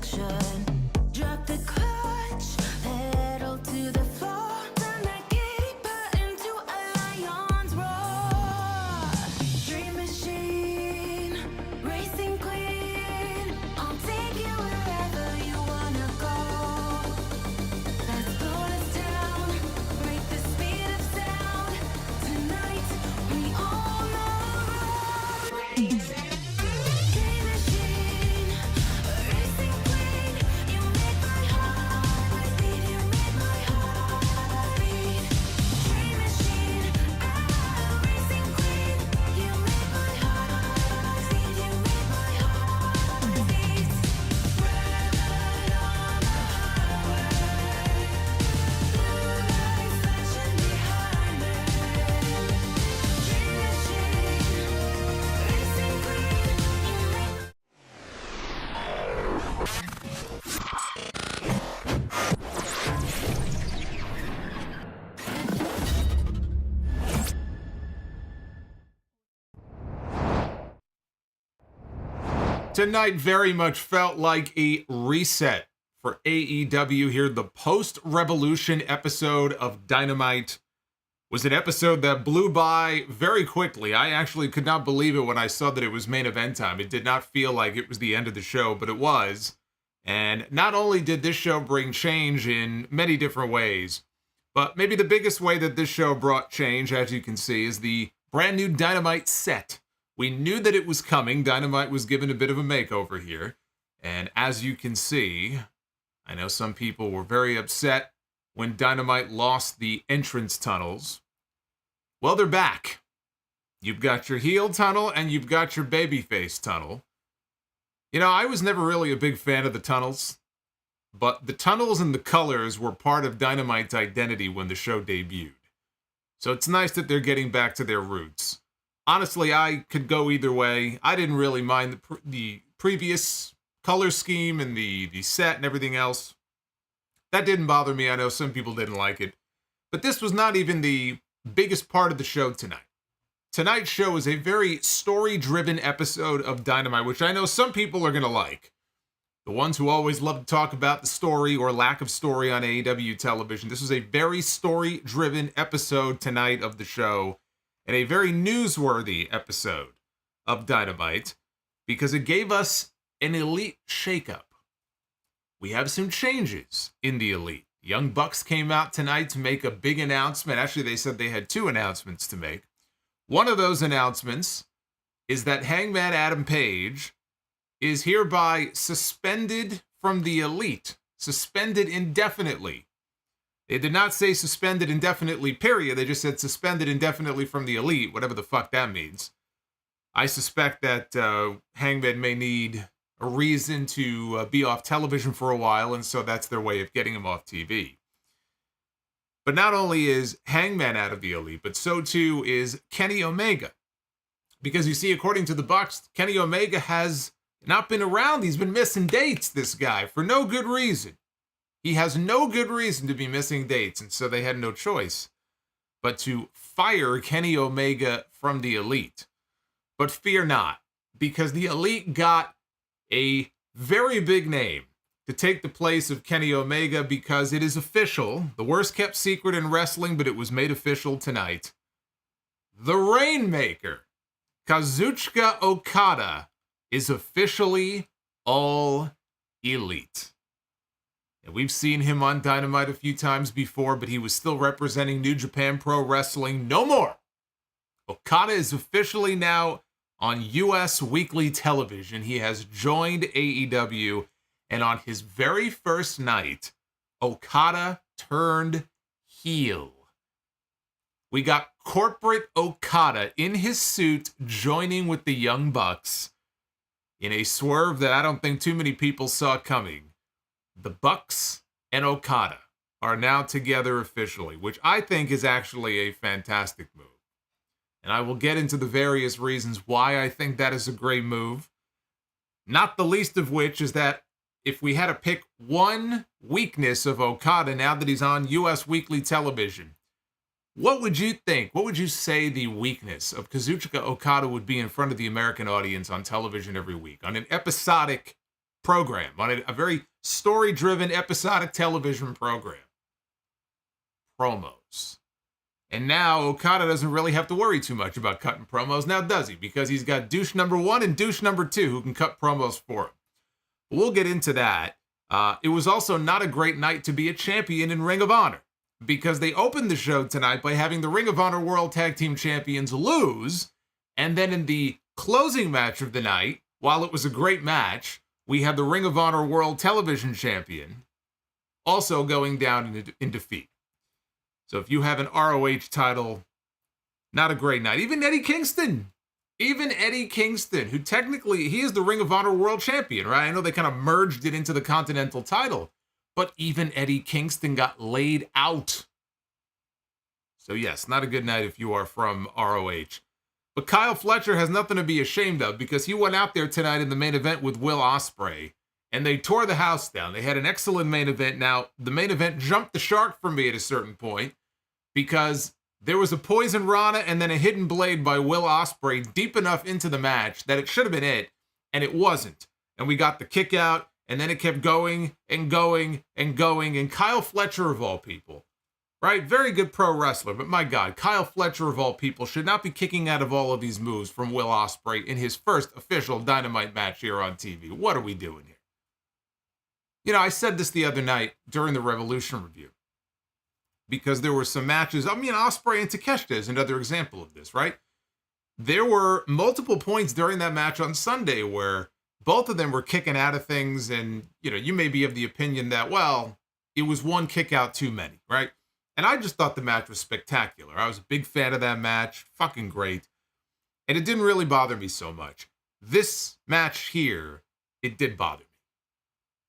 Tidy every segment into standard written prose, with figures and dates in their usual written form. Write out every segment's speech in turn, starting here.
action. Drop the clutch, pedal to the floor. Turn that giddy button to a lion's roar. Dream machine, racing queen. I'll take you wherever you wanna go. Let's slow this down, break the speed of sound. Tonight, we on the road. Dream machine, racing queen. You make my heart beat. You make my heart beat. Dream machine, racing queen. You make my heart beat. You make my heart beat. Red on the highway, blue lights flashing behind me. Dream machine, racing queen. You make Tonight very much felt like a reset for AEW here. The post-Revolution episode of Dynamite was an episode that blew by very quickly. I actually could not believe it when I saw that it was main event time. It did not feel like it was the end of the show, but it was. And not only did this show bring change in many different ways, but maybe the biggest way that this show brought change, as you can see, is the brand new Dynamite set. We knew that it was coming. Dynamite was given a bit of a makeover here. And as you can see, I know some people were very upset when Dynamite lost the entrance tunnels. Well, they're back. You've got your heel tunnel and you've got your babyface tunnel. You know, I was never really a big fan of the tunnels, but the tunnels and the colors were part of Dynamite's identity when the show debuted. So it's nice that they're getting back to their roots. Honestly, I could go either way. I didn't really mind the previous color scheme and the set and everything else. That didn't bother me. I know some people didn't like it. But this was not even the biggest part of the show tonight. Tonight's show is a very story-driven episode of Dynamite, which I know some people are going to like. The ones who always love to talk about the story or lack of story on AEW television. This was a very story-driven episode tonight of the show. And a very newsworthy episode of Dynamite because it gave us an Elite shakeup. We have some changes in the Elite. Young Bucks came out tonight to make a big announcement. Actually, they said they had 2 announcements to make. One of those announcements is that Hangman Adam Page is hereby suspended from the Elite. Suspended indefinitely. They did not say suspended indefinitely, period. They just said suspended indefinitely from the Elite, whatever the fuck that means. I suspect that Hangman may need a reason to be off television for a while, and so that's their way of getting him off TV. But not only is Hangman out of the Elite, but so too is Kenny Omega. Because you see, according to the Bucks, Kenny Omega has not been around. He's been missing dates, this guy, for no good reason. He has no good reason to be missing dates, and so they had no choice but to fire Kenny Omega from the Elite. But fear not, because the Elite got a very big name to take the place of Kenny Omega because it is official, the worst kept secret in wrestling, but it was made official tonight. The Rainmaker, Kazuchika Okada, is officially all Elite. And we've seen him on Dynamite a few times before, but he was still representing New Japan Pro Wrestling. No more! Okada is officially now on U.S. weekly television. He has joined AEW, and on his very first night, Okada turned heel. We got corporate Okada in his suit joining with the Young Bucks in a swerve that I don't think too many people saw coming. The Bucks and Okada are now together officially, which I think is actually a fantastic move. And I will get into the various reasons why I think that is a great move. Not the least of which is that if we had to pick one weakness of Okada now that he's on U.S. weekly television, what would you think? What would you say the weakness of Kazuchika Okada would be in front of the American audience on television every week, on an episodic program, on a very story-driven episodic television program. Promos. And now Okada doesn't really have to worry too much about cutting promos, now does he? Because he's got douche number 1 and douche number 2 who can cut promos for him. We'll get into that. It was also not a great night to be a champion in Ring of Honor, because they opened the show tonight by having the Ring of Honor World Tag Team Champions lose, and then in the closing match of the night, while it was a great match, we had the Ring of Honor World Television Champion also going down in defeat. So if you have an ROH title, not a great night. Even Eddie Kingston, who technically, he is the Ring of Honor World Champion, right? I know they kind of merged it into the Continental title, but even Eddie Kingston got laid out. So yes, not a good night if you are from ROH. But Kyle Fletcher has nothing to be ashamed of, because he went out there tonight in the main event with Will Ospreay, and they tore the house down. They had an excellent main event. Now, the main event jumped the shark for me at a certain point, because there was a Poison Rana and then a Hidden Blade by Will Ospreay deep enough into the match that it should have been it, and it wasn't. And we got the kick out, and then it kept going and going and going, and Kyle Fletcher, of all people, right? Very good pro wrestler, but my God, Kyle Fletcher, of all people, should not be kicking out of all of these moves from Will Ospreay in his first official Dynamite match here on TV. What are we doing here? You know, I said this the other night during the Revolution review, because there were some matches. I mean, Ospreay and Takeshita is another example of this, right? There were multiple points during that match on Sunday where both of them were kicking out of things, and, you know, you may be of the opinion that, well, it was one kick out too many, right? And I just thought the match was spectacular. I was a big fan of that match. Fucking great. And it didn't really bother me so much. This match here, it did bother me.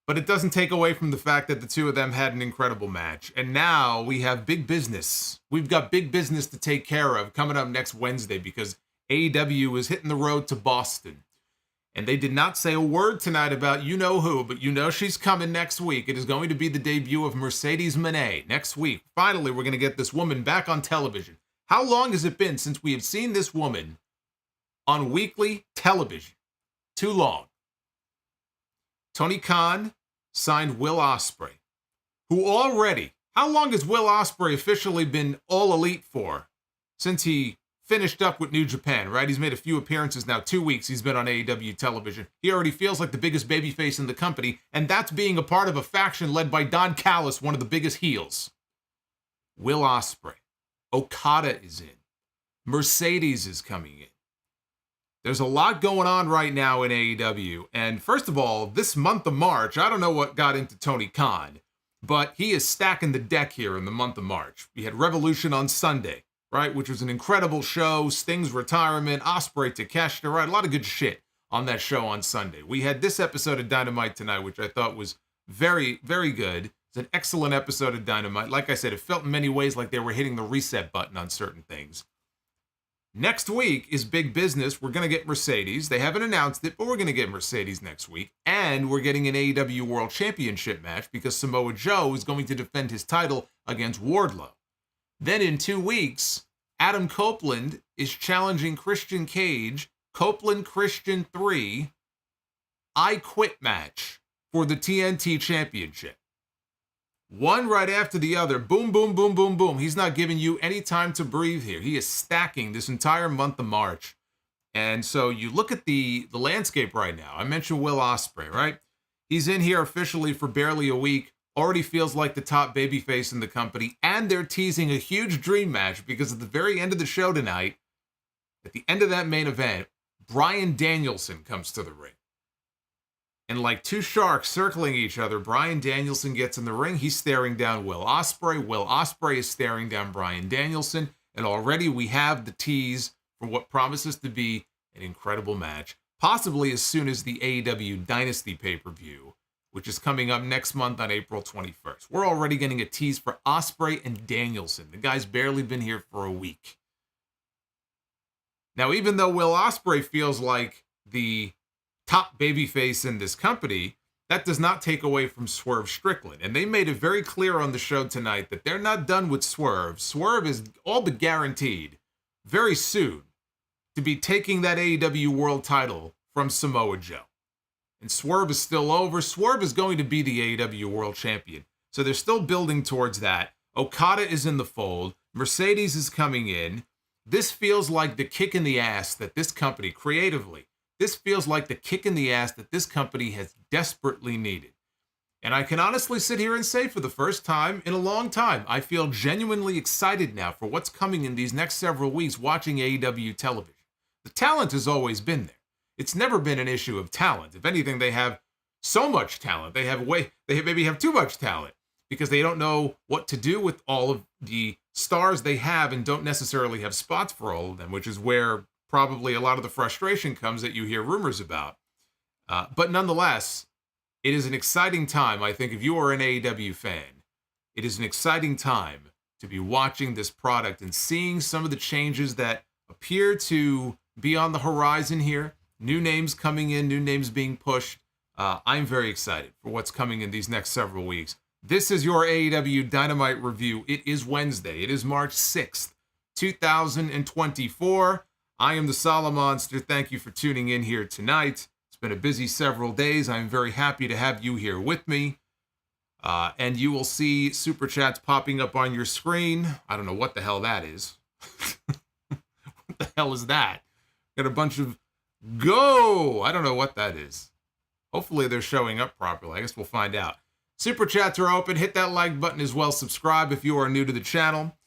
But it doesn't take away from the fact that the two of them had an incredible match. And now we have big business. We've got big business to take care of coming up next Wednesday, because AEW is hitting the road to Boston. And they did not say a word tonight about you-know-who, but you know she's coming next week. It is going to be the debut of Mercedes Moné next week. Finally, we're going to get this woman back on television. How long has it been since we have seen this woman on weekly television? Too long. Tony Khan signed Will Ospreay, who already, how long has Will Ospreay officially been All Elite for? Since he finished up with New Japan, right? He's made a few appearances now. 2 weeks he's been on AEW television. He already feels like the biggest babyface in the company, and that's being a part of a faction led by Don Callis, one of the biggest heels. Will Ospreay. Okada is in. Mercedes is coming in. There's a lot going on right now in AEW. And first of all, this month of March, I don't know what got into Tony Khan, but he is stacking the deck here in the month of March. We had Revolution on Sunday, right, which was an incredible show. Sting's retirement, Ospreay, Takeshita, right, a lot of good shit on that show on Sunday. We had this episode of Dynamite tonight, which I thought was very, very good. It's an excellent episode of Dynamite. Like I said, it felt in many ways like they were hitting the reset button on certain things. Next week is big business. We're going to get Mercedes. They haven't announced it, but we're going to get Mercedes next week. And we're getting an AEW World Championship match, because Samoa Joe is going to defend his title against Wardlow. Then in 2 weeks, Adam Copeland is challenging Christian Cage, Copeland Christian 3, I Quit match for the TNT Championship. One right after the other. Boom, boom, boom, boom, boom. He's not giving you any time to breathe here. He is stacking this entire month of March. And so you look at the landscape right now. I mentioned Will Ospreay, right? He's in here officially for barely a week. Already feels like the top babyface in the company. And they're teasing a huge dream match, because at the very end of the show tonight, at the end of that main event, Bryan Danielson comes to the ring. And like two sharks circling each other, Bryan Danielson gets in the ring. He's staring down Will Ospreay. Will Ospreay is staring down Bryan Danielson. And already we have the tease for what promises to be an incredible match, possibly as soon as the AEW Dynasty pay-per-view, which is coming up next month on April 21st. We're already getting a tease for Ospreay and Danielson. The guy's barely been here for a week. Now, even though Will Ospreay feels like the top babyface in this company, that does not take away from Swerve Strickland. And they made it very clear on the show tonight that they're not done with Swerve. Swerve is all but guaranteed very soon to be taking that AEW World title from Samoa Joe. And Swerve is still over. Swerve is going to be the AEW World Champion. So they're still building towards that. Okada is in the fold. Mercedes is coming in. This feels like the kick in the ass that this company, creatively, this feels like the kick in the ass that this company has desperately needed. And I can honestly sit here and say for the first time in a long time, I feel genuinely excited now for what's coming in these next several weeks watching AEW television. The talent has always been there. It's never been an issue of talent. If anything, they have so much talent. They maybe have too much talent because they don't know what to do with all of the stars they have and don't necessarily have spots for all of them, which is where probably a lot of the frustration comes that you hear rumors about. But nonetheless, it is an exciting time. I think if you are an AEW fan, it is an exciting time to be watching this product and seeing some of the changes that appear to be on the horizon here. New names coming in, new names being pushed. I'm very excited for what's coming in these next several weeks. This is your AEW Dynamite review. It is Wednesday. It is March 6th, 2024. I am the Solomonster. Thank you for tuning in here tonight. It's been a busy several days. I'm very happy to have you here with me. And you will see Super Chats popping up on your screen. I don't know what the hell that is. What the hell is that? Got a bunch of go. I don't know what that is. Hopefully they're showing up properly. I guess we'll find out. Super Chats are open. Hit that like button as well. Subscribe if you are new to the channel.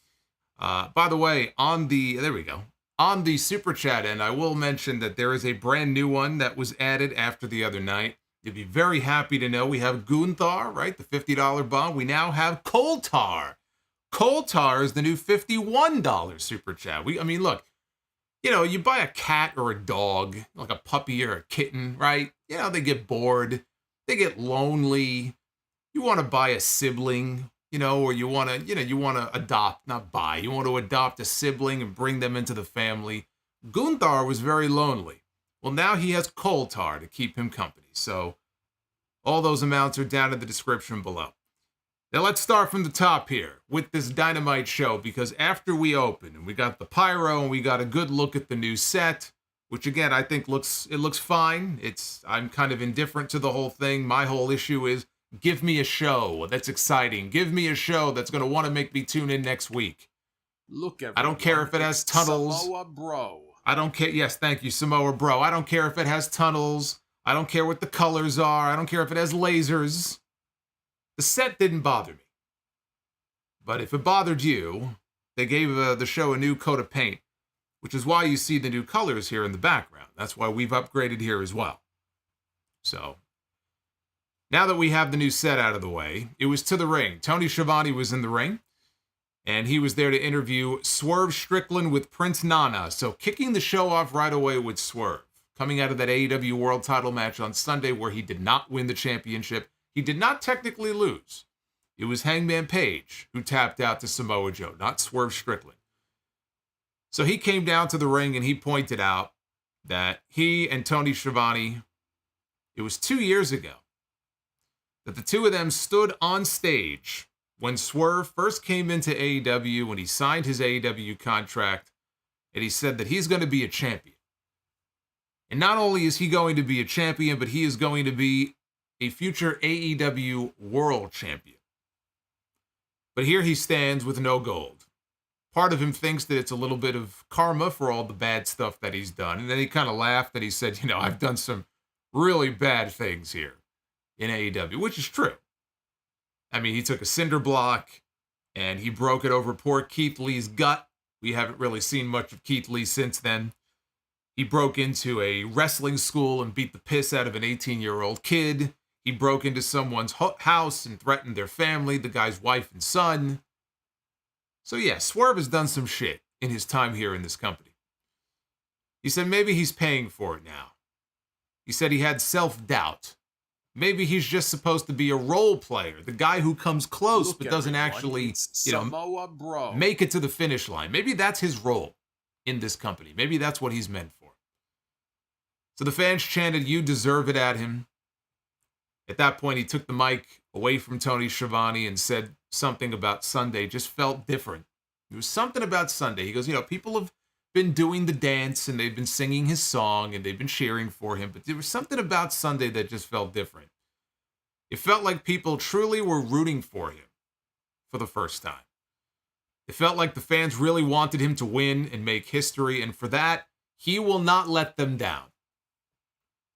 By the way, there we go. On the Super Chat end, I will mention that there is a brand new one that was added after the other night. You'll be very happy to know we have Gunther, right? The $50 bomb. We now have Coltar. Coltar is the new $51 Super Chat. Look, you buy a cat or a dog, like a puppy or a kitten, right? They get bored. They get lonely. You want to buy a sibling, or you want to adopt, not buy. You want to adopt a sibling and bring them into the family. Gunther was very lonely. Well, now he has Coltar to keep him company. So all those amounts are down in the description below. Now let's start from the top here with this Dynamite show, because after we open and we got the pyro and we got a good look at the new set, which again I think looks fine. I'm kind of indifferent to the whole thing. My whole issue is give me a show that's exciting. Give me a show that's going to want to make me tune in next week. Look, everyone, I don't care if it has tunnels. Samoa BRO. I don't care. Yes, thank you, Samoa BRO. I don't care if it has tunnels. I don't care what the colors are. I don't care if it has lasers. The set didn't bother me. But if it bothered you, they gave the show a new coat of paint, which is why you see the new colors here in the background. That's why we've upgraded here as well. So now that we have the new set out of the way, it was to the ring. Tony Schiavone was in the ring, and he was there to interview Swerve Strickland with Prince Nana. So kicking the show off right away with Swerve, coming out of that AEW World title match on Sunday where he did not win the championship. He did not technically lose. It was Hangman Page who tapped out to Samoa Joe, not Swerve Strickland. So he came down to the ring and he pointed out that he and Tony Schiavone, it was 2 years ago, that the two of them stood on stage when Swerve first came into AEW, when he signed his AEW contract, and he said that he's going to be a champion. And not only is he going to be a champion, but he is going to be a future AEW World Champion. But here he stands with no gold. Part of him thinks that it's a little bit of karma for all the bad stuff that he's done. And then he kind of laughed and he said, I've done some really bad things here in AEW, which is true. He took a cinder block and he broke it over poor Keith Lee's gut. We haven't really seen much of Keith Lee since then. He broke into a wrestling school and beat the piss out of an 18-year-old kid. He broke into someone's house and threatened their family, the guy's wife and son. So yeah, Swerve has done some shit in his time here in this company. He said maybe he's paying for it now. He said he had self-doubt. Maybe he's just supposed to be a role player, the guy who comes close but doesn't actually, Samoa BRO. make it to the finish line. Maybe that's his role in this company. Maybe that's what he's meant for. So the fans chanted, "You deserve it," at him. At that point, he took the mic away from Tony Schiavone and said something about Sunday just felt different. There was something about Sunday. He goes, people have been doing the dance and they've been singing his song and they've been cheering for him, but there was something about Sunday that just felt different. It felt like people truly were rooting for him for the first time. It felt like the fans really wanted him to win and make history, and for that, he will not let them down.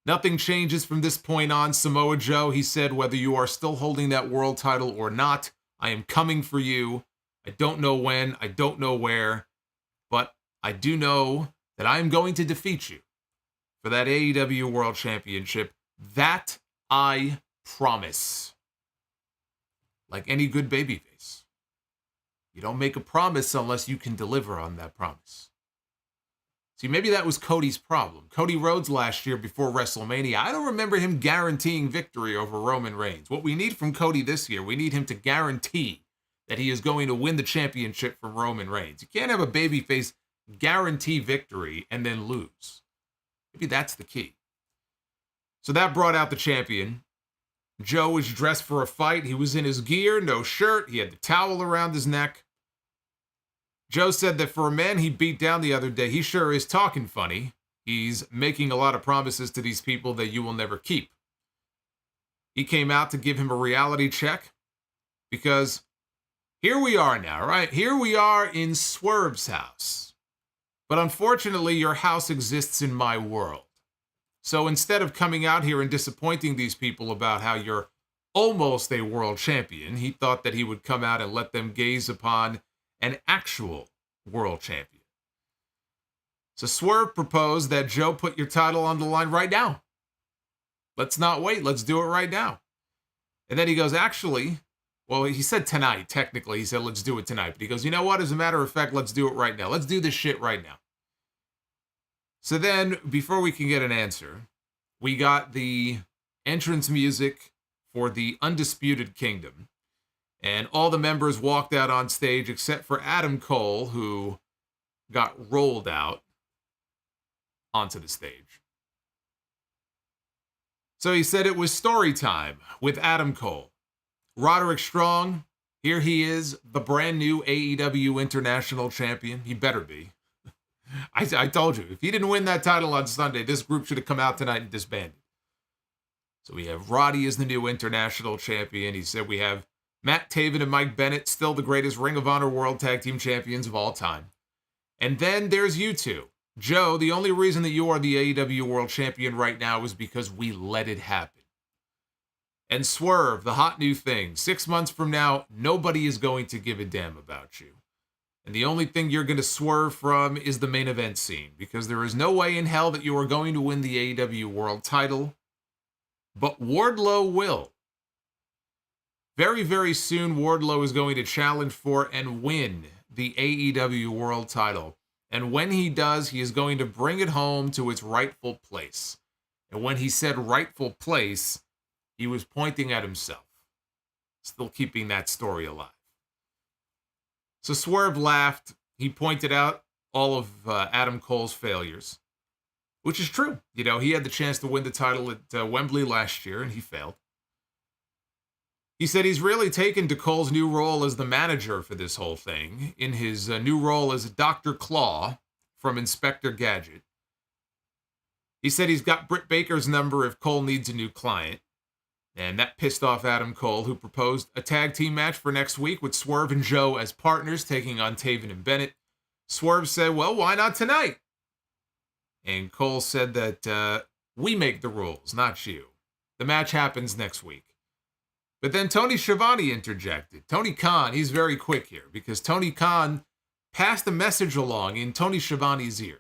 Nothing changes from this point on. Samoa Joe, he said, whether you are still holding that world title or not, I am coming for you. I don't know when, I don't know where, but I do know that I am going to defeat you for that AEW World Championship. That I promise. Like any good babyface, you don't make a promise unless you can deliver on that promise. See, maybe that was Cody's problem. Cody Rhodes last year before WrestleMania, I don't remember him guaranteeing victory over Roman Reigns. What we need from Cody this year, we need him to guarantee that he is going to win the championship from Roman Reigns. You can't have a babyface guarantee victory and then lose. Maybe that's the key. So that brought out the champion. Joe was dressed for a fight. He was in his gear, no shirt. He had the towel around his neck. Joe said that for a man he beat down the other day, he sure is talking funny. He's making a lot of promises to these people that you will never keep. He came out to give him a reality check because here we are now, right? Here we are in Swerve's house. But unfortunately, your house exists in my world. So instead of coming out here and disappointing these people about how you're almost a world champion, he thought that he would come out and let them gaze upon an actual world champion. So Swerve proposed that Joe put your title on the line right now. Let's not wait. Let's do it right now. And then he goes, actually, well, he said tonight, technically. He said, let's do it tonight. But he goes, you know what? As a matter of fact, let's do it right now. Let's do this shit right now. So then, before we can get an answer, we got the entrance music for the Undisputed Kingdom. And all the members walked out on stage except for Adam Cole, who got rolled out onto the stage. So he said it was story time with Adam Cole. Roderick Strong, here he is, the brand new AEW International Champion. He better be. I told you, if he didn't win that title on Sunday, this group should have come out tonight and disbanded. So we have Roddy as the new International Champion. He said we have Matt Taven and Mike Bennett, still the greatest Ring of Honor World Tag Team Champions of all time. And then there's you two. Joe, the only reason that you are the AEW World Champion right now is because we let it happen. And Swerve, the hot new thing. 6 months from now, nobody is going to give a damn about you. And the only thing you're going to swerve from is the main event scene, because there is no way in hell that you are going to win the AEW World title. But Wardlow will. Very, very soon, Wardlow is going to challenge for and win the AEW World title. And when he does, he is going to bring it home to its rightful place. And when he said rightful place, he was pointing at himself. Still keeping that story alive. So Swerve laughed. He pointed out all of Adam Cole's failures, which is true. You know, he had the chance to win the title at Wembley last year, and he failed. He said he's really taken to Cole's new role as the manager for this whole thing, in his new role as Dr. Claw from Inspector Gadget. He said he's got Britt Baker's number if Cole needs a new client. And that pissed off Adam Cole, who proposed a tag team match for next week with Swerve and Joe as partners, taking on Taven and Bennett. Swerve said, well, why not tonight? And Cole said that we make the rules, not you. The match happens next week. But then Tony Schiavone interjected. Tony Khan, he's very quick here, because Tony Khan passed a message along in Tony Schiavone's ear.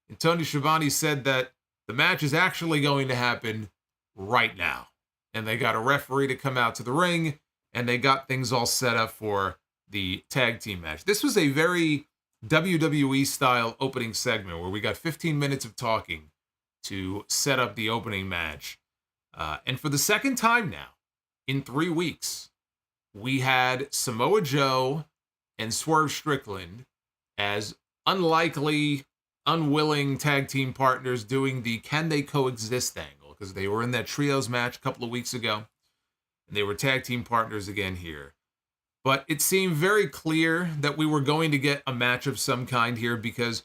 And Tony Schiavone said that the match is actually going to happen right now. And they got a referee to come out to the ring, and they got things all set up for the tag team match. This was a very WWE-style opening segment where we got 15 minutes of talking to set up the opening match. And for the second time now, in 3 weeks, we had Samoa Joe and Swerve Strickland as unlikely, unwilling tag team partners doing the can they coexist angle, because they were in that trios match a couple of weeks ago, and they were tag team partners again here. But it seemed very clear that we were going to get a match of some kind here, because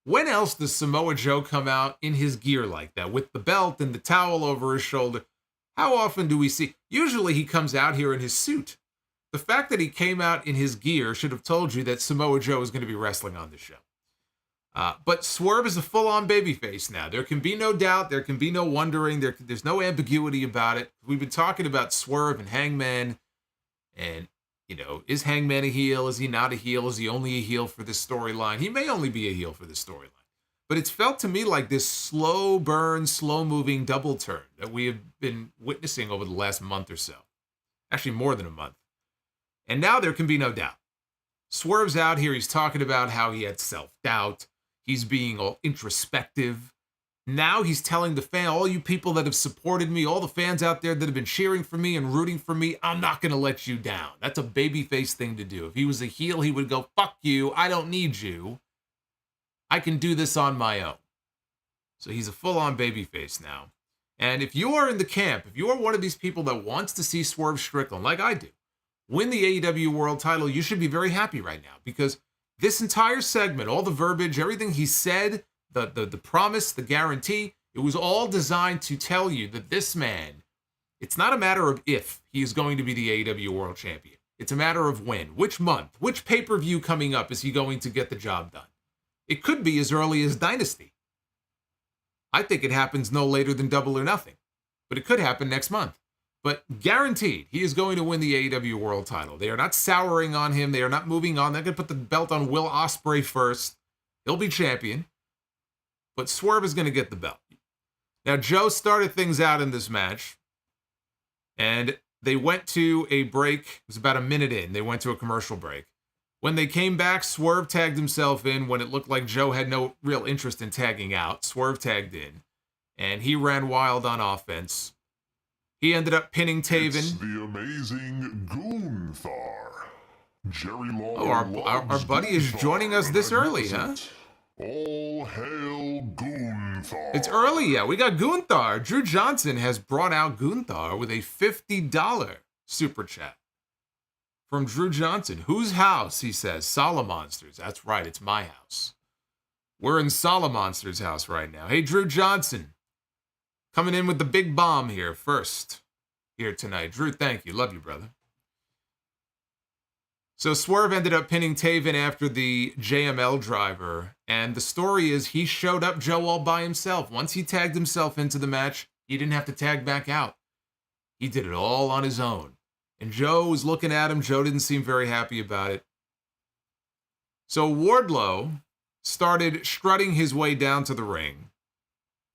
When else does Samoa Joe come out in his gear like that, with the belt and the towel over his shoulder? How often do we see? Usually he comes out here in his suit. The fact that he came out in his gear should have told you that Samoa Joe is going to be wrestling on this show. But Swerve is a full-on babyface now. There can be no doubt. There can be no wondering. There's no ambiguity about it. We've been talking about Swerve and Hangman. And, is Hangman a heel? Is he not a heel? Is he only a heel for this storyline? He may only be a heel for this storyline. But it's felt to me like this slow burn, slow-moving double turn that we have been witnessing over the last month or so. Actually, more than a month. And now there can be no doubt. Swerve's out here. He's talking about how he had self-doubt. He's being all introspective. Now he's telling the fan, all you people that have supported me, all the fans out there that have been cheering for me and rooting for me, I'm not going to let you down. That's a babyface thing to do. If he was a heel, he would go, fuck you. I don't need you. I can do this on my own. So he's a full-on babyface now. And if you are in the camp, if you are one of these people that wants to see Swerve Strickland, like I do, win the AEW World title, you should be very happy right now, because this entire segment, all the verbiage, everything he said, the promise, the guarantee, it was all designed to tell you that this man, it's not a matter of if he is going to be the AEW World Champion. It's a matter of when, which month, which pay-per-view coming up is he going to get the job done. It could be as early as Dynasty. I think it happens no later than Double or Nothing, but it could happen next month. But guaranteed, he is going to win the AEW World title. They are not souring on him. They are not moving on. They're going to put the belt on Will Ospreay first. He'll be champion. But Swerve is going to get the belt. Now, Joe started things out in this match. And they went to a break. It was about a minute in. They went to a commercial break. When they came back, Swerve tagged himself in when it looked like Joe had no real interest in tagging out. Swerve tagged in. And he ran wild on offense. He ended up pinning Taven. It's the amazing Gunther. Jerry Lawler. Oh, our buddy is joining us this early, huh? All hail Gunther. It's early, yeah. We got Gunther. Drew Johnson has brought out Gunther with a $50 super chat from Drew Johnson. Whose house, he says? Solomonster's. That's right, it's my house. We're in Solomonster's house right now. Hey, Drew Johnson. Coming in with the big bomb here first. Here tonight. Drew, thank you. Love you, brother. So Swerve ended up pinning Taven after the JML driver. And the story is he showed up Joe all by himself. Once he tagged himself into the match, he didn't have to tag back out. He did it all on his own. And Joe was looking at him. Joe didn't seem very happy about it. So Wardlow started strutting his way down to the ring,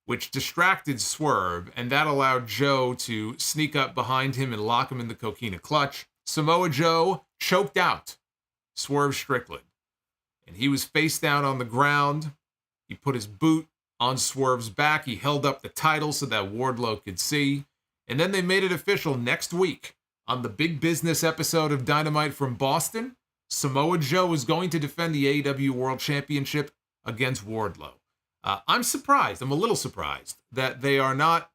which distracted Swerve, and that allowed Joe to sneak up behind him and lock him in the coquina clutch. Samoa Joe choked out Swerve Strickland, and he was face down on the ground. He put his boot on Swerve's back. He held up the title so that Wardlow could see, and then they made it official next week on the Big Business episode of Dynamite from Boston. Samoa Joe is going to defend the AEW World Championship against Wardlow. I'm surprised. I'm a little surprised that they are not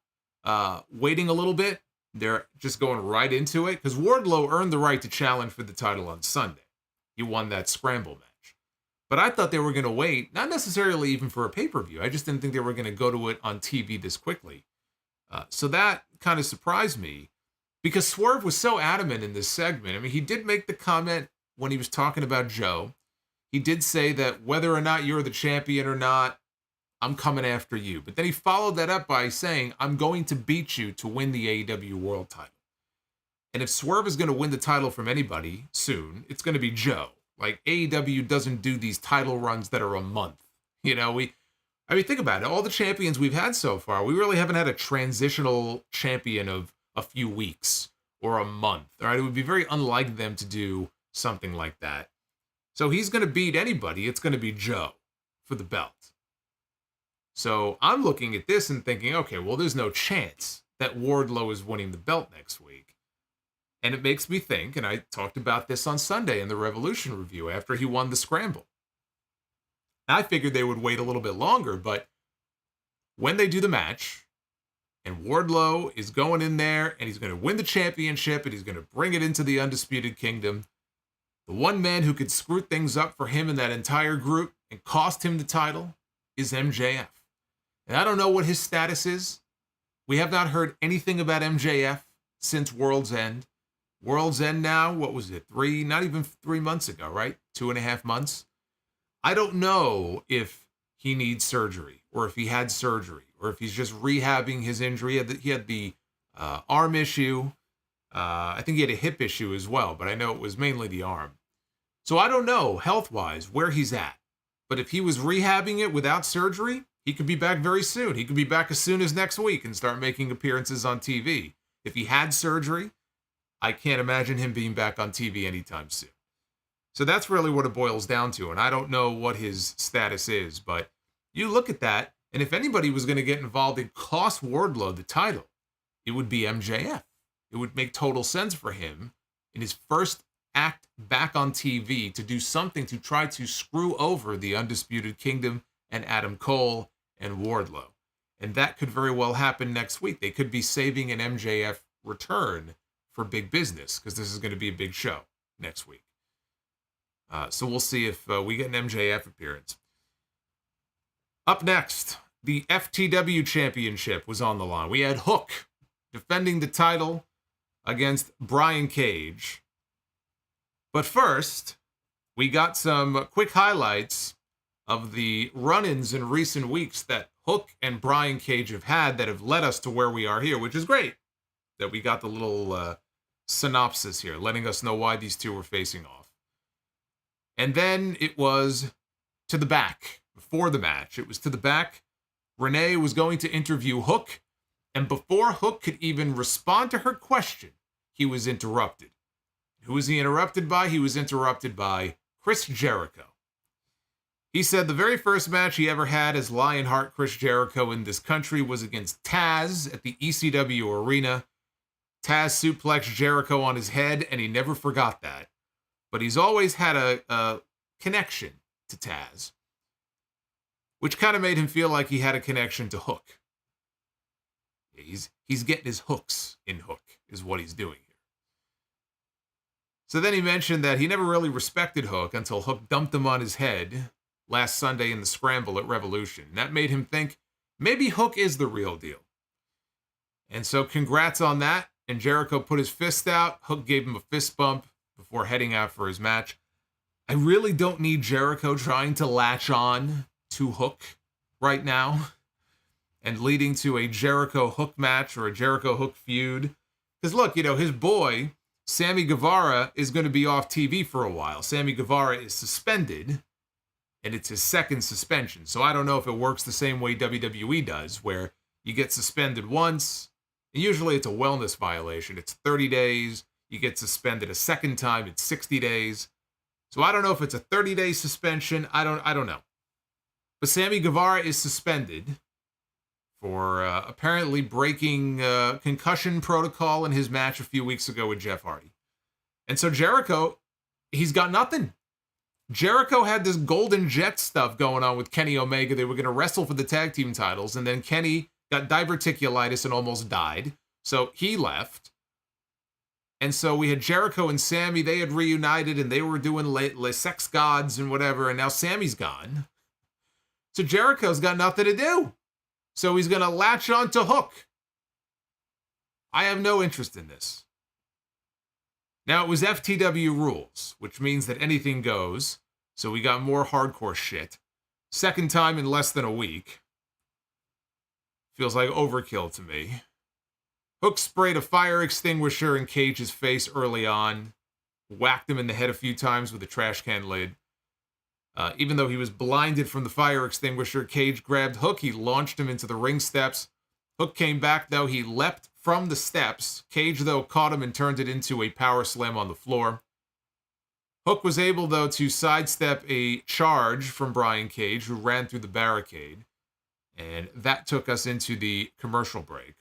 waiting a little bit. They're just going right into it, because Wardlow earned the right to challenge for the title on Sunday. He won that scramble match. But I thought they were going to wait, not necessarily even for a pay-per-view. I just didn't think they were going to go to it on TV this quickly. So that kind of surprised me, because Swerve was so adamant in this segment. I mean, he did make the comment when he was talking about Joe. He did say that whether or not you're the champion or not, I'm coming after you. But then he followed that up by saying, I'm going to beat you to win the AEW World title. And if Swerve is going to win the title from anybody soon, it's going to be Joe. Like, AEW doesn't do these title runs that are a month. You know, think about it. All the champions we've had so far, we really haven't had a transitional champion of a few weeks or a month. All right, it would be very unlike them to do something like that. So he's going to beat anybody. It's going to be Joe for the belt. So I'm looking at this and thinking, okay, well, there's no chance that Wardlow is winning the belt next week. And it makes me think, and I talked about this on Sunday in the Revolution review after he won the scramble. I figured they would wait a little bit longer, but when they do the match, and Wardlow is going in there, and he's going to win the championship, and he's going to bring it into the Undisputed Kingdom, the one man who could screw things up for him and that entire group and cost him the title, is MJF. And I don't know what his status is. We have not heard anything about MJF since World's End. World's End now, what was it? Not even 3 months ago, right? 2.5 months. I don't know if he needs surgery or if he had surgery or if he's just rehabbing his injury. He had the arm issue. I think he had a hip issue as well, but I know it was mainly the arm. So I don't know, health-wise, where he's at. But if he was rehabbing it without surgery, he could be back very soon. He could be back as soon as next week and start making appearances on TV. If he had surgery, I can't imagine him being back on TV anytime soon. So that's really what it boils down to, and I don't know what his status is, but you look at that, and if anybody was going to get involved and cost Wardlow the title, it would be MJF. It would make total sense for him in his first act back on TV to do something to try to screw over the Undisputed Kingdom and Adam Cole and Wardlow. And that could very well happen next week. They could be saving an MJF return for big business because this is going to be a big show next week. So we'll see if we get an MJF appearance. Up next, the FTW Championship was on the line. We had Hook defending the title against Brian Cage. But first, we got some quick highlights of the run-ins in recent weeks that Hook and Brian Cage have had that have led us to where we are here, which is great that we got the little synopsis here, letting us know why these two were facing off. And then it was to the back. Before the match, it was to the back. Renee was going to interview Hook, and before Hook could even respond to her question, he was interrupted. Who was he interrupted by? He was interrupted by Chris Jericho. He said the very first match he ever had as Lionheart Chris Jericho in this country was against Taz at the ECW arena. Taz suplexed Jericho on his head, and he never forgot that. But he's always had a connection to Taz, which kind of made him feel like he had a connection to Hook. He's getting his hooks in Hook, is what he's doing here. So then he mentioned that he never really respected Hook until Hook dumped him on his head last Sunday in the Scramble at Revolution. That made him think maybe Hook is the real deal. And so congrats on that. And Jericho put his fist out. Hook gave him a fist bump before heading out for his match. I really don't need Jericho trying to latch on to Hook right now and leading to a Jericho-Hook match or a Jericho-Hook feud. Because look, his boy, Sammy Guevara, is going to be off TV for a while. Sammy Guevara is suspended, and it's his second suspension. So I don't know if it works the same way WWE does, where you get suspended once, and usually it's a wellness violation. It's 30 days. You get suspended a second time, it's 60 days. So I don't know if it's a 30-day suspension. I don't know. But Sammy Guevara is suspended for apparently breaking concussion protocol in his match a few weeks ago with Jeff Hardy. And so Jericho, he's got nothing. Jericho had this Golden Jet stuff going on with Kenny Omega. They were going to wrestle for the tag team titles, and then Kenny got diverticulitis and almost died. So he left. And so we had Jericho and Sammy. They had reunited, and they were doing Les Sex Gods and whatever, and now Sammy's gone. So Jericho's got nothing to do. So he's going to latch on to Hook. I have no interest in this. Now, it was FTW rules, which means that anything goes. So we got more hardcore shit. Second time in less than a week. Feels like overkill to me. Hook sprayed a fire extinguisher in Cage's face early on. Whacked him in the head a few times with a trash can lid. Even though he was blinded from the fire extinguisher, Cage grabbed Hook. He launched him into the ring steps. Hook came back, though. He leapt from the steps. Cage, though, caught him and turned it into a power slam on the floor. Hook was able, though, to sidestep a charge from Brian Cage, who ran through the barricade. And that took us into the commercial break.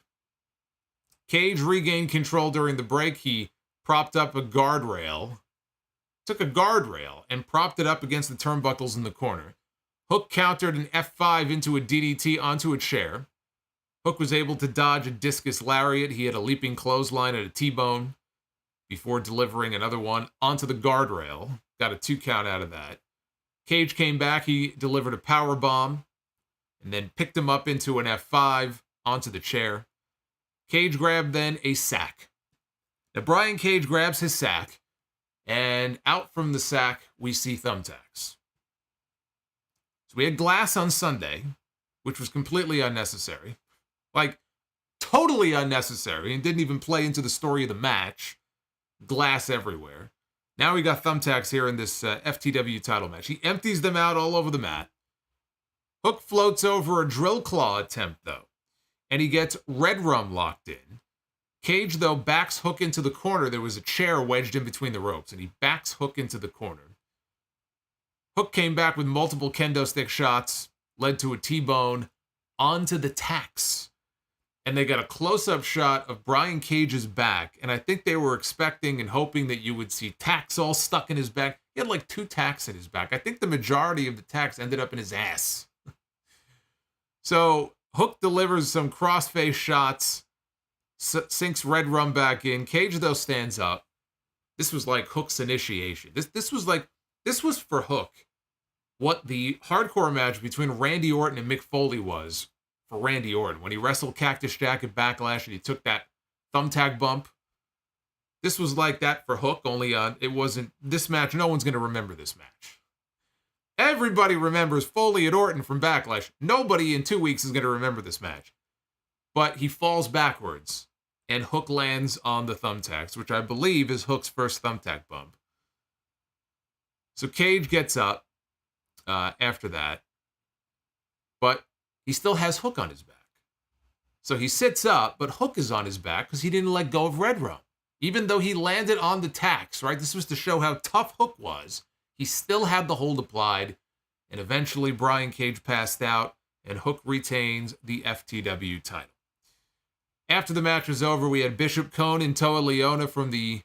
Cage regained control during the break. He propped up a guardrail. Took a guardrail and propped it up against the turnbuckles in the corner. Hook countered an F5 into a DDT onto a chair. Hook was able to dodge a discus lariat. He had a leaping clothesline and a T-bone before delivering another one onto the guardrail. Got a 2 count out of that. Cage came back. He delivered a power bomb. and then picked him up into an F5 onto the chair. Cage grabbed then a sack. Now, Brian Cage grabs his sack, and out from the sack, we see thumbtacks. So we had glass on Sunday, which was completely unnecessary. Like, totally unnecessary, and didn't even play into the story of the match. Glass everywhere. Now we got thumbtacks here in this FTW title match. He empties them out all over the mat. Hook floats over a drill claw attempt, though, and he gets Red Rum locked in. Cage, though, backs Hook into the corner. There was a chair wedged in between the ropes, and he backs Hook into the corner. Hook came back with multiple kendo stick shots, led to a T-bone onto the tacks. And they got a close-up shot of Brian Cage's back, and I think they were expecting and hoping that you would see tacks all stuck in his back. He had like 2 tacks in his back. I think the majority of the tacks ended up in his ass. So Hook delivers some crossface shots, sinks Red Rum back in. Cage, though, stands up. This was like Hook's initiation. This was for Hook what the hardcore match between Randy Orton and Mick Foley was for Randy Orton when he wrestled Cactus Jack at Backlash and he took that thumbtack bump. This was like that for Hook, only it wasn't this match. No one's going to remember this match. Everybody remembers Foley and Orton from Backlash. Nobody in 2 weeks is going to remember this match. But he falls backwards, and Hook lands on the thumbtacks, which I believe is Hook's first thumbtack bump. So Cage gets up after that, but he still has Hook on his back. So he sits up, but Hook is on his back because he didn't let go of Red Rum. Even though he landed on the tacks, right? This was to show how tough Hook was. He still had the hold applied, and eventually Brian Cage passed out, and Hook retains the FTW title. After the match was over, we had Bishop Cone and Toa Leona from the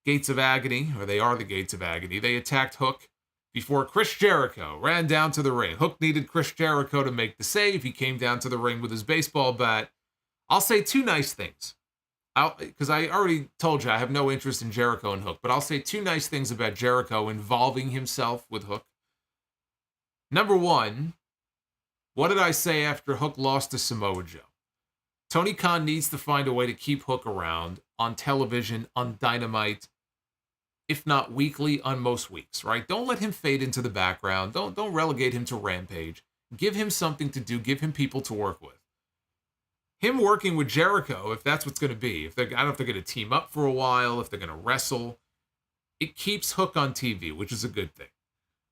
Gates of Agony, or they are the Gates of Agony. They attacked Hook before Chris Jericho ran down to the ring. Hook needed Chris Jericho to make the save. He came down to the ring with his baseball bat. I'll say 2 nice things. Because I already told you I have no interest in Jericho and Hook, but I'll say 2 nice things about Jericho involving himself with Hook. Number 1, what did I say after Hook lost to Samoa Joe? Tony Khan needs to find a way to keep Hook around on television, on Dynamite, if not weekly, on most weeks, right? Don't let him fade into the background. Don't relegate him to Rampage. Give him something to do. Give him people to work with. Him working with Jericho, if that's what's going to be, I don't know if they're going to team up for a while, if they're going to wrestle, it keeps Hook on TV, which is a good thing.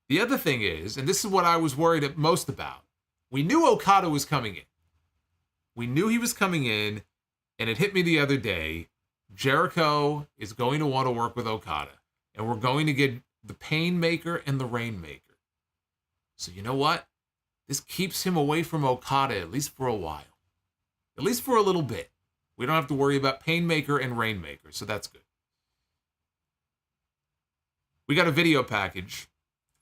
The other thing is, and this is what I was worried most about, we knew Okada was coming in. We knew he was coming in, and it hit me the other day. Jericho is going to want to work with Okada, and we're going to get the Painmaker and the Rainmaker. So you know what? This keeps him away from Okada, at least for a while. At least for a little bit. We don't have to worry about Painmaker and Rainmaker, so that's good. We got a video package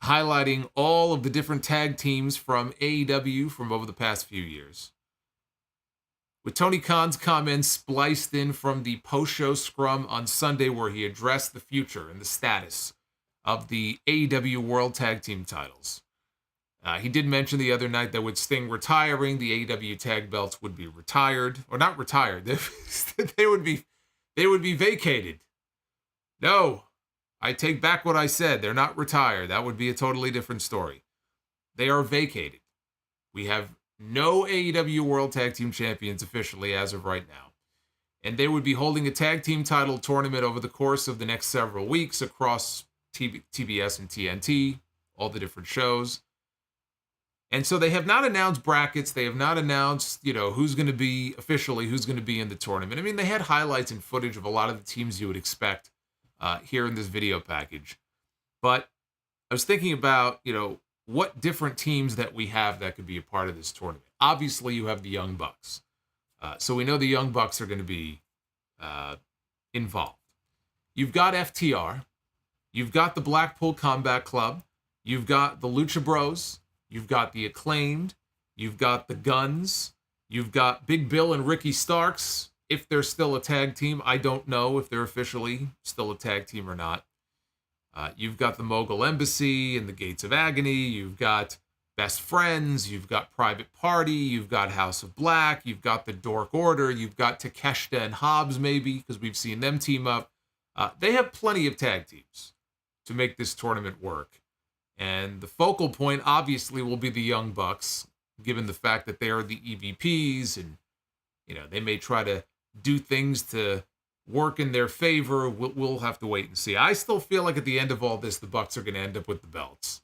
highlighting all of the different tag teams from AEW from over the past few years. With Tony Khan's comments spliced in from the post-show scrum on Sunday where he addressed the future and the status of the AEW World Tag Team titles. He did mention the other night that with Sting retiring, the AEW tag belts would be retired, or not retired. They would be vacated. No, I take back what I said. They're not retired. That would be a totally different story. They are vacated. We have no AEW World Tag Team Champions officially as of right now. And they would be holding a tag team title tournament over the course of the next several weeks across TBS and TNT, all the different shows. And so they have not announced brackets. They have not announced, who's going to be in the tournament. I mean, they had highlights and footage of a lot of the teams you would expect here in this video package. But I was thinking about, what different teams that we have that could be a part of this tournament. Obviously, you have the Young Bucks. So we know the Young Bucks are going to be involved. You've got FTR. You've got the Blackpool Combat Club. You've got the Lucha Bros. You've got the Acclaimed. You've got the Guns. You've got Big Bill and Ricky Starks. If they're still a tag team, I don't know if they're officially still a tag team or not. You've got the Mogul Embassy and the Gates of Agony. You've got Best Friends, you've got Private Party, you've got House of Black, you've got the Dork Order, you've got Takeshita and Hobbs maybe, because we've seen them team up. They have plenty of tag teams to make this tournament work. And the focal point obviously will be the Young Bucks, given the fact that they are the EVPs and, they may try to do things to work in their favor. We'll have to wait and see. I still feel like at the end of all this, the Bucks are going to end up with the belts.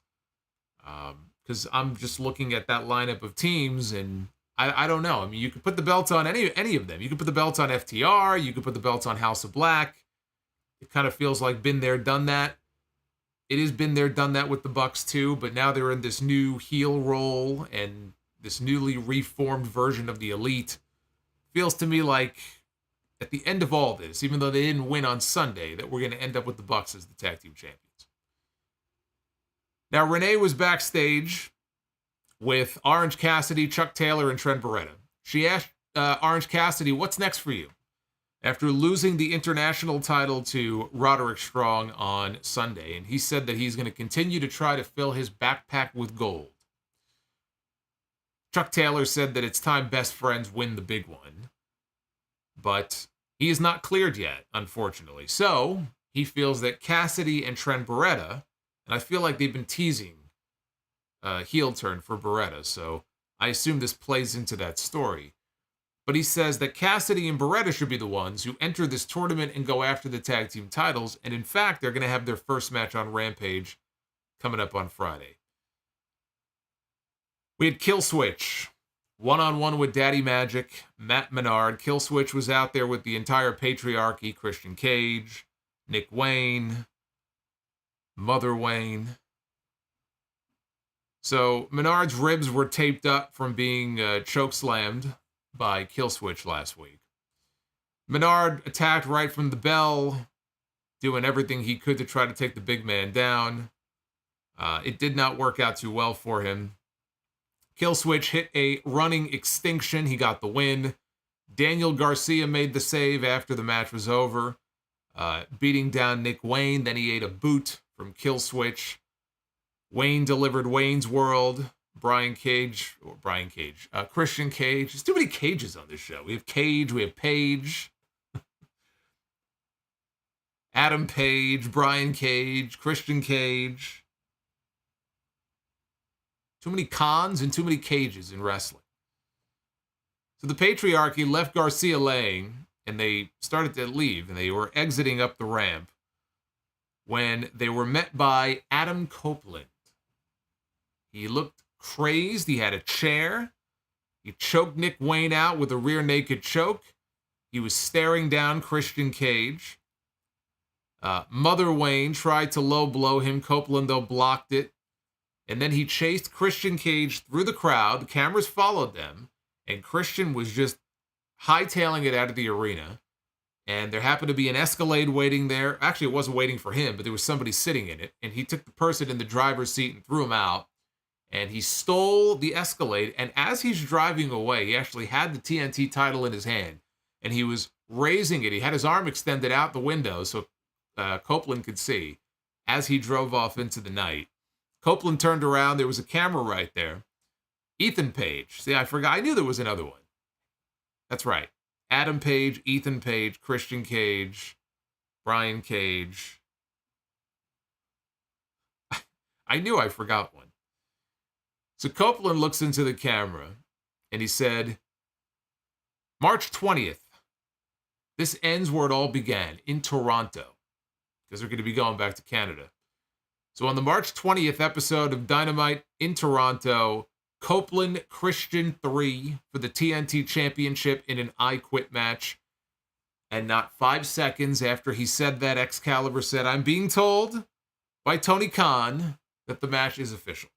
Because I'm just looking at that lineup of teams, and I don't know. I mean, you could put the belts on any of them. You could put the belts on FTR. You could put the belts on House of Black. It kind of feels like been there, done that. It has been there, done that with the Bucks too, but now they're in this new heel role and this newly reformed version of the Elite. Feels to me like at the end of all this, even though they didn't win on Sunday, that we're going to end up with the Bucks as the tag team champions. Now, Renee was backstage with Orange Cassidy, Chuck Taylor, and Trent Beretta. She asked Orange Cassidy, what's next for you? After losing the international title to Roderick Strong on Sunday, and he said that he's going to continue to try to fill his backpack with gold. Chuck Taylor said that it's time Best Friends win the big one, but he is not cleared yet, unfortunately. So he feels that Cassidy and Trent Beretta, and I feel like they've been teasing a heel turn for Beretta, so I assume this plays into that story. But he says that Cassidy and Beretta should be the ones who enter this tournament and go after the tag team titles. And in fact, they're going to have their first match on Rampage coming up on Friday. We had Killswitch, one-on-one with Daddy Magic, Matt Menard. Killswitch was out there with the entire patriarchy, Christian Cage, Nick Wayne, Mother Wayne. So Menard's ribs were taped up from being chokeslammed by Killswitch last week. Menard attacked right from the bell, doing everything he could to try to take the big man down. It did not work out too well for him. Killswitch hit a running extinction. He got the win. Daniel Garcia made the save after the match was over, beating down Nick Wayne. Then he ate a boot from Killswitch. Wayne delivered Wayne's World. Christian Cage. There's too many Cages on this show. We have Cage, we have Page. Adam Page, Brian Cage, Christian Cage. Too many cons and too many cages in wrestling. So the patriarchy left Garcia laying, and they started to leave, and they were exiting up the ramp when they were met by Adam Copeland. He looked crazed. He had a chair. He choked Nick Wayne out with a rear naked choke. He was staring down Christian Cage. Mother Wayne tried to low blow him. Copeland, though, blocked it. And then he chased Christian Cage through the crowd. The cameras followed them. And Christian was just hightailing it out of the arena. And there happened to be an Escalade waiting there. Actually, it wasn't waiting for him, but there was somebody sitting in it. And he took the person in the driver's seat and threw him out. And he stole the Escalade. And as he's driving away, he actually had the TNT title in his hand. And he was raising it. He had his arm extended out the window so Copeland could see as he drove off into the night. Copeland turned around. There was a camera right there. Ethan Page. See, I forgot. I knew there was another one. That's right. Adam Page, Ethan Page, Christian Cage, Brian Cage. I knew I forgot one. So Copeland looks into the camera and he said, March 20th, this ends where it all began, in Toronto, because they're going to be going back to Canada. So on the March 20th episode of Dynamite in Toronto, Copeland Christian 3 for the TNT Championship in an I Quit match. And not 5 seconds after he said that, Excalibur said, I'm being told by Tony Khan that the match is official.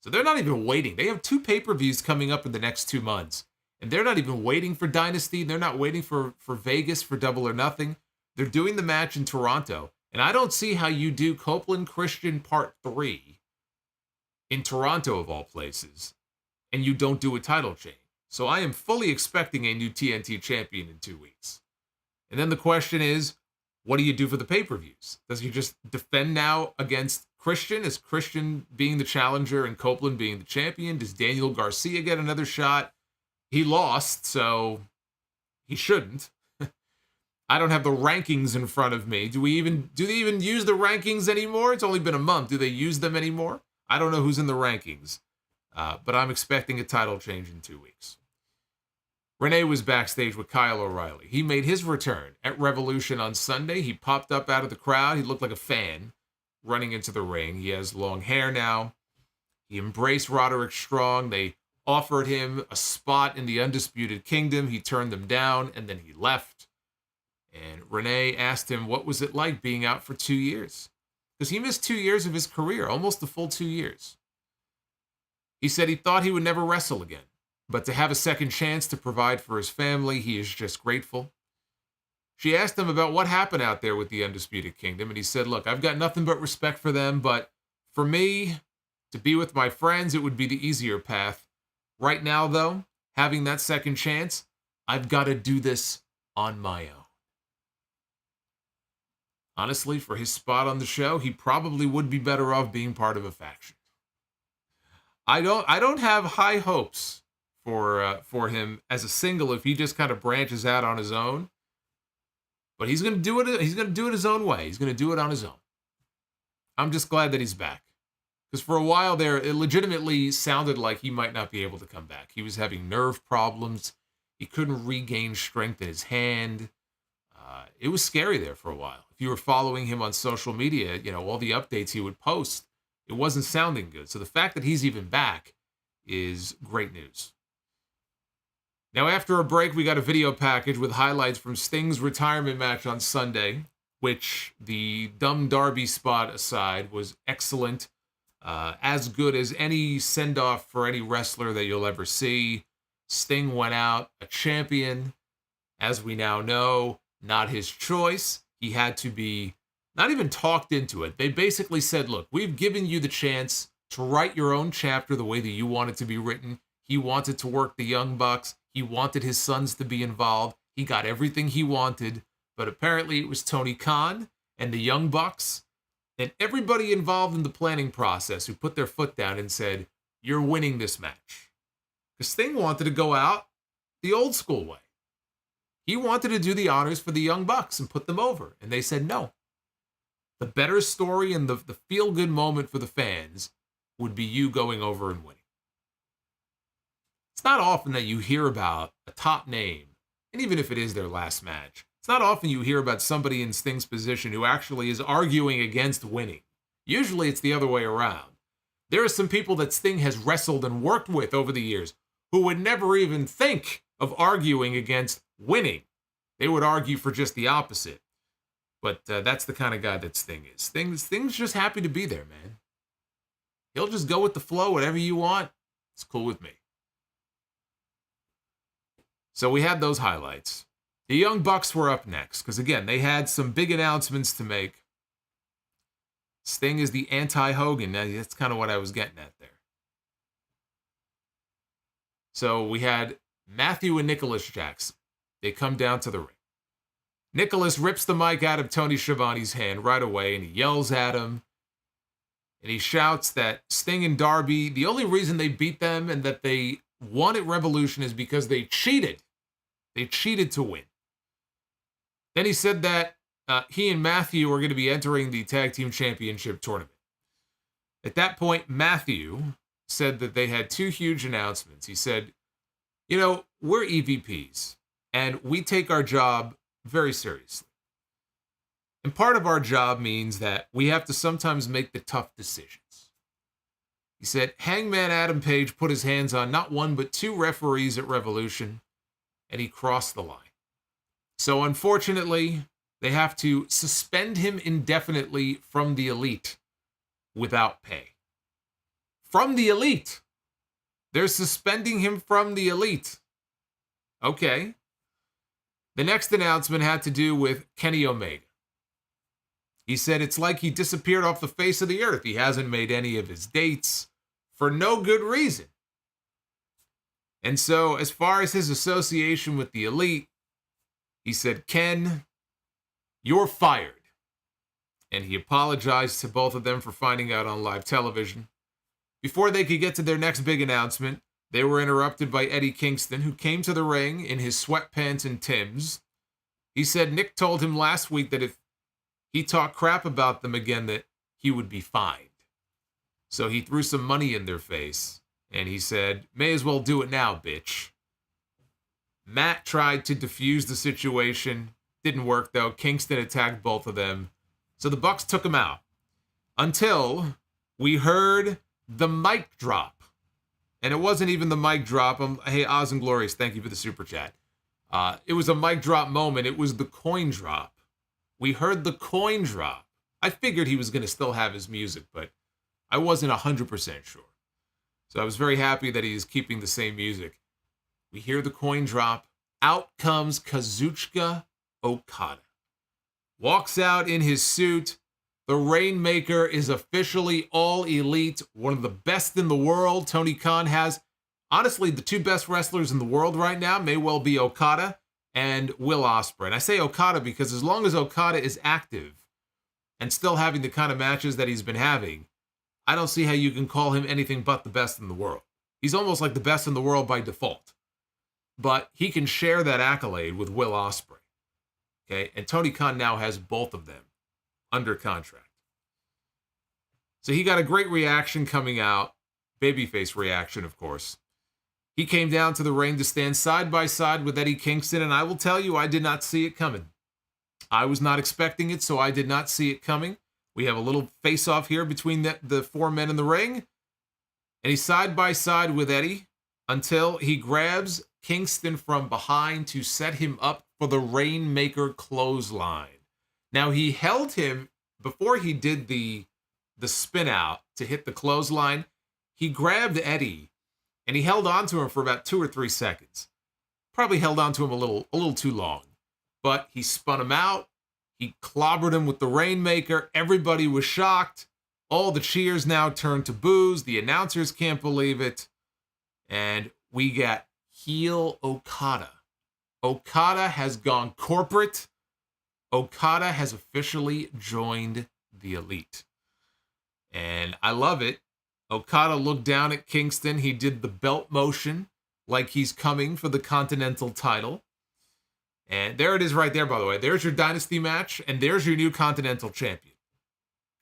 So they're not even waiting. They have 2 pay-per-views coming up in the next 2 months. And they're not even waiting for Dynasty. They're not waiting for Vegas for Double or Nothing. They're doing the match in Toronto. And I don't see how you do Copeland Christian Part 3 in Toronto, of all places, and you don't do a title change. So I am fully expecting a new TNT champion in 2 weeks. And then the question is, what do you do for the pay-per-views? Does he just defend now against Christian? Is Christian being the challenger and Copeland being the champion? Does Daniel Garcia get another shot? He lost, so he shouldn't. I don't have the rankings in front of me. Do they even use the rankings anymore? It's only been a month. Do they use them anymore? I don't know who's in the rankings, but I'm expecting a title change in 2 weeks. Renee was backstage with Kyle O'Reilly. He made his return at Revolution on Sunday. He popped up out of the crowd. He looked like a fan running into the ring. He has long hair now. He embraced Roderick Strong. They offered him a spot in the Undisputed Kingdom. He turned them down, and then he left. And Renee asked him what was it like being out for 2 years? Because he missed 2 years of his career, almost the full 2 years. He said he thought he would never wrestle again, but to have a second chance to provide for his family, he is just grateful. She asked him about what happened out there with the Undisputed Kingdom, and he said, look, I've got nothing but respect for them, but for me, to be with my friends, it would be the easier path. Right now, though, having that second chance, I've got to do this on my own. Honestly, for his spot on the show, he probably would be better off being part of a faction. I don't have high hopes for him as a single if he just kind of branches out on his own. But he's going to do it. He's going to do it his own way. He's going to do it on his own. I'm just glad that he's back. Because for a while there, it legitimately sounded like he might not be able to come back. He was having nerve problems. He couldn't regain strength in his hand. It was scary there for a while. If you were following him on social media, all the updates he would post, it wasn't sounding good. So the fact that he's even back is great news. Now, after a break, we got a video package with highlights from Sting's retirement match on Sunday, which, the dumb Darby spot aside, was excellent. As good as any send-off for any wrestler that you'll ever see. Sting went out a champion, as we now know, not his choice. He had to be not even talked into it. They basically said, look, we've given you the chance to write your own chapter the way that you want it to be written. He wanted to work the Young Bucks. He wanted his sons to be involved. He got everything he wanted, but apparently it was Tony Khan and the Young Bucks and everybody involved in the planning process who put their foot down and said, you're winning this match. Because Sting wanted to go out the old school way. He wanted to do the honors for the Young Bucks and put them over, and they said no. The better story and the feel-good moment for the fans would be you going over and winning. It's not often that you hear about a top name, and even if it is their last match, it's not often you hear about somebody in Sting's position who actually is arguing against winning. Usually it's the other way around. There are some people that Sting has wrestled and worked with over the years who would never even think of arguing against winning. They would argue for just the opposite. But that's the kind of guy that Sting is. Sting's just happy to be there, man. He'll just go with the flow, whatever you want. It's cool with me. So we had those highlights. The Young Bucks were up next, because again, they had some big announcements to make. Sting is the anti-Hogan. Now, that's kind of what I was getting at there. So we had Matthew and Nicholas Jackson. They come down to the ring. Nicholas rips the mic out of Tony Schiavone's hand right away, and he yells at him. And he shouts that Sting and Darby, the only reason they beat them and that they won at Revolution is because they cheated. They cheated to win. Then he said that he and Matthew are going to be entering the Tag Team Championship tournament. At that point, Matthew said that they had two huge announcements. He said, we're EVPs, and we take our job very seriously. And part of our job means that we have to sometimes make the tough decisions. He said, Hangman Adam Page put his hands on not one but two referees at Revolution, and he crossed the line. So unfortunately, they have to suspend him indefinitely from the Elite without pay. From the Elite. They're suspending him from the Elite. Okay. The next announcement had to do with Kenny Omega. He said it's like he disappeared off the face of the earth. He hasn't made any of his dates for no good reason. And so, as far as his association with the Elite, he said, Ken, you're fired. and he apologized to both of them for finding out on live television. Before they could get to their next big announcement, they were interrupted by Eddie Kingston, who came to the ring in his sweatpants and Timbs. He said Nick told him last week that if he talked crap about them again, that he would be fined. So he threw some money in their face, and he said, may as well do it now, bitch. Matt tried to defuse the situation. Didn't work, though. Kingston attacked both of them. So the Bucks took him out. Until we heard the mic drop. And it wasn't even the mic drop. Hey, Oz and Glorious, thank you for the super chat. It was a mic drop moment. It was the coin drop. We heard the coin drop. I figured he was going to still have his music, but I wasn't 100% sure. So I was very happy that he is keeping the same music. We hear the coin drop. Out comes Kazuchika Okada. Walks out in his suit. The Rainmaker is officially all elite. One of the best in the world. Tony Khan has, honestly, the two best wrestlers in the world right now may well be Okada and Will Ospreay. And I say Okada because as long as Okada is active and still having the kind of matches that he's been having, I don't see how you can call him anything but the best in the world. He's almost like the best in the world by default. But he can share that accolade with Will Ospreay. Okay, and Tony Khan now has both of them under contract. So he got a great reaction coming out. Babyface reaction, of course. He came down to the ring to stand side by side with Eddie Kingston, and I will tell you, I did not see it coming. I was not expecting it, so I did not see it coming. We have a little face-off here between the four men in the ring. And he's side by side with Eddie until he grabs Kingston from behind to set him up for the Rainmaker clothesline. Now, he held him before he did the spin out to hit the clothesline. He grabbed Eddie and he held on to him for about 2 or 3 seconds. Probably held on to him a little too long. But he spun him out. He clobbered him with the Rainmaker. Everybody was shocked. All the cheers now turned to boos. The announcers can't believe it. And we got heel Okada. Okada has gone corporate. Okada has officially joined the Elite. And I love it. Okada looked down at Kingston. He did the belt motion like he's coming for the Continental title. And there it is right there, by the way. There's your Dynasty match, and there's your new Continental Champion.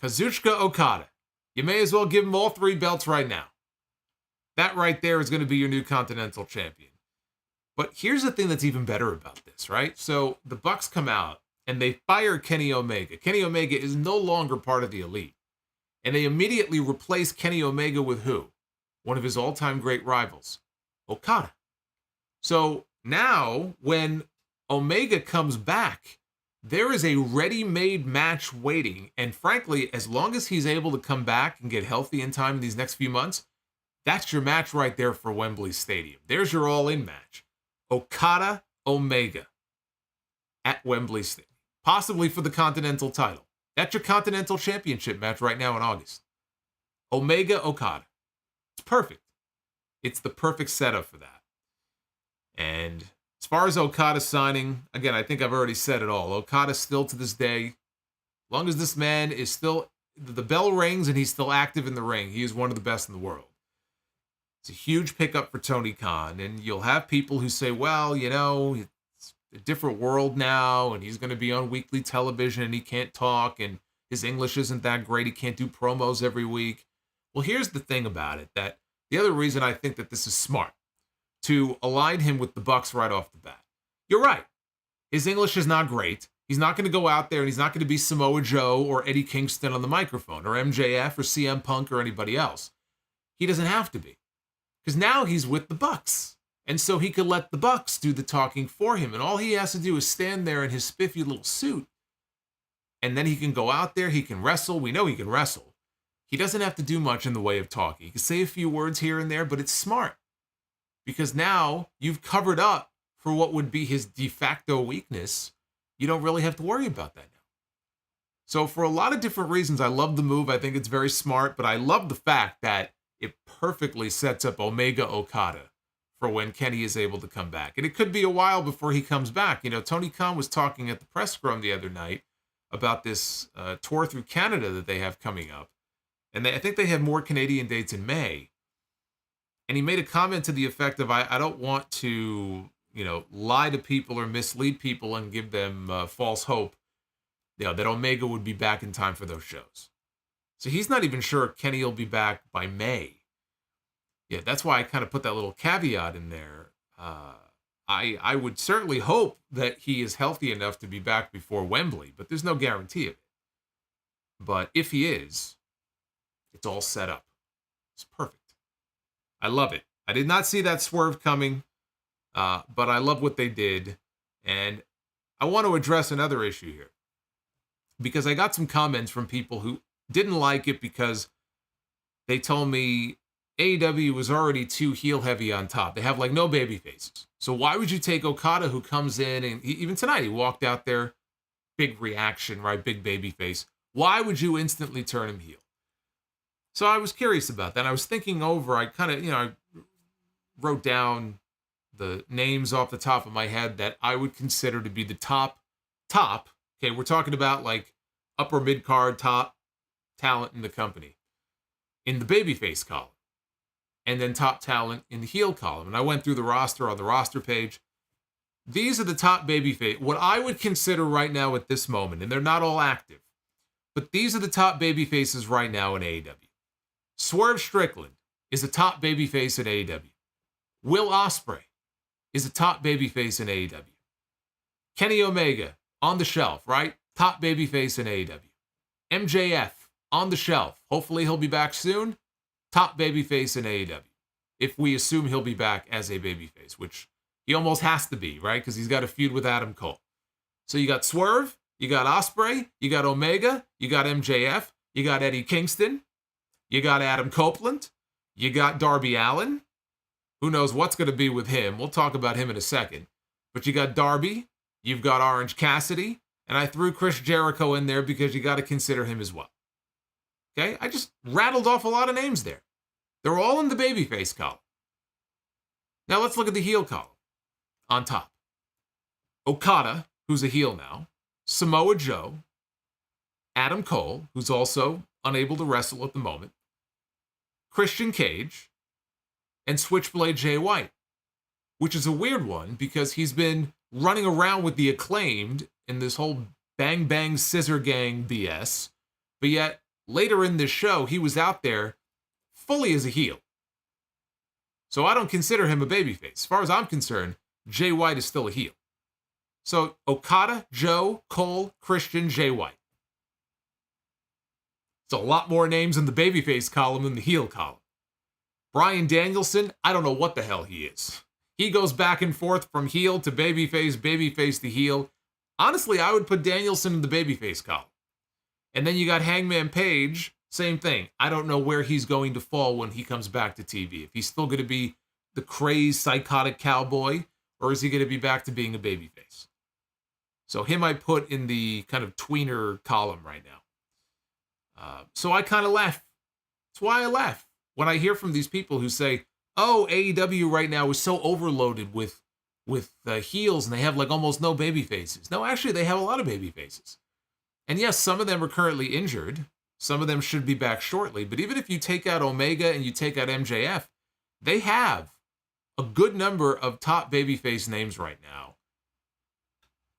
Kazuchika Okada. You may as well give him all 3 belts right now. That right there is going to be your new Continental Champion. But here's the thing that's even better about this, right? So the Bucks come out, and they fire Kenny Omega. Kenny Omega is no longer part of the Elite. And they immediately replace Kenny Omega with who? One of his all-time great rivals, Okada. So now, when Omega comes back, there is a ready-made match waiting. And frankly, as long as he's able to come back and get healthy in time in these next few months, that's your match right there for Wembley Stadium. There's your all-in match. Okada Omega at Wembley Stadium. Possibly for the Continental title. That's your Continental Championship match right now in August. Omega Okada. It's perfect. It's the perfect setup for that. And as far as Okada signing, again, I think I've already said it all. Okada still to this day, as long as this man is still, the bell rings and he's still active in the ring, he is one of the best in the world. It's a huge pickup for Tony Khan. And you'll have people who say, well, you know, it's a different world now, and he's going to be on weekly television, and he can't talk, and his English isn't that great. He can't do promos every week. Well, here's the thing about it, that the other reason I think that this is smart, to align him with the Bucks right off the bat. You're right. His English is not great. He's not going to go out there and he's not going to be Samoa Joe or Eddie Kingston on the microphone or MJF or CM Punk or anybody else. He doesn't have to be. Because now he's with the Bucks. And so he could let the Bucks do the talking for him. And all he has to do is stand there in his spiffy little suit. And then he can go out there. He can wrestle. We know he can wrestle. He doesn't have to do much in the way of talking. He can say a few words here and there, but it's smart. Because now you've covered up for what would be his de facto weakness. You don't really have to worry about that now. So for a lot of different reasons, I love the move. I think it's very smart, but I love the fact that it perfectly sets up Omega Okada for when Kenny is able to come back. And it could be a while before he comes back. You know, Tony Khan was talking at the press scrum the other night about this tour through Canada that they have coming up. And I think they have more Canadian dates in May. And he made a comment to the effect of, I don't want to, lie to people or mislead people and give them false hope, that Omega would be back in time for those shows. So he's not even sure Kenny will be back by May. Yeah, that's why I kind of put that little caveat in there. I would certainly hope that he is healthy enough to be back before Wembley, but there's no guarantee of it. But if he is, it's all set up. It's perfect. I love it. I did not see that swerve coming, but I love what they did. And I want to address another issue here, because I got some comments from people who didn't like it because they told me AEW was already too heel heavy on top. They have like no baby faces. So why would you take Okada, who comes in, and even tonight he walked out there, big reaction, right? Big baby face. Why would you instantly turn him heel? So I was curious about that. I was thinking over, I kind of, I wrote down the names off the top of my head that I would consider to be the top. Okay, we're talking about like upper mid-card top talent in the company, in the babyface column, and then top talent in the heel column. And I went through the roster on the roster page. These are the top babyface, what I would consider right now at this moment, and they're not all active, but these are the top babyfaces right now in AEW. Swerve Strickland is a top babyface in AEW. Will Ospreay is a top babyface in AEW. Kenny Omega on the shelf, right? Top babyface in AEW. MJF on the shelf. Hopefully he'll be back soon. Top babyface in AEW. If we assume he'll be back as a babyface, which he almost has to be, right? Because he's got a feud with Adam Cole. So you got Swerve, you got Ospreay, you got Omega, you got MJF, you got Eddie Kingston, you got Adam Copeland, you got Darby Allen. Who knows what's going to be with him? We'll talk about him in a second. But you got Darby, you've got Orange Cassidy, and I threw Chris Jericho in there because you got to consider him as well. Okay? I just rattled off a lot of names there. They're all in the babyface column. Now let's look at the heel column on top. Okada, who's a heel now. Samoa Joe. Adam Cole, who's also unable to wrestle at the moment. Christian Cage. And Switchblade Jay White, which is a weird one because he's been running around with the Acclaimed in this whole Bang Bang Scissor Gang BS, but yet later in this show, he was out there fully as a heel. So I don't consider him a babyface. As far as I'm concerned, Jay White is still a heel. So Okada, Joe, Cole, Christian, Jay White. It's a lot more names in the babyface column than the heel column. Bryan Danielson, I don't know what the hell he is. He goes back and forth from heel to babyface to heel. Honestly, I would put Danielson in the babyface column. And then you got Hangman Page, same thing. I don't know where he's going to fall when he comes back to TV. If he's still going to be the crazed, psychotic cowboy, or is he going to be back to being a babyface? So him I put in the kind of tweener column right now. So I kind of laugh. That's why I laugh when I hear from these people who say, oh, AEW right now is so overloaded with heels and they have like almost no baby faces. No, actually, they have a lot of baby faces. And yes, some of them are currently injured. Some of them should be back shortly. But even if you take out Omega and you take out MJF, they have a good number of top babyface names right now.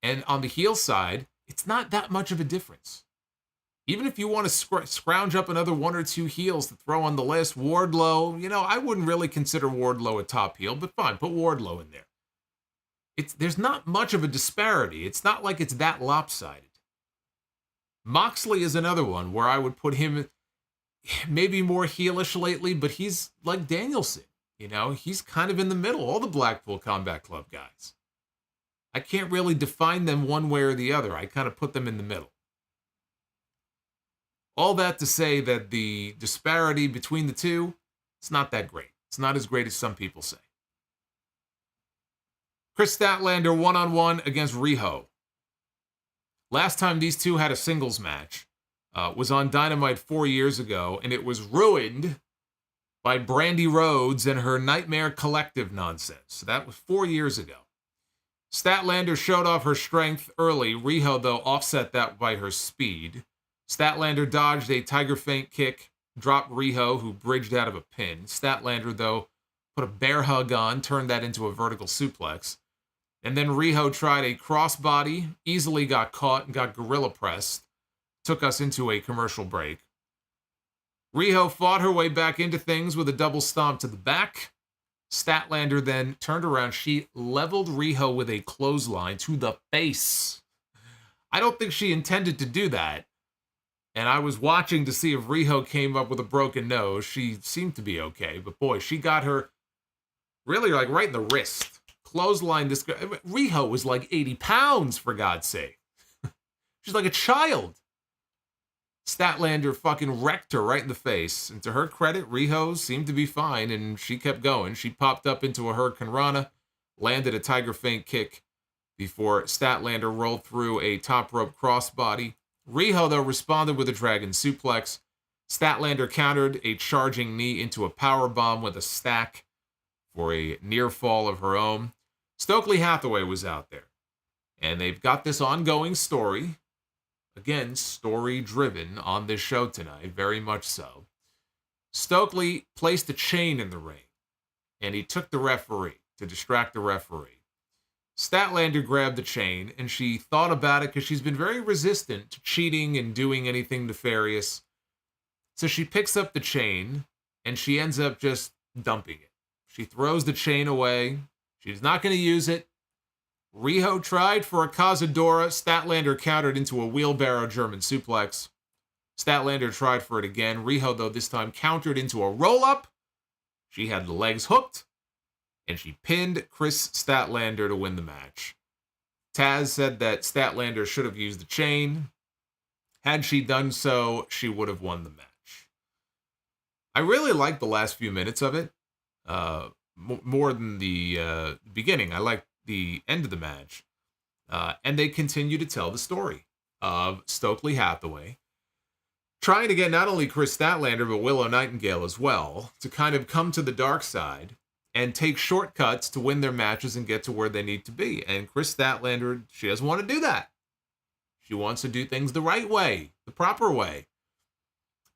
And on the heel side, it's not that much of a difference. Even if you want to scrounge up another one or two heels to throw on the list, Wardlow, I wouldn't really consider Wardlow a top heel, but fine, put Wardlow in there. There's not much of a disparity. It's not like it's that lopsided. Moxley is another one where I would put him maybe more heelish lately, but he's like Danielson. He's kind of in the middle, all the Blackpool Combat Club guys. I can't really define them one way or the other. I kind of put them in the middle. All that to say that the disparity between the two, it's not that great. It's not as great as some people say. Kris Statlander one-on-one against Riho. Last time these two had a singles match was on Dynamite 4 years ago, and it was ruined by Brandy Rhodes and her Nightmare Collective nonsense. So that was 4 years ago. Statlander showed off her strength early. Riho, though, offset that by her speed. Statlander dodged a tiger feint kick, dropped Riho, who bridged out of a pin. Statlander, though, put a bear hug on, turned that into a vertical suplex. And then Riho tried a crossbody, easily got caught and got gorilla pressed. Took us into a commercial break. Riho fought her way back into things with a double stomp to the back. Statlander then turned around. She leveled Riho with a clothesline to the face. I don't think she intended to do that. And I was watching to see if Riho came up with a broken nose. She seemed to be okay. But boy, she got her really like right in the wrist. Clothesline this guy. Riho was like 80 pounds, for God's sake. She's like a child. Statlander fucking wrecked her right in the face. And to her credit, Riho seemed to be fine, and she kept going. She popped up into a Hurricane Rana, landed a tiger feint kick before Statlander rolled through a top rope crossbody. Riho, though, responded with a dragon suplex. Statlander countered a charging knee into a powerbomb with a stack for a near fall of her own. Stokely Hathaway was out there. And they've got this ongoing story. Again, story-driven on this show tonight, very much so. Stokely placed a chain in the ring, and he took the referee to distract the referee. Statlander grabbed the chain, and she thought about it because she's been very resistant to cheating and doing anything nefarious. So she picks up the chain, and she ends up just dumping it. She throws the chain away. She's not going to use it. Riho tried for a Cazadora. Statlander countered into a wheelbarrow German suplex. Statlander tried for it again. Riho, though, this time countered into a roll-up. She had the legs hooked, and she pinned Kris Statlander to win the match. Taz said that Statlander should have used the chain. Had she done so, she would have won the match. I really liked the last few minutes of it, more than the beginning. I liked the end of the match. And they continue to tell the story of Stokely Hathaway trying to get not only Kris Statlander, but Willow Nightingale as well, to kind of come to the dark side and take shortcuts to win their matches and get to where they need to be. And Kris Statlander, she doesn't want to do that. She wants to do things the right way, the proper way.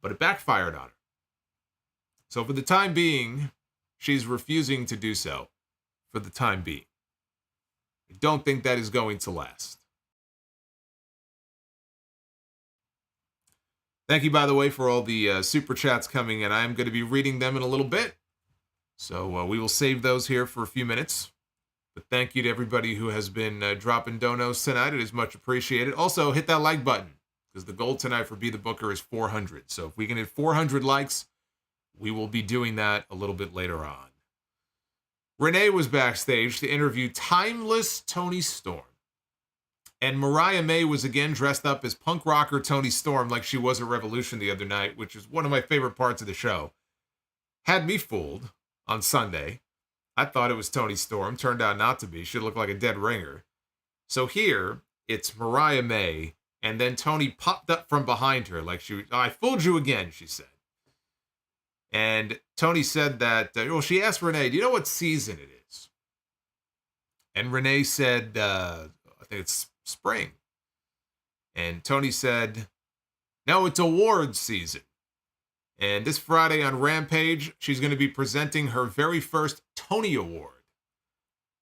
But it backfired on her. So for the time being, she's refusing to do so. For the time being. I don't think that is going to last. Thank you, by the way, for all the super chats coming in. I am going to be reading them in a little bit. So we will save those here for a few minutes. But thank you to everybody who has been dropping donos tonight. It is much appreciated. Also, hit that like button, because the goal tonight for Be the Booker is 400. So if we can hit 400 likes, we will be doing that a little bit later on. Renee was backstage to interview Timeless Toni Storm. And Mariah May was again dressed up as punk rocker Toni Storm like she was at Revolution the other night, which is one of my favorite parts of the show. Had me fooled on Sunday. I thought it was Toni Storm. Turned out not to be. She looked like a dead ringer. So here, it's Mariah May, and then Toni popped up from behind her like I fooled you again, she said. And Toni said that, she asked Renee, do you know what season it is? And Renee said, I think it's spring. And Toni said, no, it's awards season. And this Friday on Rampage, she's going to be presenting her very first Tony Award.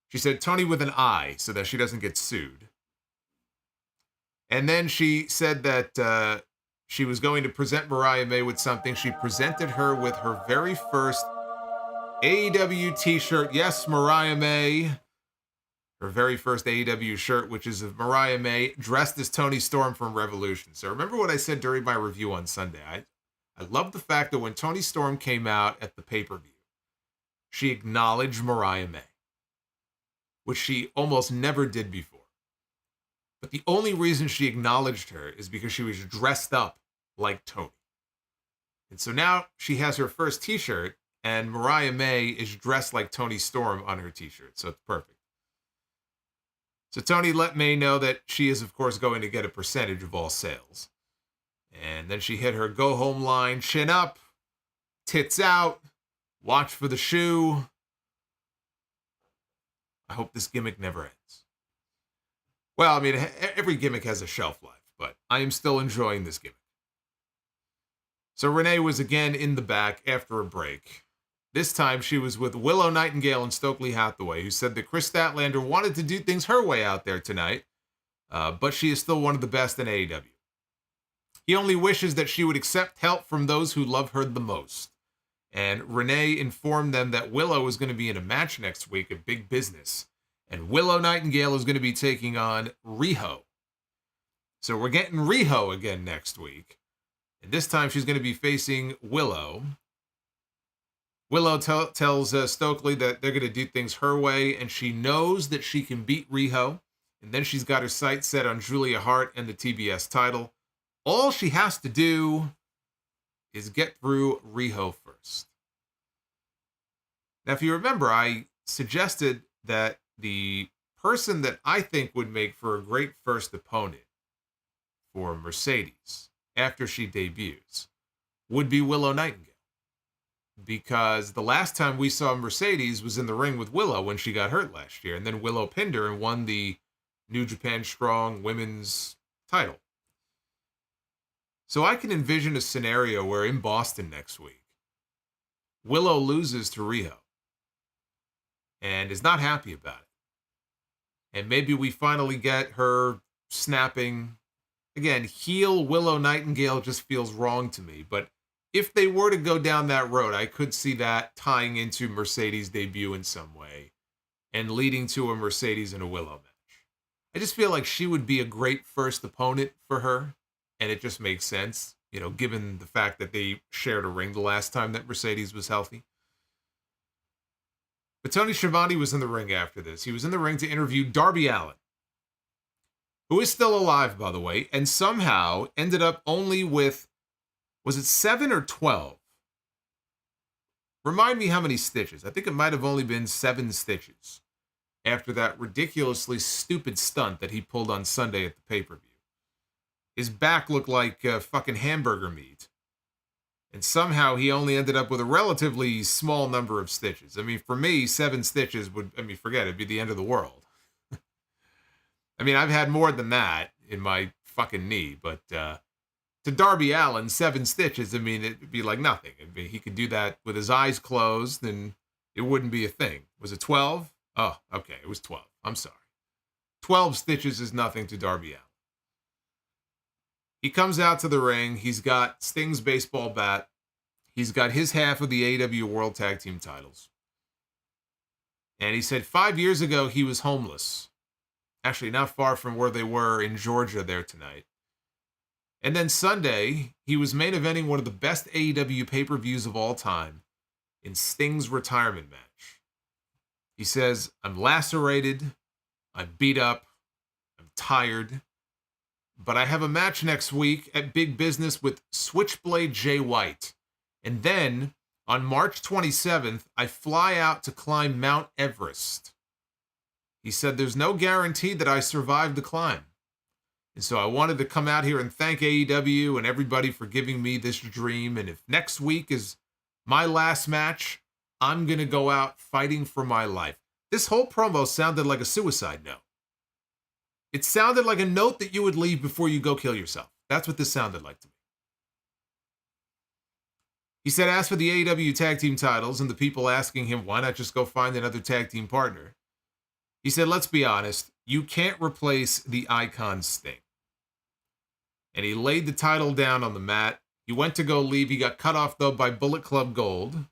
She said Tony with an I so that she doesn't get sued. And then she said that she was going to present Mariah May with something. She presented her with her very first AEW t-shirt. Yes, Mariah May. Her very first AEW shirt, which is of Mariah May dressed as Toni Storm from Revolution. So remember what I said during my review on Sunday. I love the fact that when Toni Storm came out at the pay-per-view, she acknowledged Mariah May, which she almost never did before. But the only reason she acknowledged her is because she was dressed up like Toni. And so now she has her first t-shirt, and Mariah May is dressed like Toni Storm on her t-shirt. So it's perfect. So Toni let May know that she is, of course, going to get a percentage of all sales. And then she hit her go-home line, chin up, tits out, watch for the shoe. I hope this gimmick never ends. Well, I mean, every gimmick has a shelf life, but I am still enjoying this gimmick. So Renee was again in the back after a break. This time she was with Willow Nightingale and Stokely Hathaway, who said that Kris Statlander wanted to do things her way out there tonight, but she is still one of the best in AEW. He only wishes that she would accept help from those who love her the most. And Renee informed them that Willow is going to be in a match next week at Big Business. And Willow Nightingale is going to be taking on Riho. So we're getting Riho again next week. And this time she's going to be facing Willow. Willow tells Stokely that they're going to do things her way, and she knows that she can beat Riho. And then she's got her sights set on Julia Hart and the TBS title. All she has to do is get through Riho first. Now, if you remember, I suggested that the person that I think would make for a great first opponent for Mercedes after she debuts would be Willow Nightingale. Because the last time we saw Mercedes was in the ring with Willow when she got hurt last year. And then Willow pinned her and won the New Japan Strong Women's title. So I can envision a scenario where in Boston next week, Willow loses to Riho and is not happy about it. And maybe we finally get her snapping. Again, heel Willow Nightingale just feels wrong to me. But if they were to go down that road, I could see that tying into Mercedes' debut in some way and leading to a Mercedes and a Willow match. I just feel like she would be a great first opponent for her. And it just makes sense, you know, given the fact that they shared a ring the last time that Mercedes was healthy. But Tony Schiavone was in the ring after this. He was in the ring to interview Darby Allen, who is still alive, by the way, and somehow ended up only with, was it 7 or 12? Remind me how many stitches. I think it might have only been 7 stitches after that ridiculously stupid stunt that he pulled on Sunday at the pay-per-view. His back looked like fucking hamburger meat. And somehow he only ended up with a relatively small number of stitches. I mean, for me, 7 stitches would, forget it, it'd be the end of the world. I mean, I've had more than that in my fucking knee, but to Darby Allen, 7 stitches, it'd be like nothing. He could do that with his eyes closed and it wouldn't be a thing. Was it 12? Oh, okay, it was 12. I'm sorry. 12 stitches is nothing to Darby Allen. He comes out to the ring. He's got Sting's baseball bat. He's got his half of the AEW World Tag Team titles. And he said 5 years ago he was homeless. Actually, not far from where they were in Georgia there tonight. And then Sunday, he was main eventing one of the best AEW pay-per-views of all time in Sting's retirement match. He says, I'm lacerated. I'm beat up. I'm tired. But I have a match next week at Big Business with Switchblade Jay White. And then, on March 27th, I fly out to climb Mount Everest. He said, there's no guarantee that I survive the climb. And so I wanted to come out here and thank AEW and everybody for giving me this dream. And if next week is my last match, I'm going to go out fighting for my life. This whole promo sounded like a suicide note. It sounded like a note that you would leave before you go kill yourself. That's what this sounded like to me. He said, as for the AEW tag team titles and the people asking him, why not just go find another tag team partner? He said, let's be honest, you can't replace the icon Sting. And he laid the title down on the mat. He went to go leave. He got cut off, though, by Bullet Club Gold,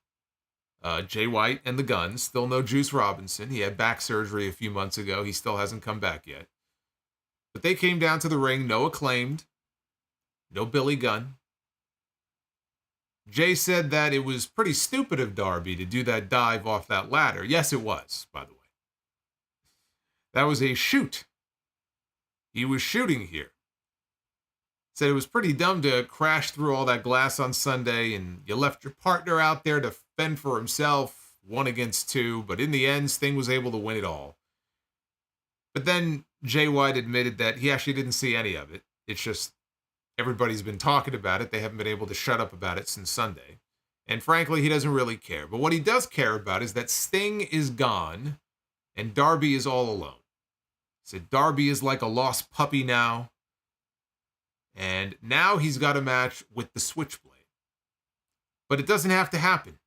Jay White and the Guns. Still no Juice Robinson. He had back surgery a few months ago. He still hasn't come back yet. But they came down to the ring, no Acclaimed, no Billy Gunn. Jay said that it was pretty stupid of Darby to do that dive off that ladder. Yes, it was, by the way. That was a shoot. He was shooting here. Said it was pretty dumb to crash through all that glass on Sunday, and you left your partner out there to fend for himself, 1 against 2, but in the end, Sting was able to win it all. But then Jay White admitted that he actually didn't see any of it. It's just everybody's been talking about it. They haven't been able to shut up about it since Sunday. And frankly, he doesn't really care. But what he does care about is that Sting is gone and Darby is all alone. Said Darby is like a lost puppy now. And now he's got a match with the Switchblade. But it doesn't have to happen.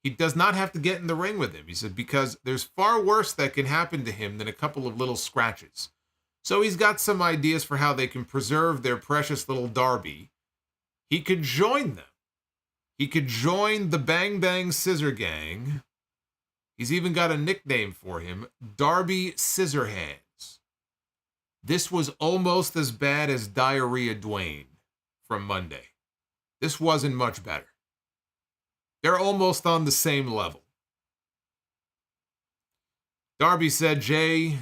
He does not have to get in the ring with him. He said, because there's far worse that can happen to him than a couple of little scratches. So he's got some ideas for how they can preserve their precious little Darby. He could join them. He could join the Bang Bang Scissor Gang. He's even got a nickname for him, Darby Scissorhands. This was almost as bad as Diarrhea Dwayne from Monday. This wasn't much better. They're almost on the same level. Darby said, Jay,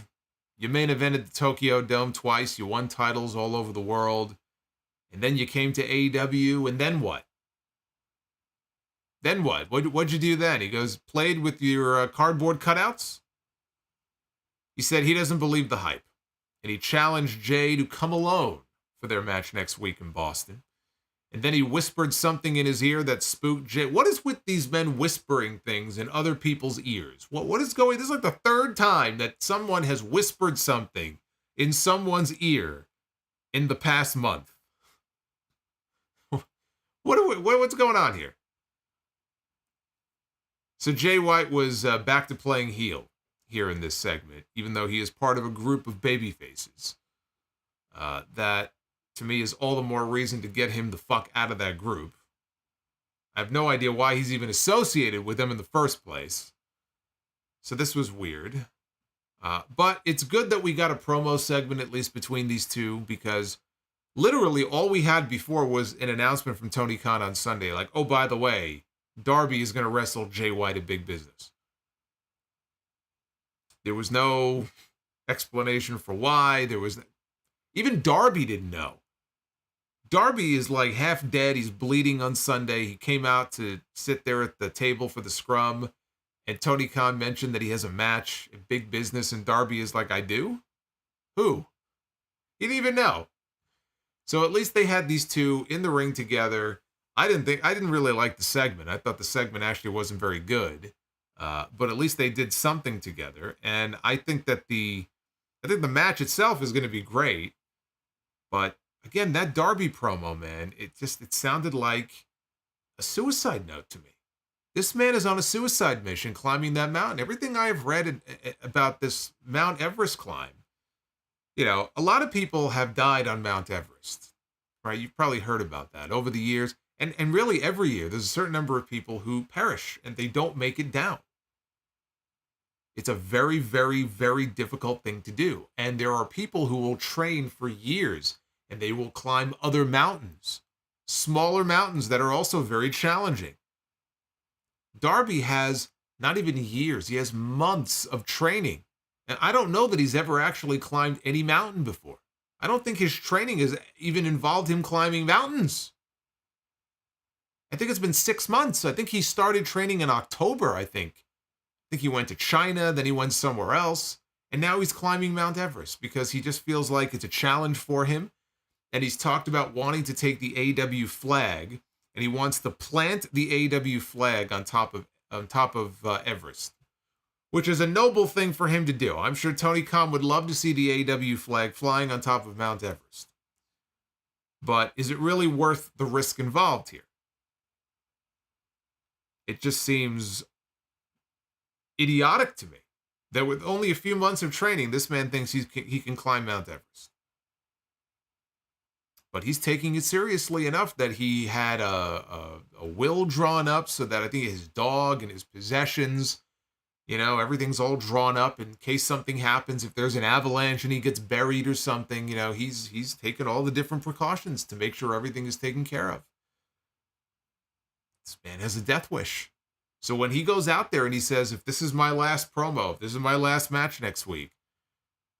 you main evented the Tokyo Dome twice. You won titles all over the world. And then you came to AEW, and then what? Then what? What'd you do then? He goes, played with your cardboard cutouts? He said he doesn't believe the hype. And he challenged Jay to come alone for their match next week in Boston. And then he whispered something in his ear that spooked Jay. What is with these men whispering things in other people's ears? What is going? This is like the third time that someone has whispered something in someone's ear in the past month. What's going on here? So Jay White was back to playing heel here in this segment, even though he is part of a group of babyfaces. That, to me, is all the more reason to get him the fuck out of that group. I have no idea why he's even associated with them in the first place. So this was weird. But it's good that we got a promo segment, at least between these two, because literally all we had before was an announcement from Tony Khan on Sunday, like, oh, by the way, Darby is going to wrestle Jay White at Big Business. There was no explanation for why. Even Darby didn't know. Darby is like half dead. He's bleeding on Sunday. He came out to sit there at the table for the scrum, and Tony Khan mentioned that he has a match at Big Business, and Darby is like, I do? Who? He didn't even know. So at least they had these two in the ring together. I didn't really like the segment. I thought the segment actually wasn't very good. But at least they did something together. And I think that the match itself is going to be great. But again, that Darby promo, man, it sounded like a suicide note to me. This man is on a suicide mission climbing that mountain. Everything I've read about this Mount Everest climb, a lot of people have died on Mount Everest, right? You've probably heard about that over the years. And really every year, there's a certain number of people who perish and they don't make it down. It's a very, very, very difficult thing to do. And there are people who will train for years and they will climb other mountains, smaller mountains that are also very challenging. Darby has not even years, he has months of training. And I don't know that he's ever actually climbed any mountain before. I don't think his training has even involved him climbing mountains. I think it's been 6 months. I think he started training in October, I think he went to China, then he went somewhere else, and now he's climbing Mount Everest because he just feels like it's a challenge for him. And he's talked about wanting to take the AEW flag, and he wants to plant the AEW flag on top of Everest, which is a noble thing for him to do. I'm sure Tony Khan would love to see the AEW flag flying on top of Mount Everest. But is it really worth the risk involved here? It just seems idiotic to me that with only a few months of training, this man thinks he can climb Mount Everest. But he's taking it seriously enough that he had a will drawn up so that I think his dog and his possessions, everything's all drawn up in case something happens. If there's an avalanche and he gets buried or something, he's taken all the different precautions to make sure everything is taken care of. This man has a death wish. So when he goes out there and he says, if this is my last promo, if this is my last match next week,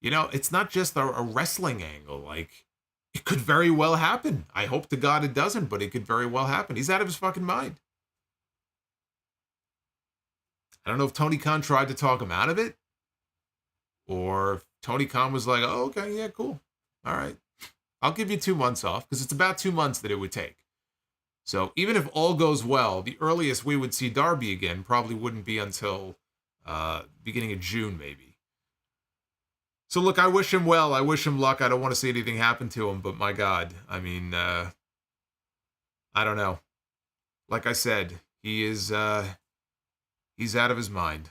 it's not just a wrestling angle. Like, it could very well happen. I hope to God it doesn't, but it could very well happen. He's out of his fucking mind. I don't know if Tony Khan tried to talk him out of it, or if Tony Khan was like, oh, okay, yeah, cool. All right. I'll give you 2 months off, because it's about 2 months that it would take. So even if all goes well, the earliest we would see Darby again probably wouldn't be until beginning of June, maybe. So look, I wish him well. I wish him luck. I don't want to see anything happen to him, but my God, I mean, I don't know. Like I said, he's out of his mind.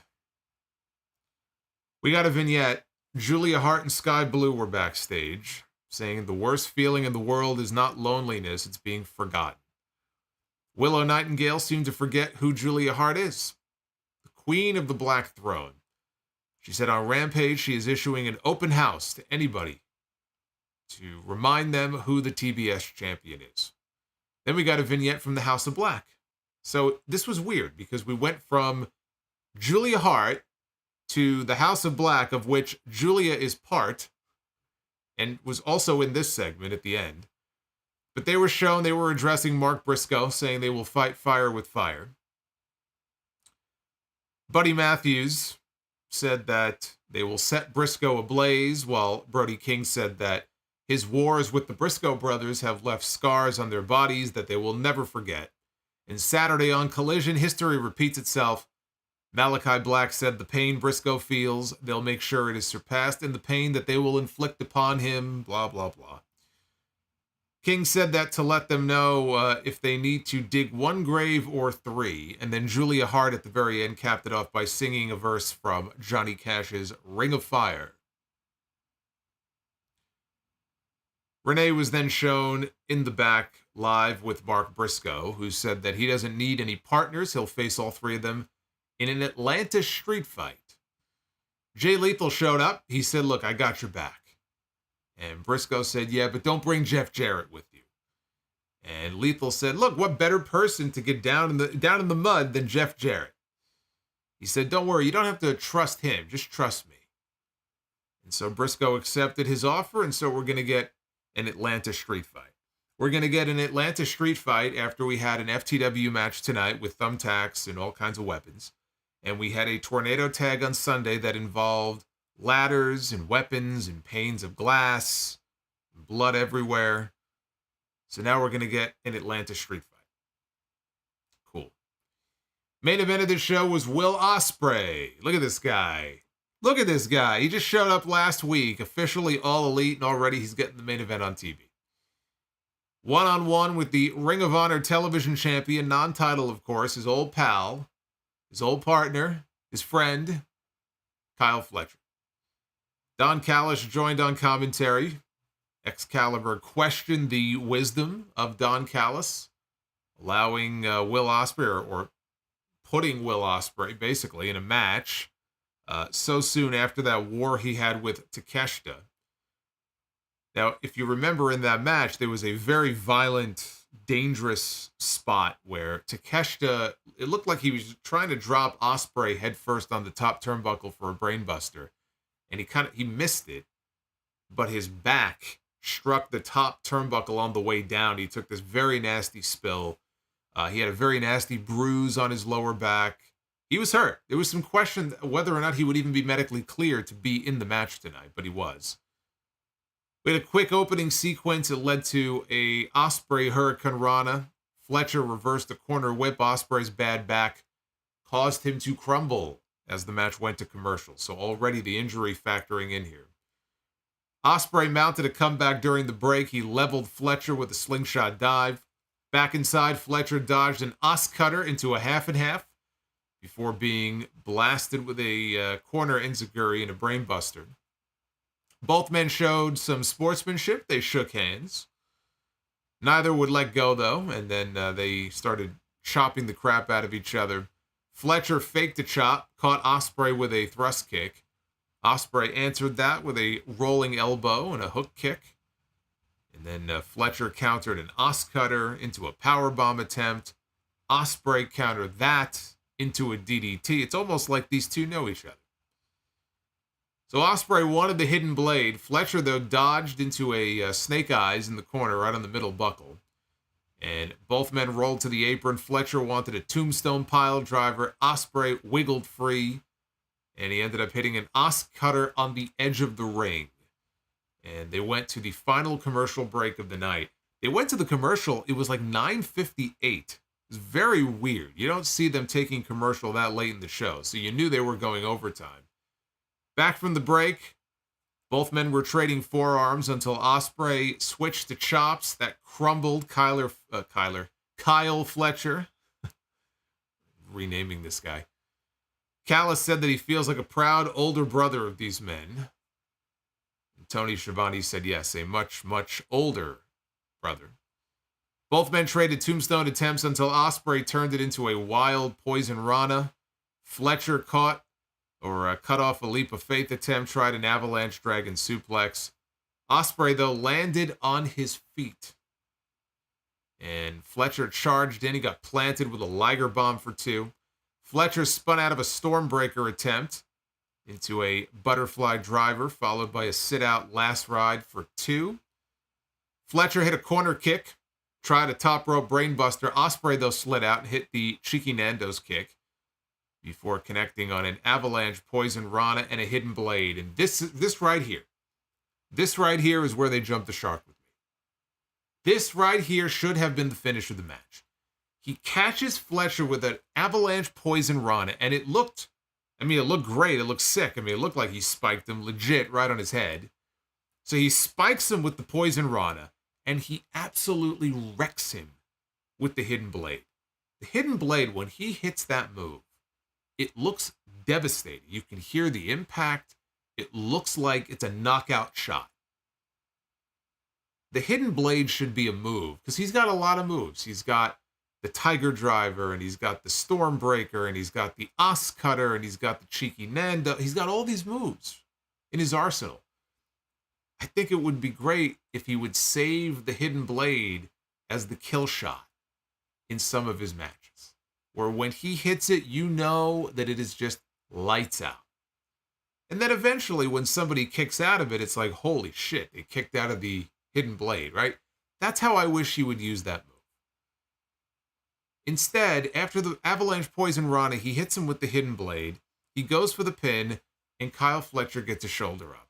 We got a vignette. Julia Hart and Sky Blue were backstage, saying the worst feeling in the world is not loneliness, it's being forgotten. Willow Nightingale seemed to forget who Julia Hart is, the queen of the Black Throne. She said on Rampage she is issuing an open house to anybody to remind them who the TBS champion is. Then we got a vignette from the House of Black. So this was weird because we went from Julia Hart to the House of Black, of which Julia is part, and was also in this segment at the end. But they were shown, they were addressing Mark Briscoe, saying they will fight fire with fire. Buddy Matthews said that they will set Briscoe ablaze, while Brody King said that his wars with the Briscoe brothers have left scars on their bodies that they will never forget. And Saturday on Collision, history repeats itself. Malachi Black said the pain Briscoe feels, they'll make sure it is surpassed in the pain that they will inflict upon him, blah, blah, blah. King said that to let them know if they need to dig one grave or three, and then Julia Hart at the very end capped it off by singing a verse from Johnny Cash's Ring of Fire. Renee was then shown in the back live with Mark Briscoe, who said that he doesn't need any partners, he'll face all three of them in an Atlanta street fight. Jay Lethal showed up. He said, look, I got your back. And Briscoe said, yeah, but don't bring Jeff Jarrett with you. And Lethal said, look, what better person to get down in the mud than Jeff Jarrett? He said, don't worry, you don't have to trust him. Just trust me. And so Briscoe accepted his offer, and so we're going to get an Atlanta street fight. We're going to get an Atlanta street fight after we had an FTW match tonight with thumbtacks and all kinds of weapons. And we had a tornado tag on Sunday that involved ladders and weapons and panes of glass, and blood everywhere. So now we're going to get an Atlanta street fight. Cool. Main event of the show was Will Ospreay. Look at this guy. Look at this guy. He just showed up last week, officially all elite, and already he's getting the main event on TV. One-on-one with the Ring of Honor television champion, non-title, of course, his old pal, his old partner, his friend, Kyle Fletcher. Don Callis joined on commentary. Excalibur questioned the wisdom of Don Callis, allowing Will Ospreay, or putting Will Ospreay, basically, in a match so soon after that war he had with Takeshita. Now, if you remember in that match, there was a very violent, dangerous spot where Takeshita, it looked like he was trying to drop Ospreay headfirst on the top turnbuckle for a brainbuster. And he missed it, but his back struck the top turnbuckle on the way down. He took this very nasty spill. He had a very nasty bruise on his lower back. He was hurt. There was some question whether or not he would even be medically cleared to be in the match tonight, but he was. We had a quick opening sequence. It led to a Ospreay Hurricane Rana. Fletcher reversed a corner whip. Ospreay's bad back caused him to crumble as the match went to commercial. So already the injury factoring in here. Ospreay mounted a comeback during the break. He leveled Fletcher with a slingshot dive. Back inside, Fletcher dodged an Os cutter into a half and half before being blasted with a corner enziguri and a brainbuster. Both men showed some sportsmanship. They shook hands. Neither would let go, though, and then they started chopping the crap out of each other. Fletcher faked a chop, caught Ospreay with a thrust kick. Ospreay answered that with a rolling elbow and a hook kick. And then Fletcher countered an Os cutter into a powerbomb attempt. Ospreay countered that into a DDT. It's almost like these two know each other. So Ospreay wanted the hidden blade. Fletcher, though, dodged into a snake eyes in the corner right on the middle buckle. And both men rolled to the apron. Fletcher wanted a tombstone pile driver. Ospreay wiggled free. And he ended up hitting an Os cutter on the edge of the ring. And they went to the final commercial break of the night. They went to the commercial. It was like 9:58. It was very weird. You don't see them taking commercial that late in the show. So you knew they were going overtime. Back from the break, Both men were trading forearms until Ospreay switched to chops that crumbled Kyle Fletcher. Renaming this guy. Callis said that he feels like a proud older brother of these men. And Tony Schiavone said, yes, a much, much older brother. Both men traded tombstone attempts until Ospreay turned it into a wild poison rana. Fletcher cut off a leap of faith attempt, tried an avalanche dragon suplex. Ospreay, though, landed on his feet. And Fletcher charged in. He got planted with a Liger bomb for 2. Fletcher spun out of a Stormbreaker attempt into a butterfly driver, followed by a sit-out last ride for 2. Fletcher hit a corner kick, tried a top rope brainbuster. Ospreay, though, slid out and hit the Cheeky Nando's kick before connecting on an avalanche poison rana and a hidden blade. And this right here is where they jumped the shark with me. This right here should have been the finish of the match. He catches Fletcher with an avalanche poison rana, and it looked great. It looked sick. It looked like he spiked him legit right on his head. So he spikes him with the poison rana, and he absolutely wrecks him with the hidden blade. The hidden blade, when he hits that move, it looks devastating. You can hear the impact. It looks like it's a knockout shot. The hidden blade should be a move, because he's got a lot of moves. He's got the Tiger Driver, and he's got the Stormbreaker, and he's got the Os Cutter, and he's got the Cheeky Nando. He's got all these moves in his arsenal. I think it would be great if he would save the hidden blade as the kill shot in some of his matches, where when he hits it, you know that it is just lights out. And then eventually when somebody kicks out of it, it's like, holy shit, they kicked out of the hidden blade, right? That's how I wish he would use that move. Instead, after the avalanche poison rana, he hits him with the hidden blade. He goes for the pin, and Kyle Fletcher gets a shoulder up.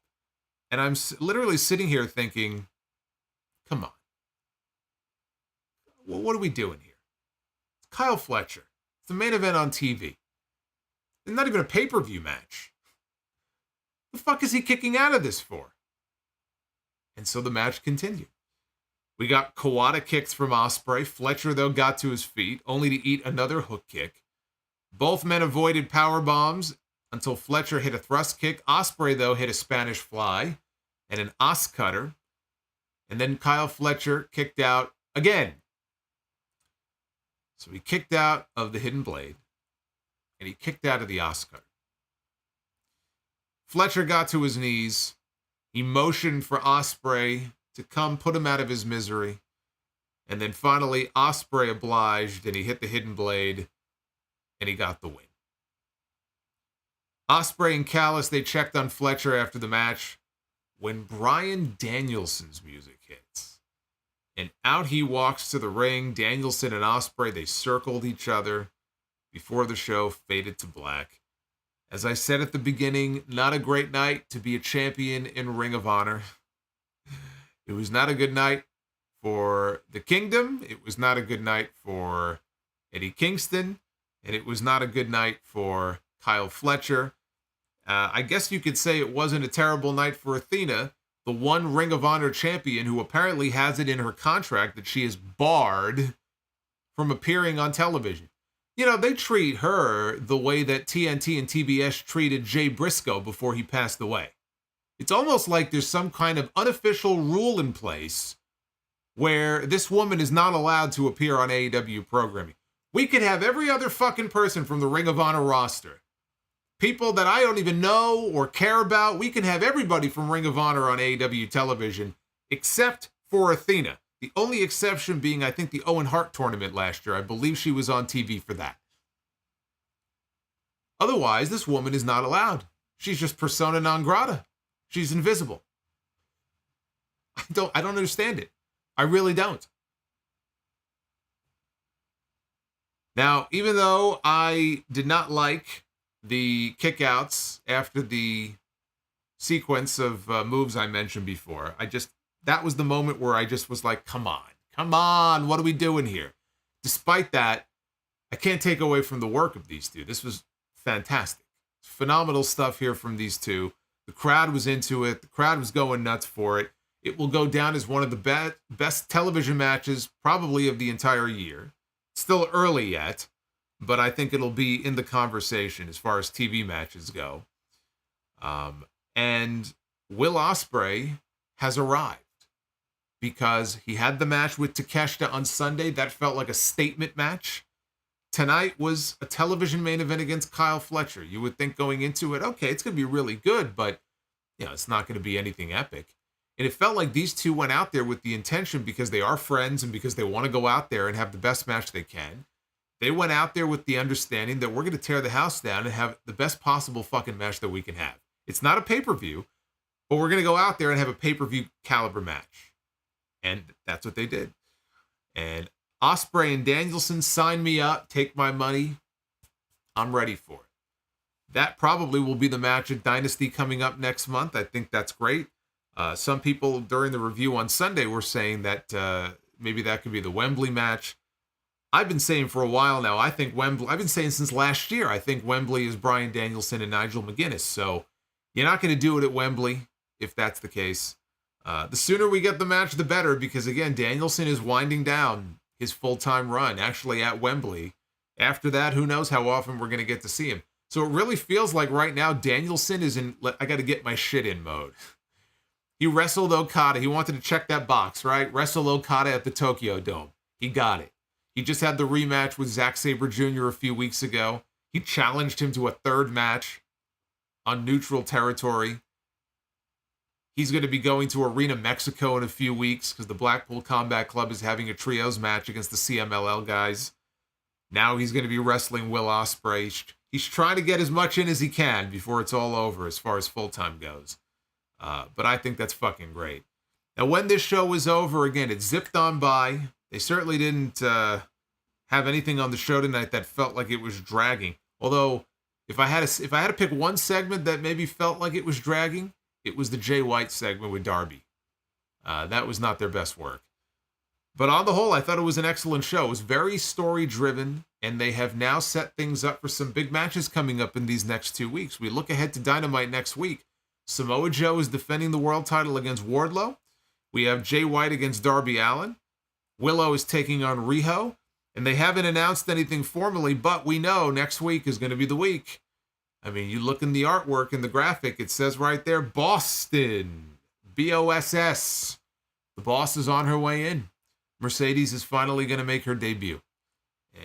And I'm literally sitting here thinking, come on. Well, what are we doing here? It's Kyle Fletcher. It's the main event on TV. It's not even a pay-per-view match. The fuck is he kicking out of this for? And so the match continued. We got Kawada kicks from Ospreay. Fletcher, though, got to his feet, only to eat another hook kick. Both men avoided power bombs until Fletcher hit a thrust kick. Ospreay, though, hit a Spanish fly and an Os Cutter. And then Kyle Fletcher kicked out again. So he kicked out of the hidden blade, and he kicked out of the Os Cutter. Fletcher got to his knees. He motioned for Ospreay to come put him out of his misery. And then finally, Ospreay obliged, and he hit the hidden blade, and he got the win. Ospreay and Callis, they checked on Fletcher after the match when Bryan Danielson's music hits. And out he walks to the ring. Danielson and Ospreay, they circled each other before the show faded to black. As I said at the beginning, not a great night to be a champion in Ring of Honor. It was not a good night for the Kingdom. It was not a good night for Eddie Kingston. And it was not a good night for Kyle Fletcher. I guess you could say it wasn't a terrible night for Athena, the one Ring of Honor champion who apparently has it in her contract that she is barred from appearing on television. You know, they treat her the way that TNT and TBS treated Jay Briscoe before he passed away. It's almost like there's some kind of unofficial rule in place where this woman is not allowed to appear on AEW programming. We could have every other fucking person from the Ring of Honor roster. People that I don't even know or care about. We can have everybody from Ring of Honor on AEW television except for Athena. The only exception being, I think, the Owen Hart tournament last year. I believe she was on TV for that. Otherwise, this woman is not allowed. She's just persona non grata. She's invisible. I don't understand it. I really don't. Now, even though I did not like the kickouts after the sequence of moves I mentioned before, that was the moment where I just was like, come on, what are we doing here? Despite that, I can't take away from the work of these two. This was fantastic. Phenomenal stuff here from these two. The crowd was into it. The crowd was going nuts for it. It will go down as one of the best television matches probably of the entire year. Still early yet, but I think it'll be in the conversation as far as TV matches go. And Will Ospreay has arrived because he had the match with Takeshita on Sunday. That felt like a statement match. Tonight was a television main event against Kyle Fletcher. You would think going into it, okay, it's going to be really good, but it's not going to be anything epic. And it felt like these two went out there with the intention, because they are friends and because they want to go out there and have the best match they can. They went out there with the understanding that we're going to tear the house down and have the best possible fucking match that we can have. It's not a pay-per-view, but we're going to go out there and have a pay-per-view caliber match. And that's what they did. And Ospreay and Danielson, sign me up, take my money. I'm ready for it. That probably will be the match at Dynasty coming up next month. I think that's great. Some people during the review on Sunday were saying that maybe that could be the Wembley match. I've been saying for a while now, I think Wembley, I've been saying since last year, I think Wembley is Bryan Danielson and Nigel McGuinness. So you're not going to do it at Wembley if that's the case. The sooner we get the match, the better, because again, Danielson is winding down his full-time run actually at Wembley. After that, who knows how often we're going to get to see him. So it really feels like right now Danielson is in, I got to get my shit in mode. He wrestled Okada. He wanted to check that box, right? Wrestle Okada at the Tokyo Dome. He got it. He just had the rematch with Zack Sabre Jr. a few weeks ago. He challenged him to a third match on neutral territory. He's going to be going to Arena Mexico in a few weeks because the Blackpool Combat Club is having a trios match against the CMLL guys. Now he's going to be wrestling Will Ospreay. He's trying to get as much in as he can before it's all over as far as full-time goes. But I think that's fucking great. Now, when this show was over, again, it zipped on by. They certainly didn't have anything on the show tonight that felt like it was dragging. Although, if I had to pick one segment that maybe felt like it was dragging, it was the Jay White segment with Darby. That was not their best work. But on the whole, I thought it was an excellent show. It was very story-driven, and they have now set things up for some big matches coming up in these next 2 weeks. We look ahead to Dynamite next week. Samoa Joe is defending the world title against Wardlow. We have Jay White against Darby Allen. Willow is taking on Riho. And they haven't announced anything formally, but we know next week is going to be the week. I mean, you look in the artwork in the graphic, it says right there, Boston. BOSS. The boss is on her way in. Mercedes is finally going to make her debut.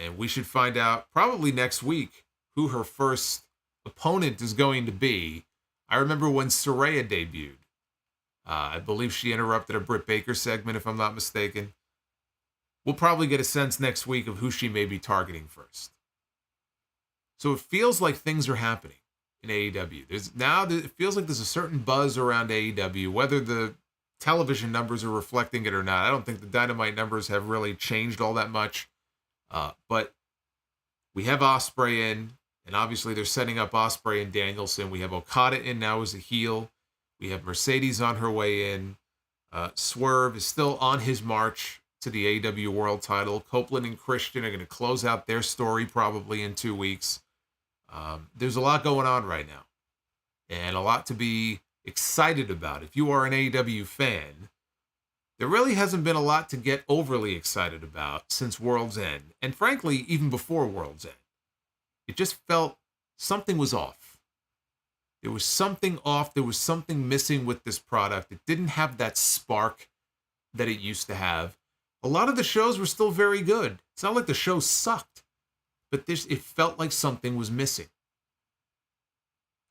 And we should find out probably next week who her first opponent is going to be. I remember when Saraya debuted. I believe she interrupted a Britt Baker segment, if I'm not mistaken. We'll probably get a sense next week of who she may be targeting first. So it feels like things are happening in AEW. It feels like there's a certain buzz around AEW, whether the television numbers are reflecting it or not. I don't think the Dynamite numbers have really changed all that much. But we have Ospreay in, and obviously they're setting up Ospreay and Danielson. We have Okada in now as a heel. We have Mercedes on her way in. Swerve is still on his march to the AEW World title. Copeland and Christian are going to close out their story probably in 2 weeks. There's a lot going on right now, and a lot to be excited about. If you are an AEW fan, there really hasn't been a lot to get overly excited about since World's End, and frankly, even before World's End. It just felt something was off. There was something off. There was something missing with this product. It didn't have that spark that it used to have. A lot of the shows were still very good. It's not like the show sucked, but it felt like something was missing.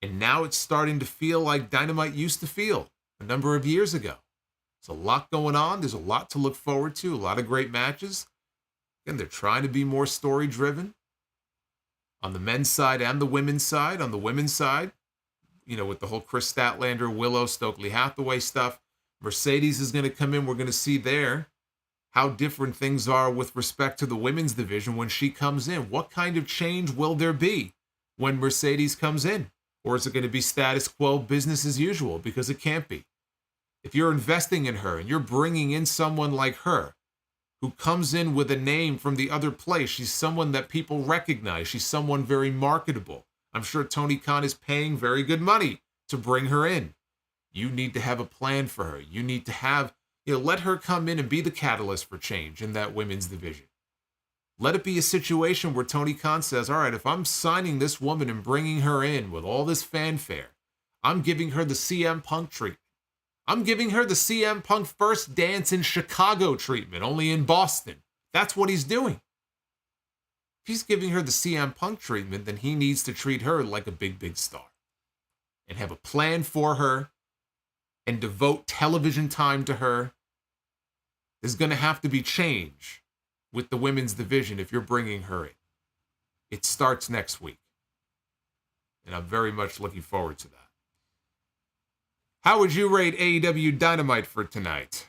And now it's starting to feel like Dynamite used to feel a number of years ago. There's a lot going on. There's a lot to look forward to. A lot of great matches. Again, they're trying to be more story-driven on the men's side and the women's side. On the women's side, with the whole Kris Statlander, Willow, Stokely Hathaway stuff. Mercedes is going to come in. We're going to see there how different things are with respect to the women's division when she comes in. What kind of change will there be when Mercedes comes in? Or is it going to be status quo, business as usual? Because it can't be. If you're investing in her and you're bringing in someone like her who comes in with a name from the other place, she's someone that people recognize. She's someone very marketable. I'm sure Tony Khan is paying very good money to bring her in. You need to have a plan for her. You need to have, let her come in and be the catalyst for change in that women's division. Let it be a situation where Tony Khan says, all right, if I'm signing this woman and bringing her in with all this fanfare, I'm giving her the CM Punk treatment. I'm giving her the CM Punk first dance in Chicago treatment, only in Boston. That's what he's doing. If he's giving her the CM Punk treatment, then he needs to treat her like a big, big star and have a plan for her and devote television time to her. There's going to have to be change with the women's division if you're bringing her in. It starts next week. And I'm very much looking forward to that. How would you rate AEW Dynamite for tonight?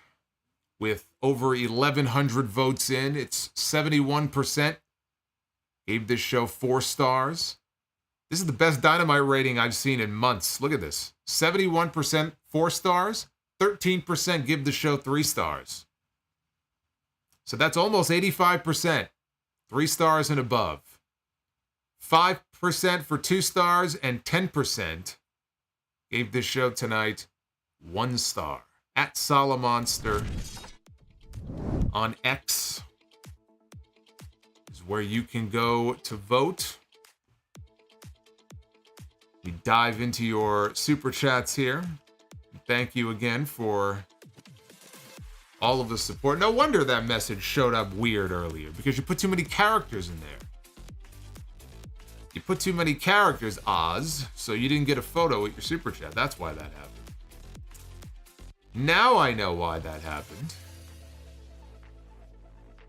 With over 1,100 votes in, it's 71%. Gave this show 4 stars. This is the best Dynamite rating I've seen in months. Look at this. 71% 4 stars. 13% give the show 3 stars. So that's almost 85%. 3 stars and above. 5% for 2 stars and 10% gave this show tonight 1 star. At Solomonster on X is where you can go to vote. We dive into your super chats here. Thank you again for all of the support. No wonder that message showed up weird earlier, because you put too many characters in there. You put too many characters, Oz, so you didn't get a photo with your super chat. That's why that happened. Now I know why that happened.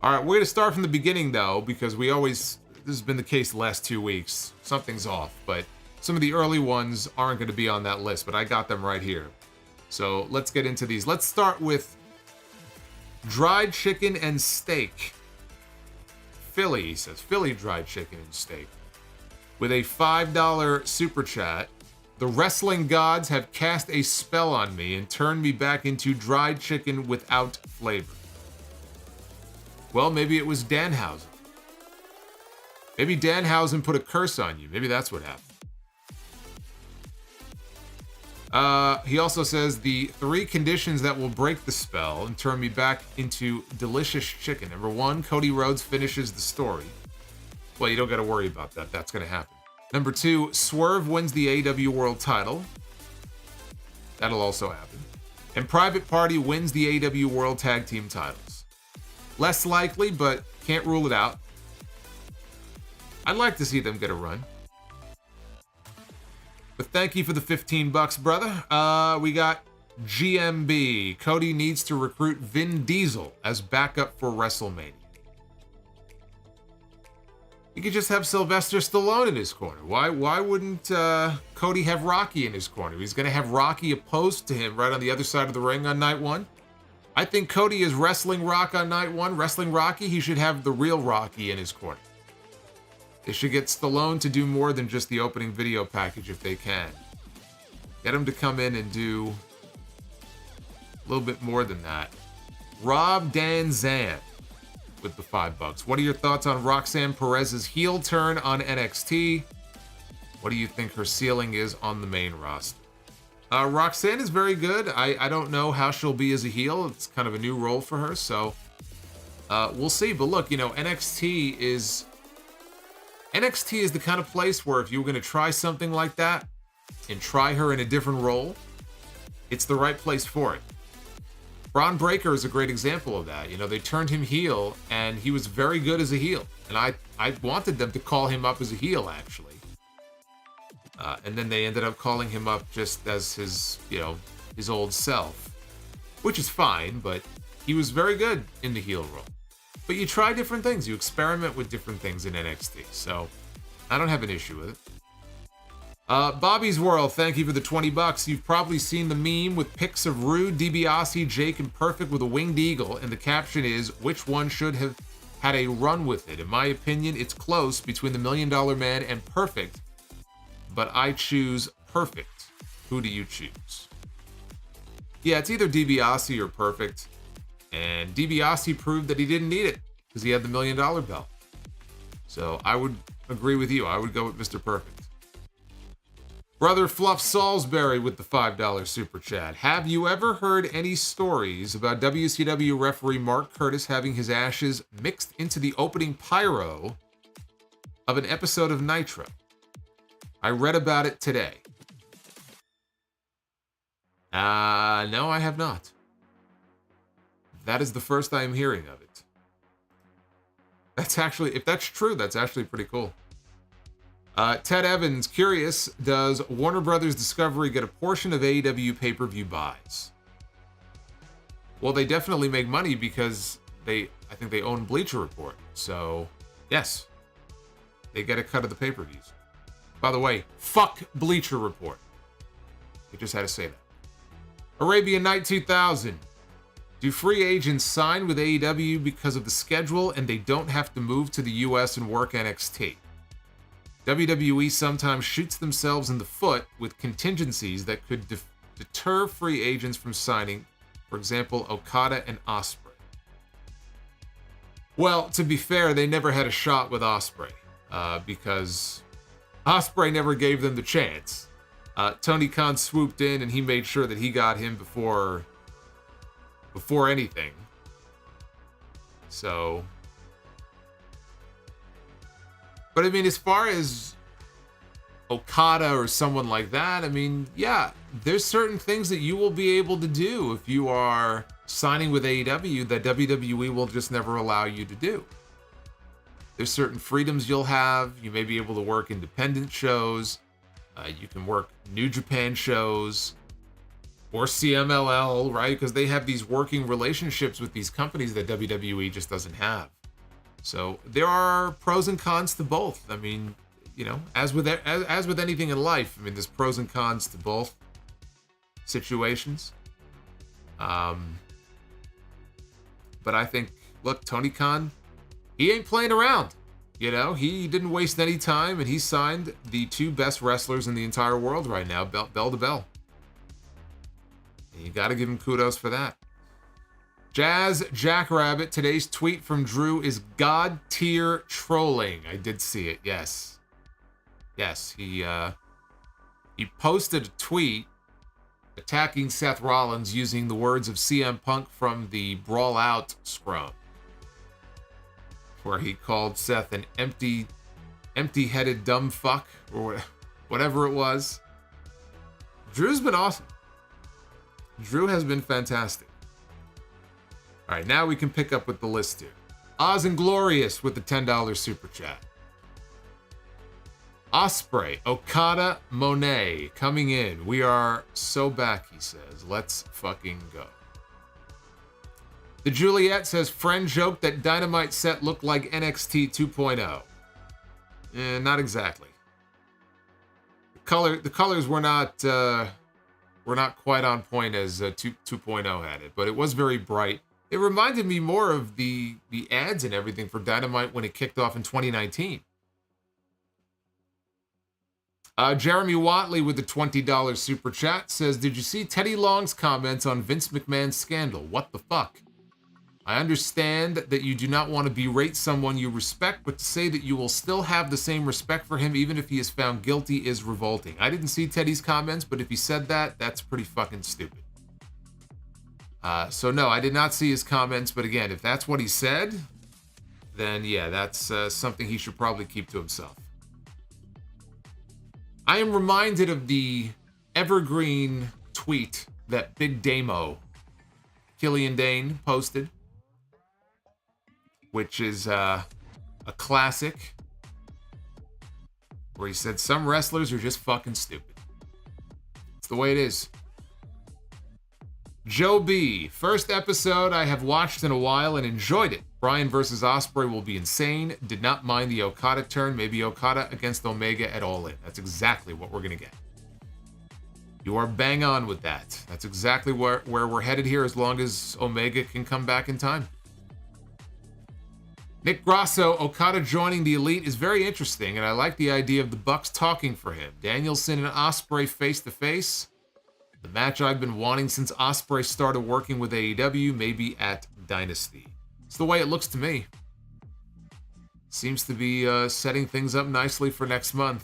All right, we're going to start from the beginning, though, because this has been the case the last 2 weeks. Something's off, but some of the early ones aren't going to be on that list, but I got them right here. So let's get into these. Let's start with dried chicken and steak. Philly, he says, Philly dried chicken and steak. With a $5 super chat, the wrestling gods have cast a spell on me and turned me back into dried chicken without flavor. Well, maybe it was Danhausen. Maybe Danhausen put a curse on you. Maybe that's what happened. He also says the 3 conditions that will break the spell and turn me back into delicious chicken. Number 1, Cody Rhodes finishes the story. Well, you don't got to worry about that. That's going to happen. Number 2, Swerve wins the AEW World title. That'll also happen. And Private Party wins the AEW World Tag Team titles. Less likely, but can't rule it out. I'd like to see them get a run. But thank you for the $15, brother. We got GMB. Cody needs to recruit Vin Diesel as backup for WrestleMania. You could just have Sylvester Stallone in his corner. Why wouldn't Cody have Rocky in his corner? He's going to have Rocky opposed to him right on the other side of the ring on night 1. I think Cody is wrestling Rock on night 1. Wrestling Rocky, he should have the real Rocky in his corner. They should get Stallone to do more than just the opening video package if they can. Get him to come in and do a little bit more than that. Rob Danzan with the $5. What are your thoughts on Roxanne Perez's heel turn on NXT? What do you think her ceiling is on the main roster? Roxanne is very good. I don't know how she'll be as a heel. It's kind of a new role for her, so we'll see. But look, NXT is the kind of place where if you were going to try something like that and try her in a different role, it's the right place for it. Braun Breaker is a great example of that. They turned him heel, and he was very good as a heel. And I wanted them to call him up as a heel, actually. And then they ended up calling him up just as his old self, which is fine, but he was very good in the heel role. But you try different things. You experiment with different things in NXT. So I don't have an issue with it. Bobby's World, thank you for the $20. You've probably seen the meme with pics of Rude, DiBiase, Jake, and Perfect with a winged eagle. And the caption is, which one should have had a run with it? In my opinion, it's close between the $1 Million Man and Perfect. But I choose Perfect. Who do you choose? Yeah, it's either DiBiase or Perfect. And DiBiase proved that he didn't need it because he had the $1 Million belt. So I would agree with you. I would go with Mr. Perfect. Brother Fluff Salisbury with the $5 super chat. Have you ever heard any stories about WCW referee Mark Curtis having his ashes mixed into the opening pyro of an episode of Nitro? I read about it today. No, I have not. That is the first I am hearing of it. That's actually, if that's true, that's actually pretty cool. Ted Evans, curious, does Warner Brothers Discovery get a portion of AEW pay-per-view buys? Well, they definitely make money because I think they own Bleacher Report. So, yes, they get a cut of the pay-per-views. By the way, fuck Bleacher Report. I just had to say that. Arabian Night 2000. Do free agents sign with AEW because of the schedule and they don't have to move to the US and work NXT? WWE sometimes shoots themselves in the foot with contingencies that could deter free agents from signing, for example, Okada and Ospreay. Well, to be fair, they never had a shot with Ospreay because Ospreay never gave them the chance. Tony Khan swooped in and he made sure that he got him before anything. So, but I mean, as far as Okada or someone like that, I mean, yeah, there's certain things that you will be able to do if you are signing with AEW that WWE will just never allow you to do. There's certain freedoms you'll have. You may be able to work independent shows. You can work New Japan shows or CMLL, right? Because they have these working relationships with these companies that WWE just doesn't have. So there are pros and cons to both. I mean, you know, as with anything in life, I mean, there's pros and cons to both situations. But I think, look, Tony Khan, he ain't playing around. You know, he didn't waste any time, and he signed the two best wrestlers in the entire world right now, bell to bell. And you got to give him kudos for that. Jazz Jackrabbit, today's tweet from Drew is God tier trolling. I did see it, yes. Yes, he posted a tweet attacking Seth Rollins using the words of CM Punk from the Brawl Out scrum, where he called Seth an empty-headed dumb fuck, or whatever it was. Drew's been awesome. Drew has been fantastic. All right, now we can pick up with the list here. Oz and Glorious with the $10 super chat. Ospreay, Okada, Monet coming in. We are so back, he says. Let's fucking go. The Juliet says, friend joke that Dynamite set looked like NXT 2.0. Not exactly. The colors were not quite on point as 2.0 had it, but it was very bright. It reminded me more of the ads and everything for Dynamite when it kicked off in 2019. Jeremy Watley with the $20 super chat says, did you see Teddy Long's comments on Vince McMahon's scandal? What the fuck? I understand that you do not want to berate someone you respect, but to say that you will still have the same respect for him even if he is found guilty is revolting. I didn't see Teddy's comments, but if he said that, that's pretty fucking stupid. So no, I did not see his comments, but again, if that's what he said, then yeah, that's something he should probably keep to himself. I am reminded of the evergreen tweet that Big Damo, Killian Dane, posted, which is a classic, where he said, some wrestlers are just fucking stupid. It's the way it is. Joe B, first episode I have watched in a while and enjoyed it. Bryan versus Ospreay will be insane. Did not mind the Okada turn. Maybe Okada against Omega at All In. That's exactly what we're going to get. You are bang on with that. That's exactly where we're headed here, as long as Omega can come back in time. Nick Grasso, Okada joining the Elite is very interesting, and I like the idea of the Bucks talking for him. Danielson and Ospreay face-to-face. The match I've been wanting since Ospreay started working with AEW, maybe at Dynasty. It's the way it looks to me. Seems to be setting things up nicely for next month.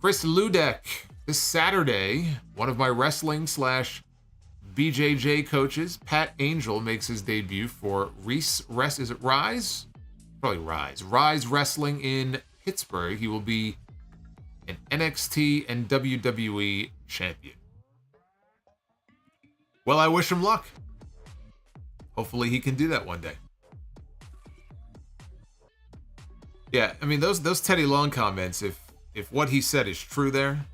Chris Ludek, this Saturday, one of my wrestling / BJJ coaches, Pat Angel, makes his debut for Rise Wrestling in Pittsburgh. He will be an NXT and WWE champion. Well, I wish him luck. Hopefully he can do that one day. Yeah, I mean, those Teddy Long comments, if what he said is true there,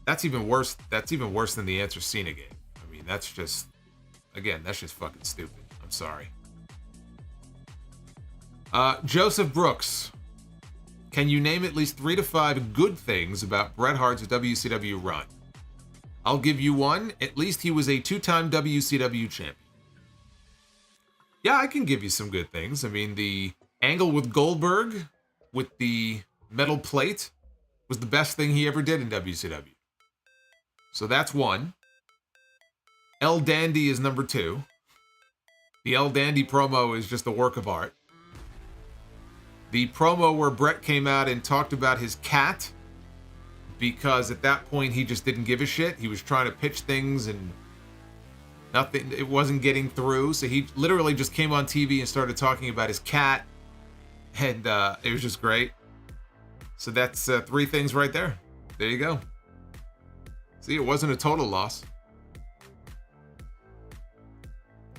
that's even worse. That's even worse than the answer Cena gave. I mean, that's just fucking stupid. I'm sorry. Joseph Brooks. Can you name at least 3 to 5 good things about Bret Hart's WCW run? I'll give you one. At least he was a 2-time WCW champion. Yeah, I can give you some good things. I mean, the angle with Goldberg with the metal plate was the best thing he ever did in WCW. So that's one. El Dandy is number 2. The El Dandy promo is just a work of art. The promo where Bret came out and talked about his cat, because at that point he just didn't give a shit. He was trying to pitch things and nothing, it wasn't getting through. So he literally just came on TV and started talking about his cat, and it was just great. So that's 3 things right there. There you go. See, it wasn't a total loss.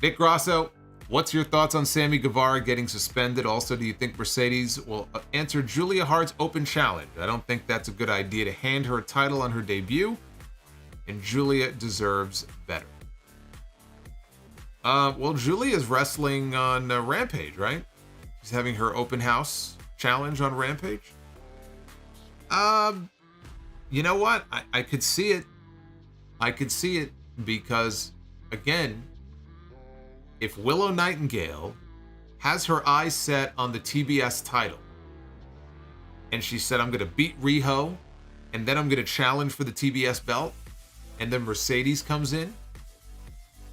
Nick Grosso, what's your thoughts on Sammy Guevara getting suspended? Also, do you think Mercedes will answer Julia Hart's open challenge? I don't think that's a good idea to hand her a title on her debut, and Julia deserves better. Well, Julia's wrestling on Rampage, right? She's having her open house challenge on Rampage. You know what? I could see it. I could see it because, again, if Willow Nightingale has her eyes set on the TBS title, and she said, I'm going to beat Riho, and then I'm going to challenge for the TBS belt, and then Mercedes comes in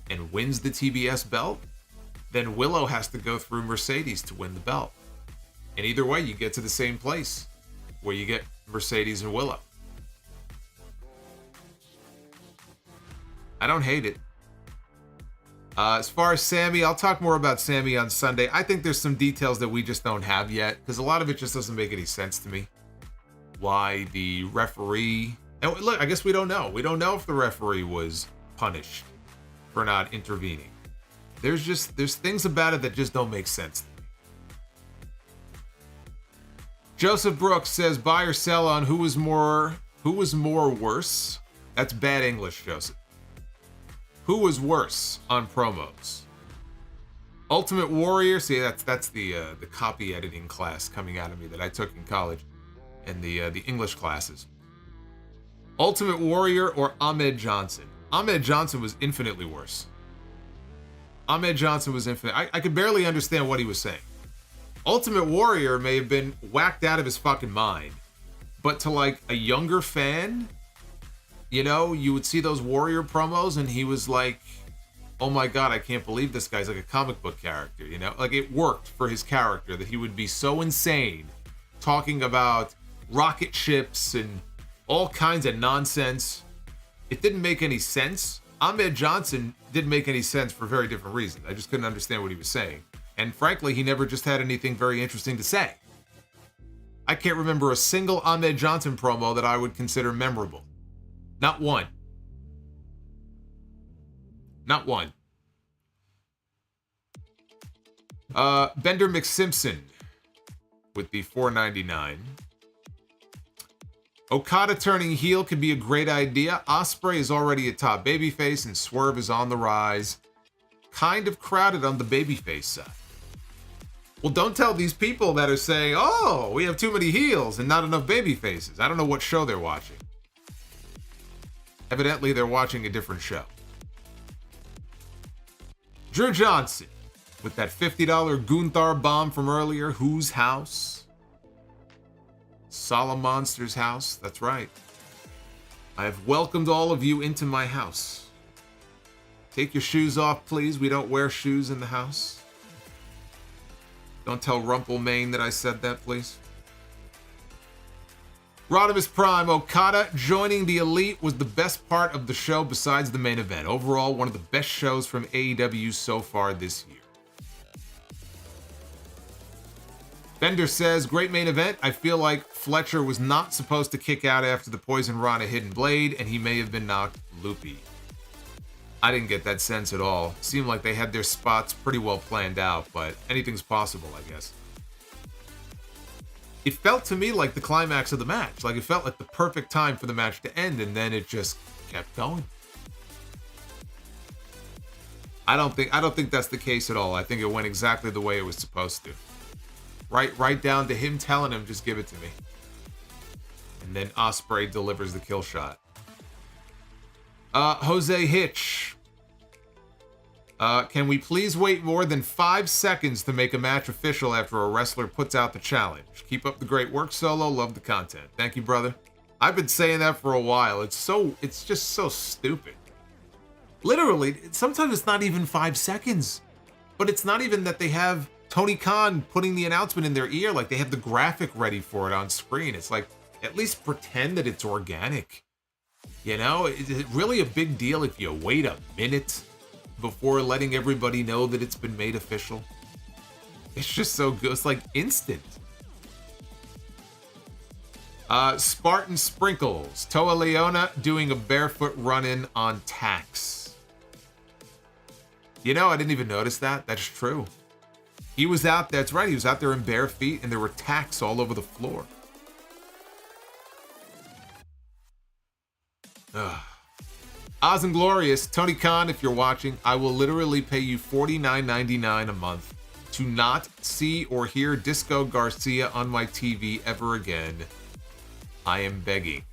and wins the TBS belt, then Willow has to go through Mercedes to win the belt. And either way, you get to the same place where you get Mercedes and Willow. I don't hate it. As far as Sammy, I'll talk more about Sammy on Sunday. I think there's some details that we just don't have yet, because a lot of it just doesn't make any sense to me. Why the referee... And look, I guess we don't know. We don't know if the referee was punished for not intervening. There's things about it that just don't make sense to me. Joseph Brooks says, buy or sell on who was more worse. That's bad English, Joseph. Who was worse on promos? Ultimate Warrior. See, that's the copy editing class coming out of me that I took in college, and the English classes. Ultimate Warrior or Ahmed Johnson? Ahmed Johnson was infinitely worse. Ahmed Johnson was infinite. I could barely understand what he was saying. Ultimate Warrior may have been whacked out of his fucking mind, but to like a younger fan, you know, you would see those Warrior promos and he was like, oh my God, I can't believe this guy's like a comic book character, you know? Like, it worked for his character that he would be so insane talking about rocket ships and all kinds of nonsense. It didn't make any sense. Ahmed Johnson didn't make any sense for very different reasons. I just couldn't understand what he was saying. And frankly, he never just had anything very interesting to say. I can't remember a single Ahmed Johnson promo that I would consider memorable. Not one. Not one. Bender McSimpson with the $4.99. Okada turning heel could be a great idea. Ospreay is already a top babyface and Swerve is on the rise. Kind of crowded on the babyface side. Well, don't tell these people that are saying, oh, we have too many heels and not enough babyfaces. I don't know what show they're watching. Evidently, they're watching a different show. Drew Johnson with that $50 Gunther bomb from earlier. Whose house? Solomonster's house. That's right. I have welcomed all of you into my house. Take your shoes off, please. We don't wear shoes in the house. Don't tell Rumpelmain that I said that, please. Rodimus Prime, Okada joining the Elite was the best part of the show besides the main event. Overall, one of the best shows from AEW so far this year. Bender says, great main event. I feel like Fletcher was not supposed to kick out after the Poison Rana Hidden Blade, and he may have been knocked loopy. I didn't get that sense at all. Seemed like they had their spots pretty well planned out, but anything's possible, I guess. It felt to me like the climax of the match. Like it felt like the perfect time for the match to end, and then it just kept going. I don't think that's the case at all. I think it went exactly the way it was supposed to. Right down to him telling him, just give it to me. And then Ospreay delivers the kill shot. Jose Hitch. Can we please wait more than 5 seconds to make a match official after a wrestler puts out the challenge? Keep up the great work, Solo. Love the content. Thank you, brother. I've been saying that for a while. It's just so stupid. Literally, sometimes it's not even 5 seconds. But it's not even that they have Tony Khan putting the announcement in their ear. Like, they have the graphic ready for it on screen. It's like, at least pretend that it's organic. You know, is it really a big deal if you wait a minute before letting everybody know that it's been made official? It's just so good. It's like instant. Spartan Sprinkles. Toa Leona doing a barefoot run-in on Tax. You know, I didn't even notice that. That's true. He was out, that's right, he was out there in bare feet and there were tacks all over the floor. Ugh. Oz and Glorious, Tony Khan, if you're watching, I will literally pay you $49.99 a month to not see or hear Disco Garcia on my TV ever again. I am begging.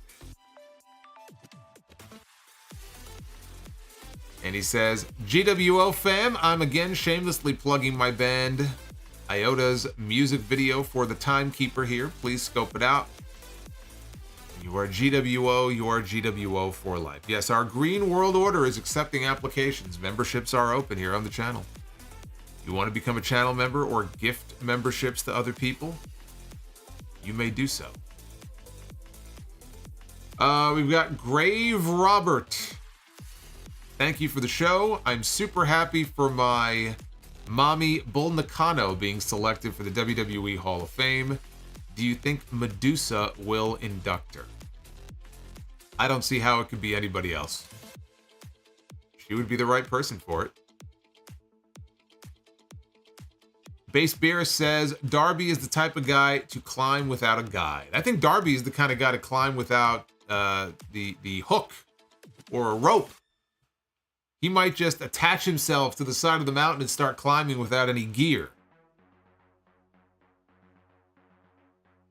And he says, GWO fam, I'm again shamelessly plugging my band Iota's music video for the Timekeeper here. Please scope it out. You are GWO, you are GWO for life. Yes, our Green World Order is accepting applications. Memberships are open here on the channel. You want to become a channel member or gift memberships to other people? You may do so. We've got Grave Robert. Thank you for the show. I'm super happy for my mommy Bull Nakano being selected for the WWE Hall of Fame. Do you think Medusa will induct her? I don't see how it could be anybody else. She would be the right person for it. Base Beer says, Darby is the type of guy to climb without a guide. I think Darby is the kind of guy to climb without the hook or a rope. He might just attach himself to the side of the mountain and start climbing without any gear.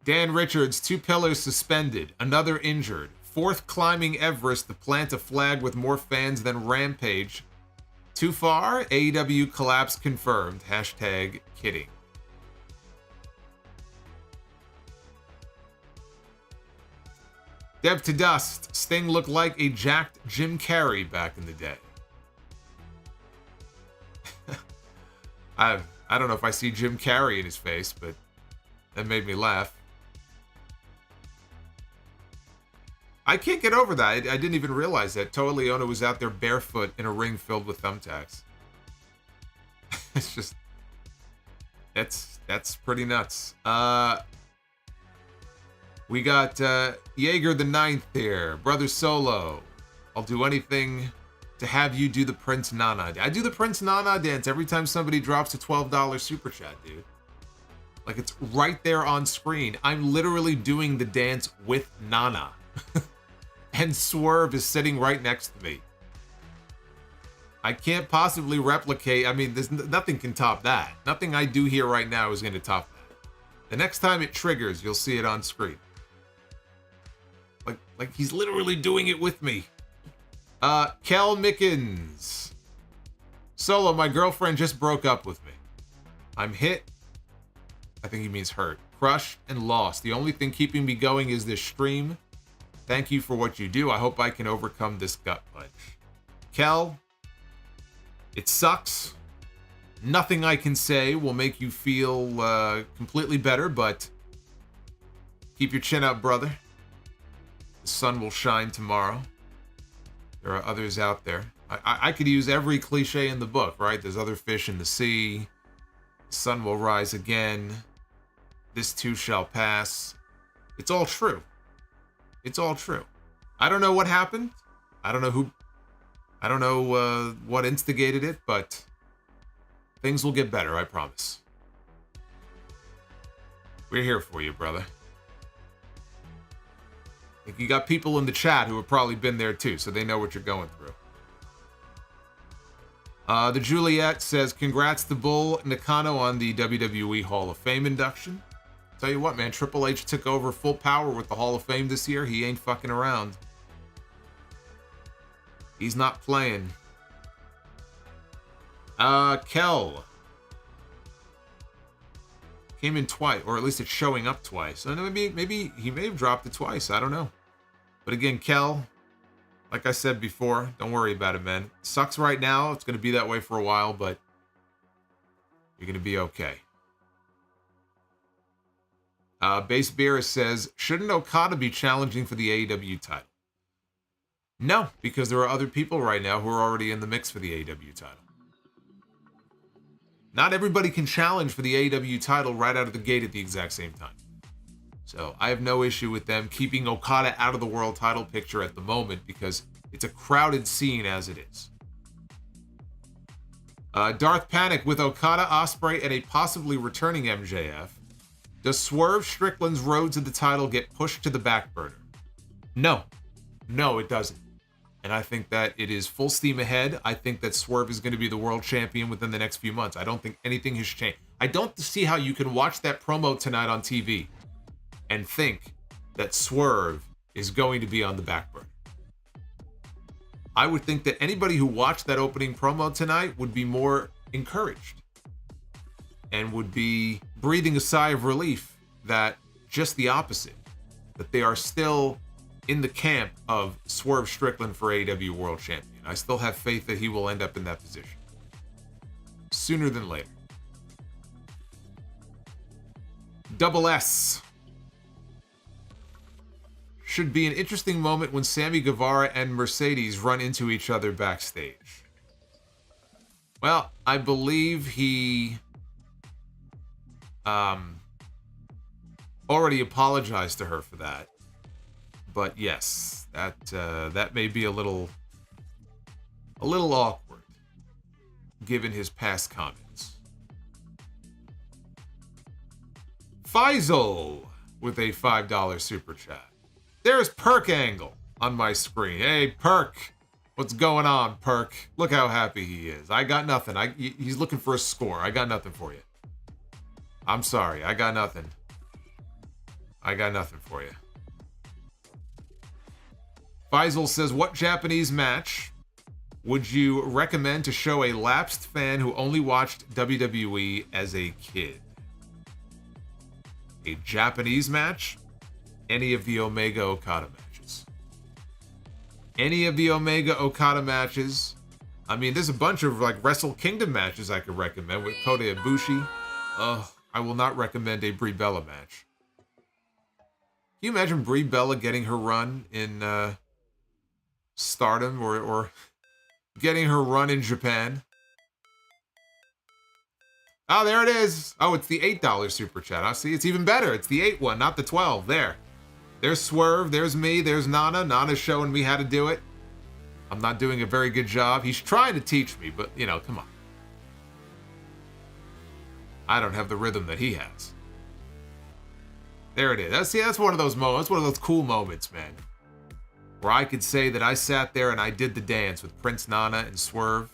Dan Richards, 2 pillars suspended, another injured. 4th climbing Everest to plant a flag with more fans than Rampage. Too far? AEW collapse confirmed. Hashtag kidding. Dev to Dust, Sting looked like a jacked Jim Carrey back in the day. I don't know if I see Jim Carrey in his face, but that made me laugh. I can't get over that. I didn't even realize that Toa Leona was out there barefoot in a ring filled with thumbtacks. It's just, that's pretty nuts. We got Jaeger the 9th here. Brother Solo. I'll do anything to have you do the Prince Nana. I do the Prince Nana dance every time somebody drops a $12 super chat, dude. Like, it's right there on screen. I'm literally doing the dance with Nana. And Swerve is sitting right next to me. I can't possibly replicate. I mean, there's nothing can top that. Nothing I do here right now is going to top that. The next time it triggers, you'll see it on screen. Like he's literally doing it with me. Kel Mickens. Solo, my girlfriend just broke up with me. I'm hit. I think he means hurt. Crushed and lost. The only thing keeping me going is this stream. Thank you for what you do. I hope I can overcome this gut punch. Kel, it sucks. Nothing I can say will make you feel completely better, but keep your chin up, brother. The sun will shine tomorrow. There are others out there. I could use every cliche in the book, right? There's other fish in the sea. The sun will rise again. This too shall pass. It's all true. It's all true. I don't know what happened. I don't know what instigated it, but things will get better, I promise. We're here for you, brother. I think you got people in the chat who have probably been there too, so they know what you're going through. The Juliet says, congrats to Bull Nakano on the WWE Hall of Fame induction. Tell you what, man, Triple H took over full power with the Hall of Fame this year. He ain't fucking around. He's not playing. Kel. Came in twice, or at least it's showing up twice. So maybe he may have dropped it twice. I don't know. But again, Kel, like I said before, don't worry about it, man. It sucks right now. It's going to be that way for a while, but you're going to be okay. Base Beer says, shouldn't Okada be challenging for the AEW title? No, because there are other people right now who are already in the mix for the AEW title. Not everybody can challenge for the AEW title right out of the gate at the exact same time. So I have no issue with them keeping Okada out of the world title picture at the moment because it's a crowded scene as it is. Darth Panic with Okada, Ospreay, and a possibly returning MJF. Does Swerve Strickland's road to the title get pushed to the back burner? No. No, it doesn't. And I think that it is full steam ahead. I think that Swerve is going to be the world champion within the next few months. I don't think anything has changed. I don't see how you can watch that promo tonight on TV and think that Swerve is going to be on the back burner. I would think that anybody who watched that opening promo tonight would be more encouraged and would be breathing a sigh of relief that just the opposite, that they are still in the camp of Swerve Strickland for AEW World Champion. I still have faith that he will end up in that position sooner than later. Double S. Should be an interesting moment when Sammy Guevara and Mercedes run into each other backstage. Well, I believe he already apologized to her for that. But yes, that may be a little awkward, given his past comments. Faisal with a $5 super chat. There's Perk Angle on my screen. Hey, Perk, what's going on, Perk? Look how happy he is. I got nothing. He's looking for a score. I got nothing for you. I'm sorry. I got nothing. I got nothing for you. Faisal says, what Japanese match would you recommend to show a lapsed fan who only watched WWE as a kid? A Japanese match? Any of the Omega Okada matches. Any of the Omega Okada matches. I mean, there's a bunch of like Wrestle Kingdom matches I could recommend with Kota Ibushi. I will not recommend a Brie Bella match. Can you imagine Brie Bella getting her run in Stardom or getting her run in Japan? Oh, there it is. Oh, it's the $8 super chat. I see. It's even better. It's the 8 one, not the 12. There. There's Swerve. There's me. There's Nana. Nana's showing me how to do it. I'm not doing a very good job. He's trying to teach me, but, you know, come on. I don't have the rhythm that he has. There it is. That's one of those moments. One of those cool moments, man. Where I could say that I sat there and I did the dance with Prince Nana and Swerve.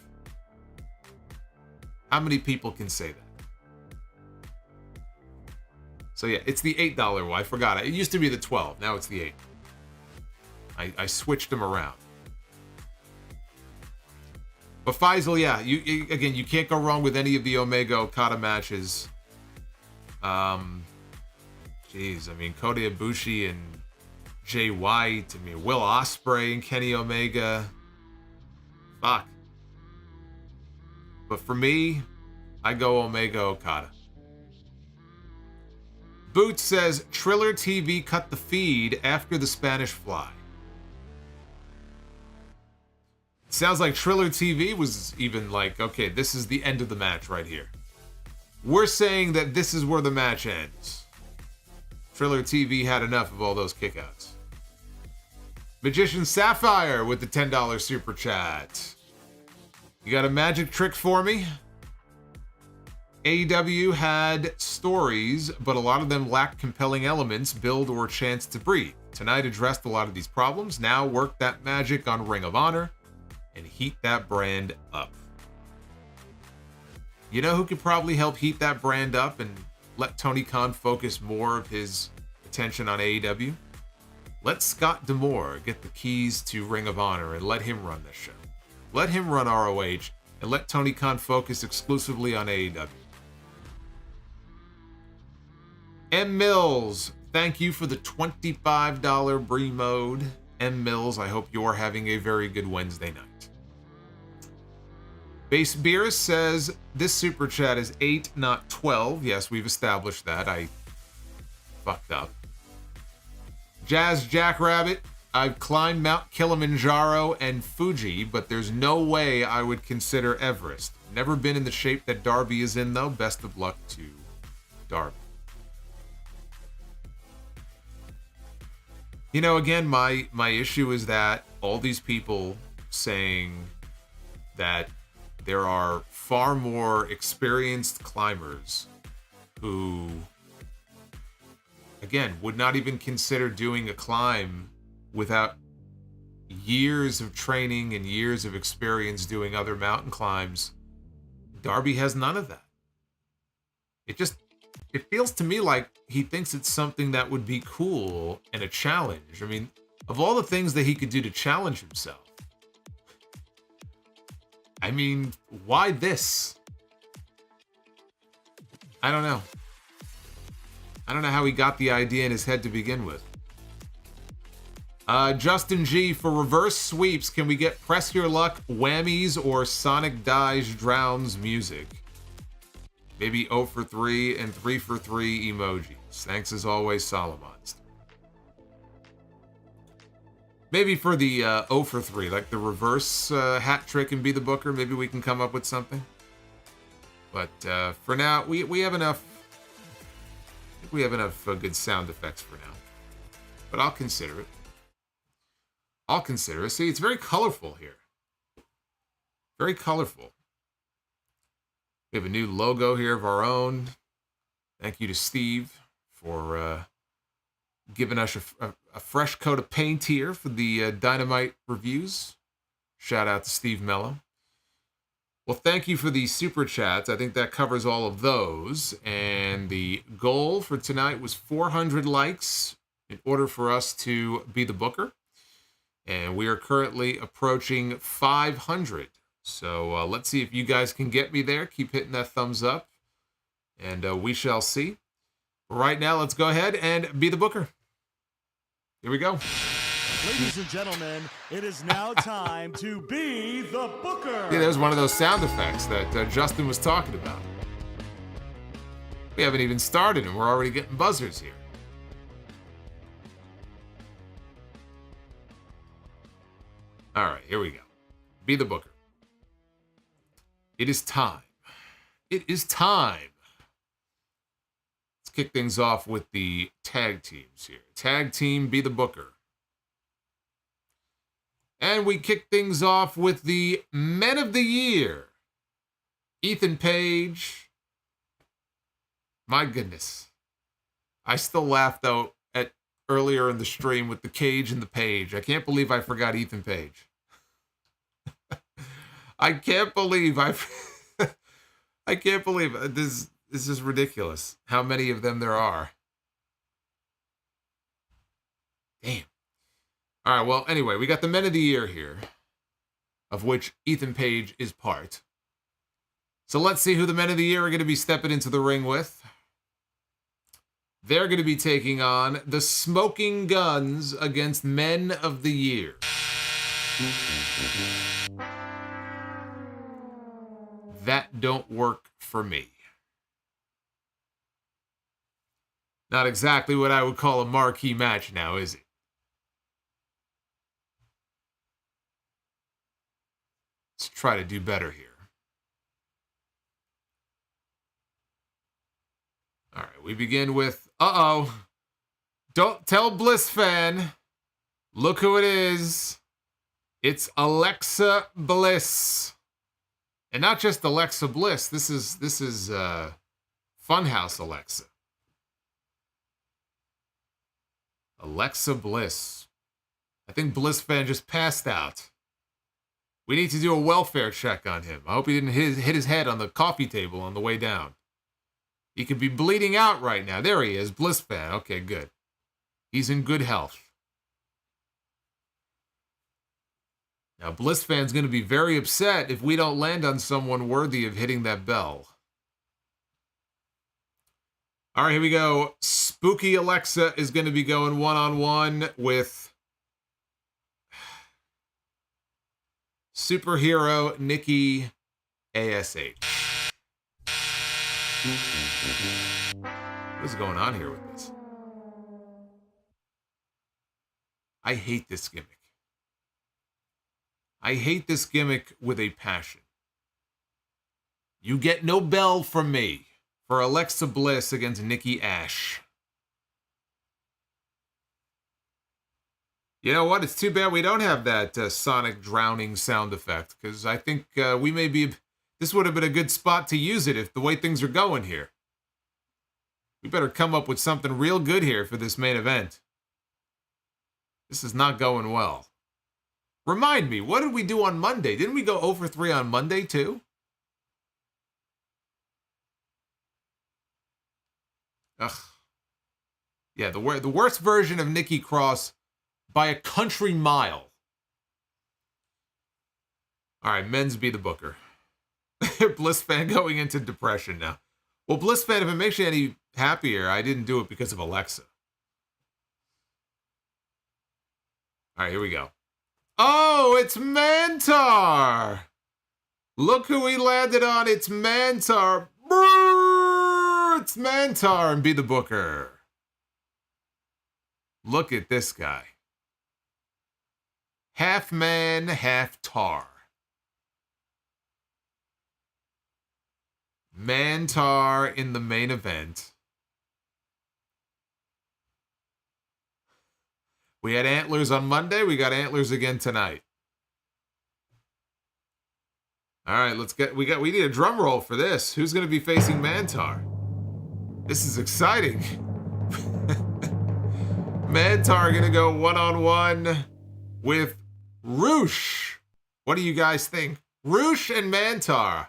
How many people can say that? So yeah, it's the $8 one. I forgot it. It used to be the 12. Now it's the 8. I switched them around. But Faisal, yeah, again, you can't go wrong with any of the Omega Okada matches. Jeez, I mean, Kota Ibushi and Jay White. I mean, Will Ospreay and Kenny Omega. Fuck. But for me, I go Omega Okada. Boots says, Triller TV cut the feed after the Spanish Fly. Sounds like Triller TV was even like, okay, this is the end of the match right here. We're saying that this is where the match ends. Triller TV had enough of all those kickouts. Magician Sapphire with the $10 super chat. You got a magic trick for me? AEW had stories, but a lot of them lacked compelling elements, build, or chance to breathe. Tonight addressed a lot of these problems. Now work that magic on Ring of Honor and heat that brand up. You know who could probably help heat that brand up and let Tony Khan focus more of his attention on AEW? Let Scott D'Amore get the keys to Ring of Honor and let him run this show. Let him run ROH and let Tony Khan focus exclusively on AEW. M. Mills, thank you for the $25 Bree mode. M. Mills, I hope you're having a very good Wednesday night. Base Beer says, this super chat is 8, not 12. Yes, we've established that. I fucked up. Jazz Jackrabbit, I've climbed Mount Kilimanjaro and Fuji, but there's no way I would consider Everest. Never been in the shape that Darby is in, though. Best of luck to Darby. You know, again, my issue is that all these people saying that there are far more experienced climbers who, again, would not even consider doing a climb without years of training and years of experience doing other mountain climbs. Darby has none of that. It feels to me like he thinks it's something that would be cool and a challenge. I mean, of all the things that he could do to challenge himself, I mean, why this? I don't know. I don't know how he got the idea in his head to begin with. Justin G, for reverse sweeps, can we get Press Your Luck, Whammies, or Sonic Dies Drowns music? Maybe 0 for 3 and 3 for 3 emojis. Thanks as always, Solomonster. Maybe for the 0 for 3, like the reverse hat trick and Be the Booker, maybe we can come up with something. But for now, we have enough. I think we have enough good sound effects for now. But I'll consider it. I'll consider it. See, it's very colorful here. Very colorful. We have a new logo here of our own. Thank you to Steve for giving us a fresh coat of paint here for the Dynamite reviews. Shout out to Steve Mello. Well, thank you for the super chats. I think that covers all of those. And the goal for tonight was 400 likes in order for us to be the booker. And we are currently approaching 500. So let's see if you guys can get me there. Keep hitting that thumbs up. And we shall see. Right now, let's go ahead and be the booker. Here we go. Ladies and gentlemen, it is now time to be the booker. Yeah, there's one of those sound effects that Justin was talking about. We haven't even started and we're already getting buzzers here. All right, here we go. Be the booker. It is time. It is time. Let's kick things off with the tag teams here. Tag team, Be the Booker. And we kick things off with the Men of the Year. Ethan Page. My goodness. I still laughed, though, at earlier in the stream with the Cage and the Page. I can't believe I forgot Ethan Page. I can't believe I can't believe this is ridiculous. How many of them there are. Damn. All right, well, anyway, we got the Men of the Year here, of which Ethan Page is part. So let's see who the Men of the Year are going to be stepping into the ring with. They're going to be taking on the Smoking Guns against Men of the Year. That don't work for me. Not exactly what I would call a marquee match now, is it? try to do better here. All right, we begin with, don't tell Bliss fan. Look who it is. It's Alexa Bliss. And not just Alexa Bliss. This is Funhouse Alexa. Alexa Bliss. I think Bliss fan just passed out. We need to do a welfare check on him. I hope he didn't hit his head on the coffee table on the way down. He could be bleeding out right now. There he is, Bliss fan. Okay, good. He's in good health. Now, Bliss fan's going to be very upset if we don't land on someone worthy of hitting that bell. All right, here we go. Spooky Alexa is going to be going one-on-one with superhero Nikki ASH. What is going on here with this? I hate this gimmick. I hate this gimmick with a passion. You get no bell from me for Alexa Bliss against Nikki ASH. You know what? It's too bad we don't have that sonic drowning sound effect, because I think we may be... This would have been a good spot to use it if the way things are going here. We better come up with something real good here for this main event. This is not going well. Remind me, what did we do on Monday? Didn't we go 0 for 3 on Monday too? Ugh. Yeah, the worst version of Nikki Cross by a country mile. All right, men's be the booker. Bliss fan going into depression now. Well, Bliss fan, if it makes you any happier, I didn't do it because of Alexa. All right, here we go. Oh, it's Mantar! Look who he landed on. It's Mantar. Brrr! It's Mantar and be the booker. Look at this guy. Half man, half tar. Mantar in the main event. We had antlers on Monday. We got antlers again tonight. All right, we need a drum roll for this. Who's going to be facing Mantar? This is exciting. Mantar going to go one-on-one with Roosh. What do you guys think? Roosh and Mantar.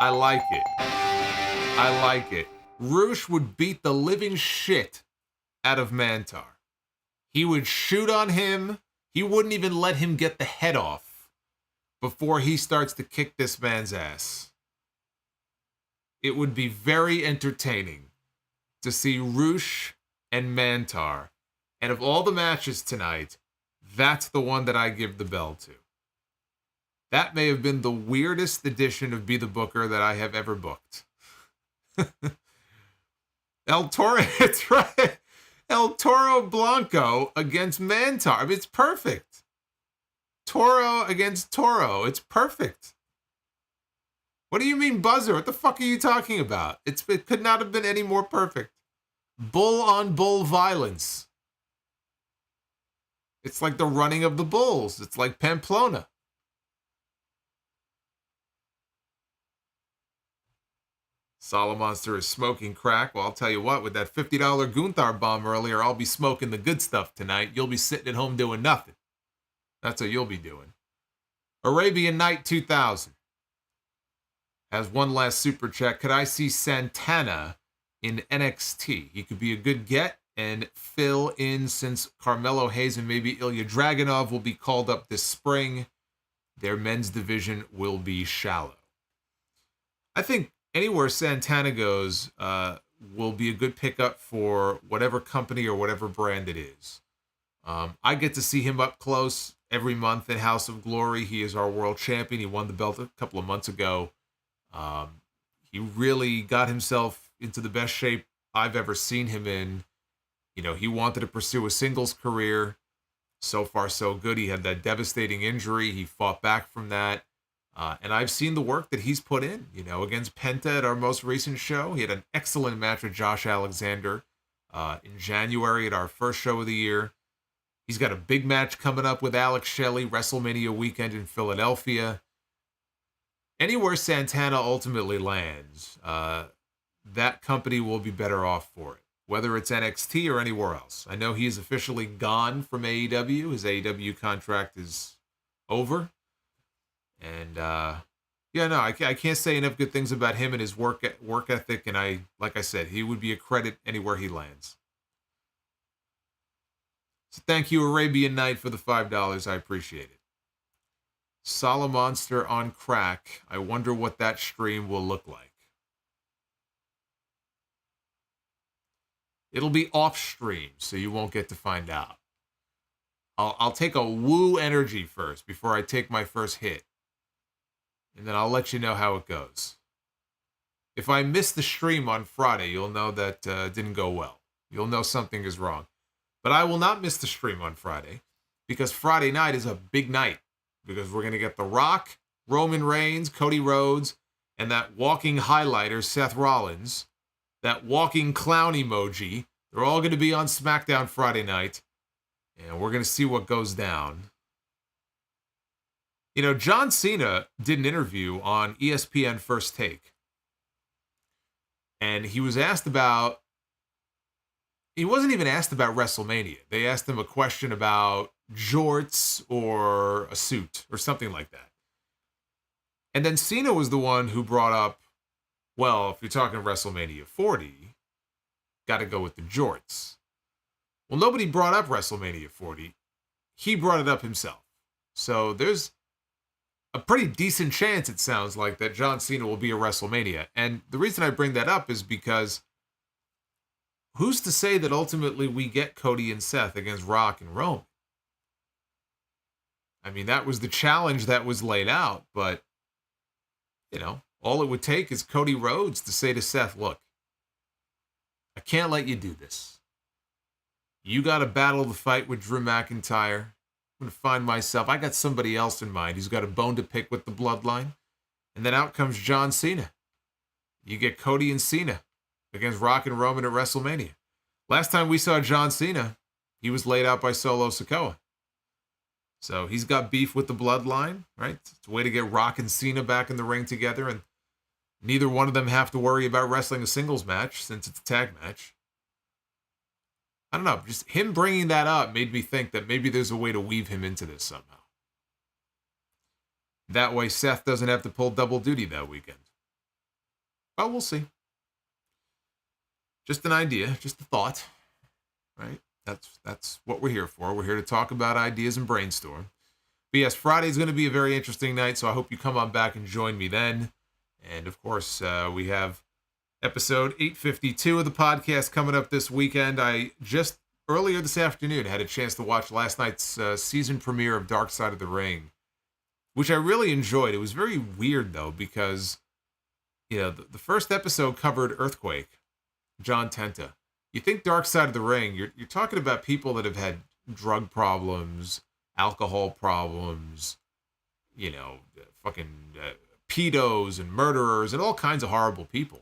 I like it. I like it. Roosh would beat the living shit out of Mantar. He would shoot on him. He wouldn't even let him get the head off before he starts to kick this man's ass. It would be very entertaining to see Roosh and Mantar. And of all the matches tonight, that's the one that I give the bell to. That may have been the weirdest edition of Be the Booker that I have ever booked. El Toro, it's right. El Toro Blanco against Mantar. I mean, it's perfect. Toro against Toro. It's perfect. What do you mean buzzer? What the fuck are you talking about? It could not have been any more perfect. Bull on bull violence. It's like the running of the bulls. It's like Pamplona. Solomonster is smoking crack. Well, I'll tell you what, with that $50 Gunther bomb earlier, I'll be smoking the good stuff tonight. You'll be sitting at home doing nothing. That's what you'll be doing. Arabian Night 2000 has one last super chat. Could I see Santana in NXT? He could be a good get and fill in since Carmelo Hayes and maybe Ilya Dragunov will be called up this spring. Their men's division will be shallow. I think anywhere Santana goes will be a good pickup for whatever company or whatever brand it is. I get to see him up close every month in House of Glory. He is our world champion. He won the belt a couple of months ago. He really got himself into the best shape I've ever seen him in. You know, he wanted to pursue a singles career. So far, so good. He had that devastating injury. He fought back from that. And I've seen the work that he's put in, against Penta at our most recent show. He had an excellent match with Josh Alexander in January at our first show of the year. He's got a big match coming up with Alex Shelley, WrestleMania weekend in Philadelphia. Anywhere Santana ultimately lands, that company will be better off for it, whether it's NXT or anywhere else. I know he is officially gone from AEW. His AEW contract is over. And, I can't say enough good things about him and his work ethic. And like I said, he would be a credit anywhere he lands. So thank you, Arabian Night, for the $5. I appreciate it. Solomonster on crack. I wonder what that stream will look like. It'll be off stream, so you won't get to find out. I'll take a woo energy first before I take my first hit. And then I'll let you know how it goes. If I miss the stream on Friday, you'll know that didn't go well. You'll know something is wrong. But I will not miss the stream on Friday, because Friday night is a big night. Because we're going to get The Rock, Roman Reigns, Cody Rhodes, and that walking highlighter, Seth Rollins, that walking clown emoji. They're all going to be on SmackDown Friday night, and we're going to see what goes down. John Cena did an interview on ESPN First Take, and he was asked about, he wasn't even asked about WrestleMania. They asked him a question about jorts or a suit or something like that. And then Cena was the one who brought up, well, if you're talking WrestleMania 40, got to go with the jorts. Well, nobody brought up WrestleMania 40. He brought it up himself. So there's a pretty decent chance, it sounds like, that John Cena will be at WrestleMania. And the reason I bring that up is because who's to say that ultimately we get Cody and Seth against Rock and Roman? I mean, that was the challenge that was laid out, but, all it would take is Cody Rhodes to say to Seth, look, I can't let you do this. You got to battle the fight with Drew McIntyre. I'm going to find myself, I got somebody else in mind who's got a bone to pick with the bloodline. And then out comes John Cena. You get Cody and Cena against Rock and Roman at WrestleMania. Last time we saw John Cena, he was laid out by Solo Sikoa. So he's got beef with the bloodline, right? It's a way to get Rock and Cena back in the ring together, and neither one of them have to worry about wrestling a singles match since it's a tag match. I don't know, just him bringing that up made me think that maybe there's a way to weave him into this somehow. That way Seth doesn't have to pull double duty that weekend. But we'll see. Just an idea, just a thought, right? That's what we're here for. We're here to talk about ideas and brainstorm. But yes, Friday's going to be a very interesting night, so I hope you come on back and join me then. And of course, we have episode 852 of the podcast coming up this weekend. I just earlier this afternoon had a chance to watch last night's season premiere of Dark Side of the Ring, which I really enjoyed. It was very weird, though, because, the first episode covered Earthquake, John Tenta. You think Dark Side of the Ring, you're talking about people that have had drug problems, alcohol problems, fucking pedos and murderers and all kinds of horrible people.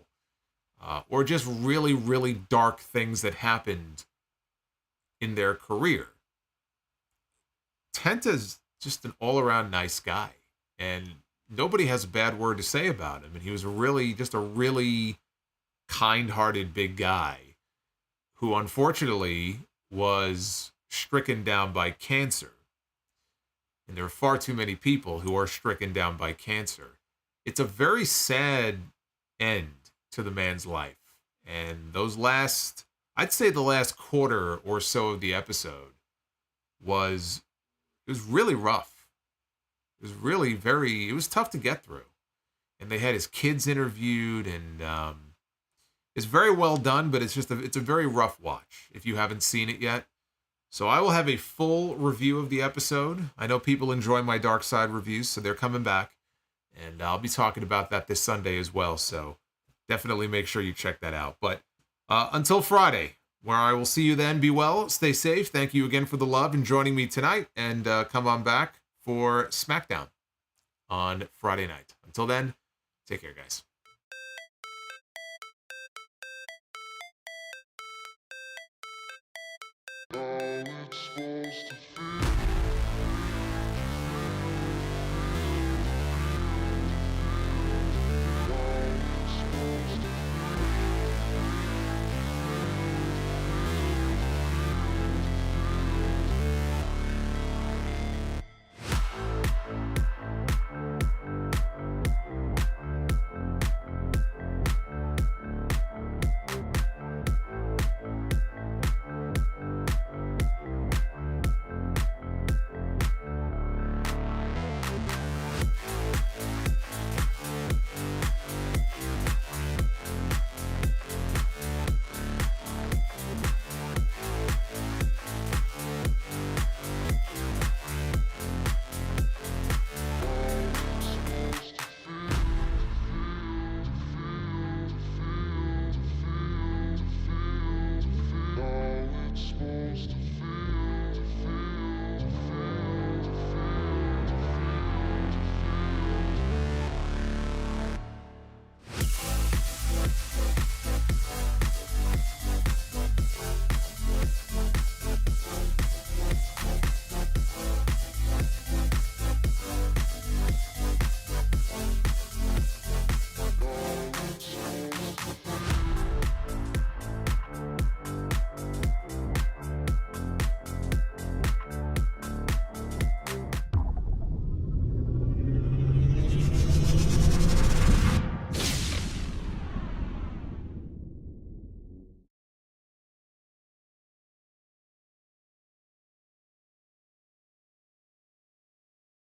Or just really, really dark things that happened in their career. Tenta's just an all-around nice guy, and nobody has a bad word to say about him. And he was a really kind-hearted big guy who unfortunately was stricken down by cancer. And there are far too many people who are stricken down by cancer. It's a very sad end to the man's life. And I'd say the last quarter or so of the episode was really rough. It was tough to get through. And they had his kids interviewed, and it's very well done, but it's a very rough watch if you haven't seen it yet. So I will have a full review of the episode. I know people enjoy my Dark Side reviews, so they're coming back. And I'll be talking about that this Sunday as well, so definitely make sure you check that out. But until Friday, where I will see you then, be well, stay safe. Thank you again for the love and joining me tonight, and come on back for SmackDown. on Friday night. Until then, take care, guys.